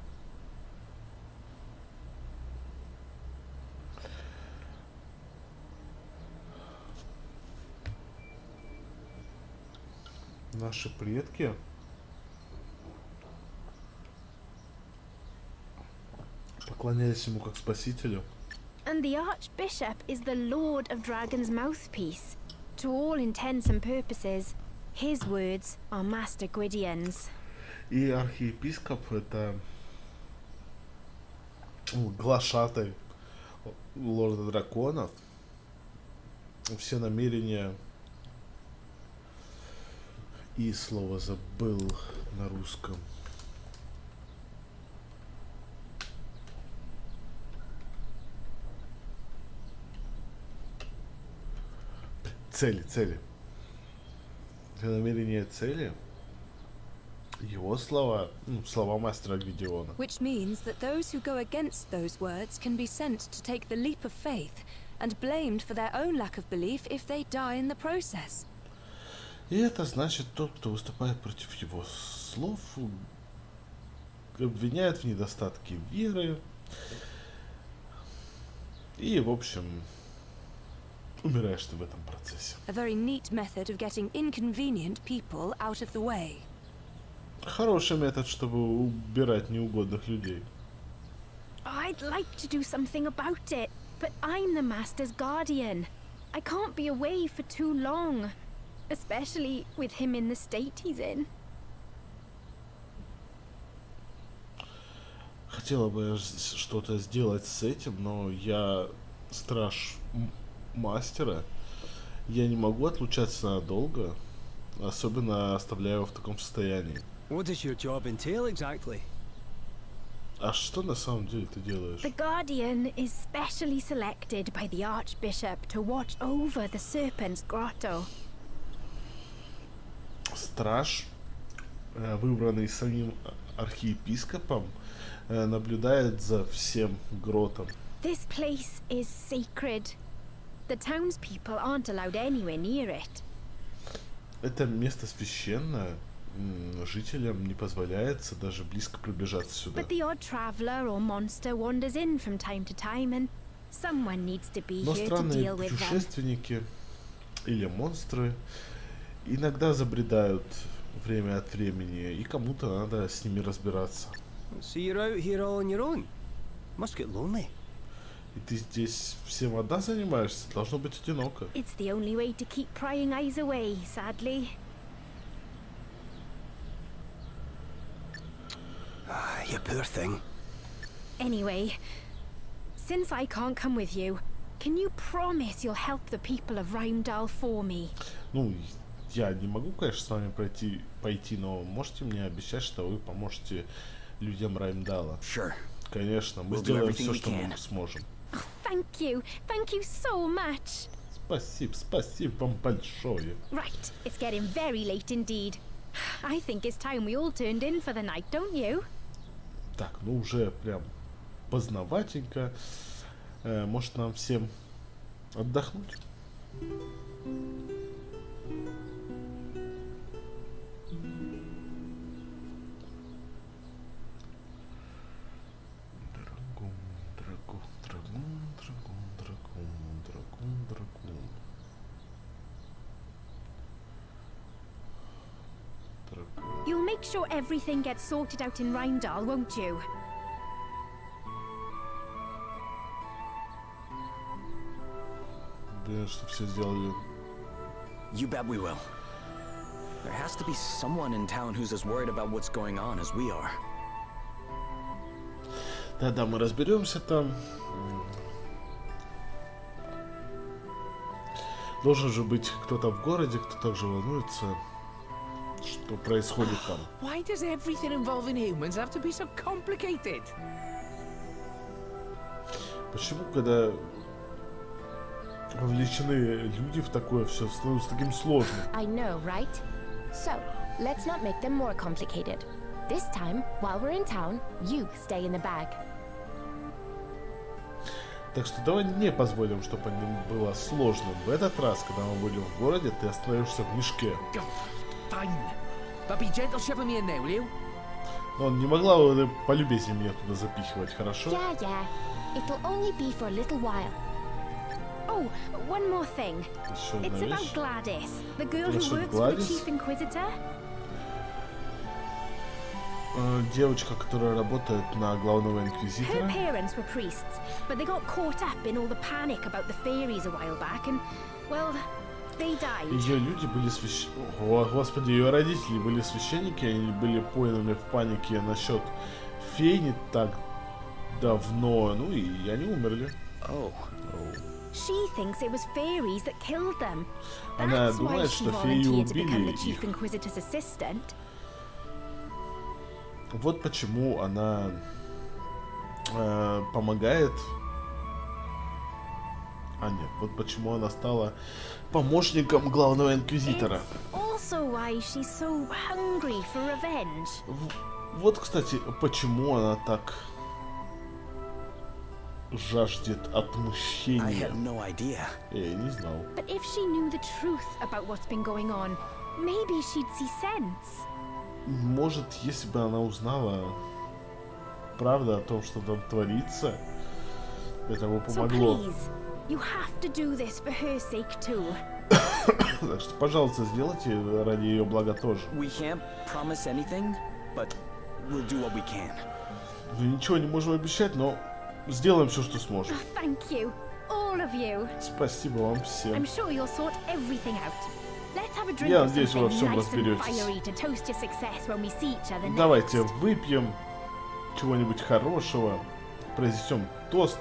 Speaker 2: Наши предки поклонялись ему как спасителю.
Speaker 10: And the Archbishop is the Lord of Dragon's mouthpiece. To all intents and purposes, his words are Master Gwydion's.
Speaker 2: И архиепископ это глашатай лорда драконов. Все намерения и слово забыл на русском. Цели. Все намерения цели. Его слова, слова мастера Гвидиона.
Speaker 3: Which means that those who go against those words can be sent to take the leap of faith and blamed for their own lack of belief if they die in the process.
Speaker 2: И это значит, тот, кто выступает против его слов, обвиняет в недостатке веры. И, в общем, умираешь ты в этом процессе.
Speaker 3: A very neat method of getting inconvenient people out of the way.
Speaker 2: Хороший метод, чтобы убирать неугодных людей.
Speaker 10: I'd like to do something about it, but I'm the Master's guardian. I can't be away for too long, especially with him in the state he's in.
Speaker 2: Хотела бы что-то сделать с этим, но я страж мастера. Я не могу отлучаться надолго, особенно оставляя его в таком состоянии.
Speaker 11: What does your job entail exactly?
Speaker 2: А что на самом деле ты делаешь?
Speaker 10: The Guardian is specially selected by the Archbishop to watch over the Serpent's Grotto.
Speaker 2: Страж, выбранный самим архиепископом, наблюдает за всем гротом.
Speaker 10: This place is sacred. The townspeople aren't allowed anywhere near it.
Speaker 2: Это место священное. Жителям не позволяется даже близко приближаться сюда.
Speaker 10: But the odd traveler or monster wanders in from time to time, and someone needs to be
Speaker 2: Но
Speaker 10: here to
Speaker 2: странные
Speaker 10: deal with them.
Speaker 2: путешественники или монстры иногда забредают время от времени, и кому-то надо с ними разбираться.
Speaker 11: So you're out here all on your own? Must get lonely.
Speaker 2: И ты здесь всем одна занимаешься? Должно быть одиноко.
Speaker 10: It's the only way to keep prying eyes away, sadly.
Speaker 11: You poor thing.
Speaker 10: Anyway, since I can't come with you, can you promise you'll help the people of Rheimdall for me?
Speaker 2: Ну, я не могу, конечно, с вами пойти, но можете мне обещать, что вы поможете людям Раймдала?
Speaker 8: Sure.
Speaker 2: Конечно, мы сделаем все, что мы сможем.
Speaker 10: Thank you so much.
Speaker 2: Спасибо вам большое.
Speaker 10: Right, it's getting very late indeed. I think it's time we all turned in for the night, don't you?
Speaker 2: Так, ну уже прям поздноватенько. Может, нам всем отдохнуть?
Speaker 10: You'll make sure everything gets sorted out in Rheimdall, won't you?
Speaker 2: Уверен, что все сделали.
Speaker 8: You bet we will. There has to be someone in town who's as worried about what's going on as we are.
Speaker 2: Да, мы разберемся там. Должен же быть кто-то в городе, кто также волнуется, что происходит там.
Speaker 5: Why does everything involving humans have to be so complicated?
Speaker 2: Почему, когда вовлечены люди в такое, все становится таким сложным?
Speaker 18: I know, right? So, let's not make them more complicated. This time, while we're in town, you stay in the bag.
Speaker 2: Так что давай не позволим, чтобы было сложным. В этот раз, когда мы будем в городе, ты остаешься в мешке.
Speaker 5: Fine. But be gentle shoving me in there, will you?
Speaker 2: Но он не могла бы полюбезнее меня туда запихивать, хорошо?
Speaker 18: Yeah. It'll only be for a little while.
Speaker 10: Oh, one more thing.
Speaker 2: Еще одна
Speaker 10: It's
Speaker 2: вещь.
Speaker 10: about Gladys, the girl who
Speaker 2: Насчет
Speaker 10: works for the
Speaker 2: Gladys?
Speaker 10: Chief Inquisitor.
Speaker 2: девочка, которая работает на главного
Speaker 10: Her
Speaker 2: инквизитора.
Speaker 10: parents were priests, but they got caught up in all the panic about the fairies a while back, and, well, they died.
Speaker 2: Ее люди были Господи, ее родители были священники, они были пойманы в панике насчет фей не так давно, ну и они умерли.
Speaker 10: She thinks it was fairies that killed them.
Speaker 2: Она
Speaker 10: That's why
Speaker 2: думает,
Speaker 10: she
Speaker 2: что феи
Speaker 10: volunteered to become
Speaker 2: убили
Speaker 10: the Chief
Speaker 2: их.
Speaker 10: Inquisitor's assistant.
Speaker 2: Вот почему она помогает. А нет, вот почему она стала помощником главного инквизитора.
Speaker 10: Also why she's so hungry for revenge.
Speaker 2: Вот, кстати, почему она так жаждет отмщения.
Speaker 8: I had no idea.
Speaker 2: Я не знал.
Speaker 10: But if she knew the truth about what's been going on, maybe she'd see sense.
Speaker 2: Может, если бы она узнала правду о том, что там творится, это бы
Speaker 10: So
Speaker 2: помогло.
Speaker 10: please, you have to do this for her sake too.
Speaker 2: Так что, пожалуйста, сделайте ради ее блага тоже.
Speaker 8: We can't promise anything, but we'll do what we can.
Speaker 2: Мы ничего не можем обещать, но сделаем все, что сможем.
Speaker 10: Thank you, all of you.
Speaker 2: Спасибо вам
Speaker 10: I'm
Speaker 2: всем.
Speaker 10: sure you'll sort everything out. Let's have a drink
Speaker 2: Я
Speaker 10: of
Speaker 2: надеюсь, вы во
Speaker 10: something
Speaker 2: всем
Speaker 10: nice and
Speaker 2: разберетесь.
Speaker 10: fiery to toast your success when we see each other next.
Speaker 2: Давайте выпьем чего-нибудь хорошего, произнесем тост.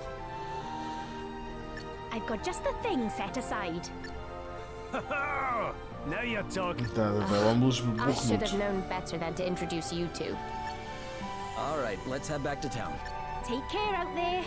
Speaker 10: I've got just the thing set aside.
Speaker 16: Now you're talking.
Speaker 2: Да-да-да, вам лучше бы
Speaker 18: I should
Speaker 2: бухнуть.
Speaker 18: have known better than to introduce you two.
Speaker 8: All right, let's head back to town.
Speaker 10: Take care out there.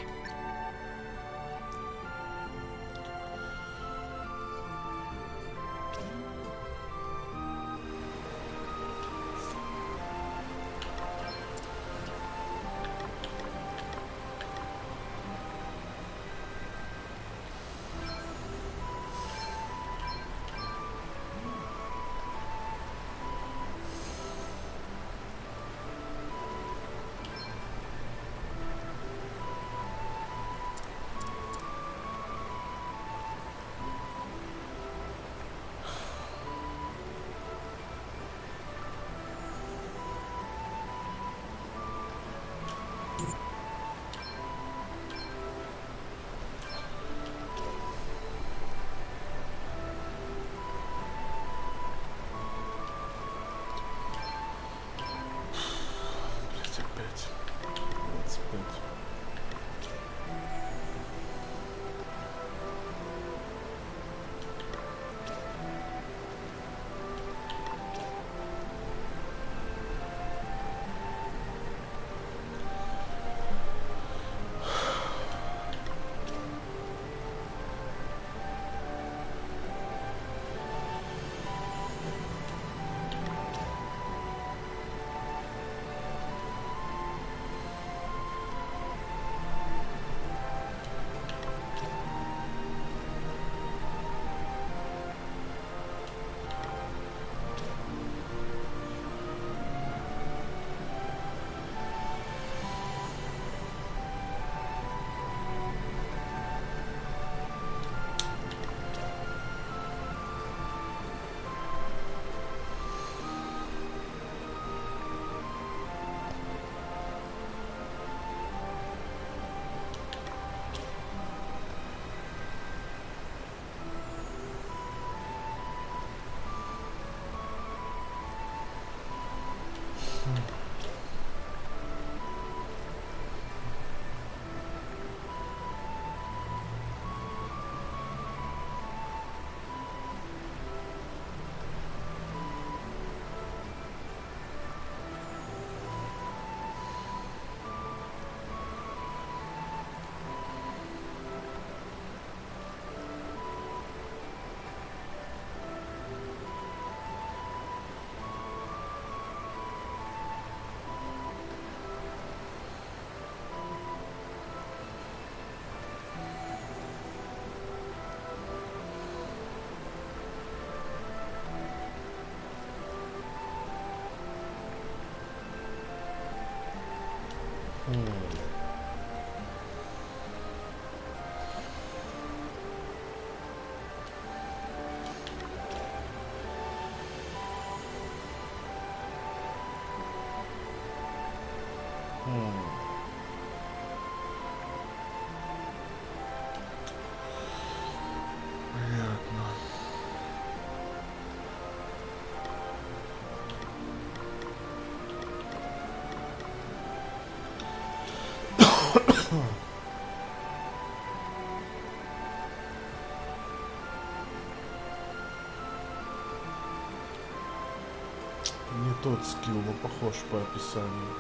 Speaker 2: Не тот скилл, но похож по описанию.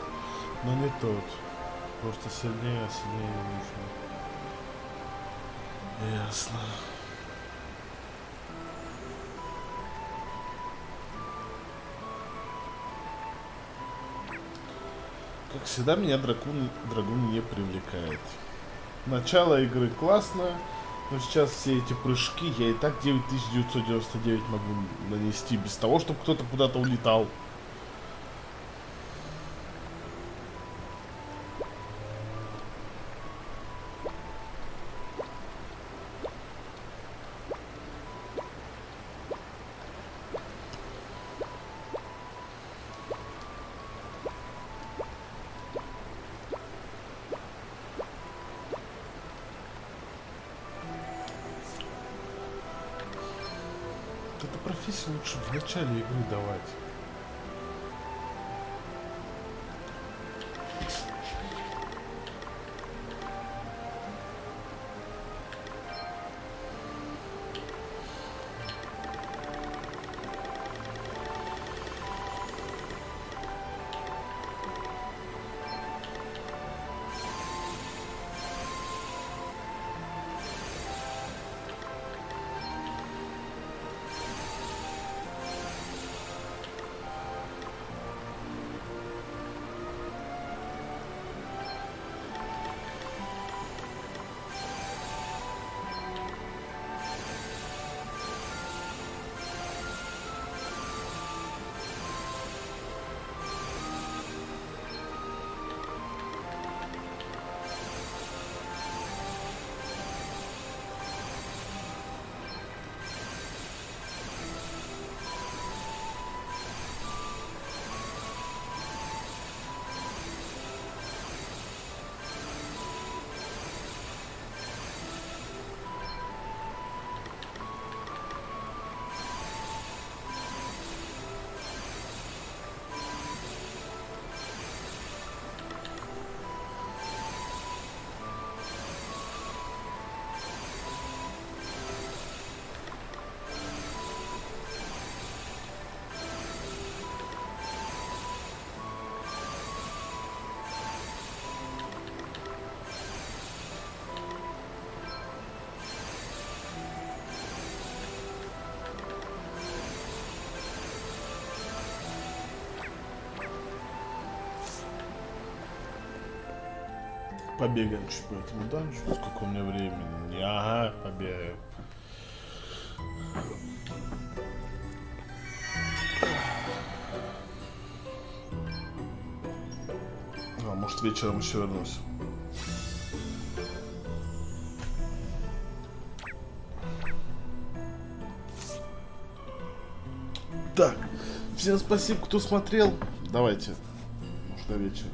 Speaker 2: Но не тот. Просто сильнее нужно. Ясно. Как всегда, меня драгун не привлекает. Начало игры классно, но сейчас все эти прыжки я и так 9999 могу нанести без того, чтобы кто-то куда-то улетал. Эту профессию лучше в начале игры давать. Побегаем чуть по этому данжу. Сколько у меня времени? Ага, побегаем. А, может, вечером еще вернусь. Так, всем спасибо, кто смотрел. Давайте, может, до вечера.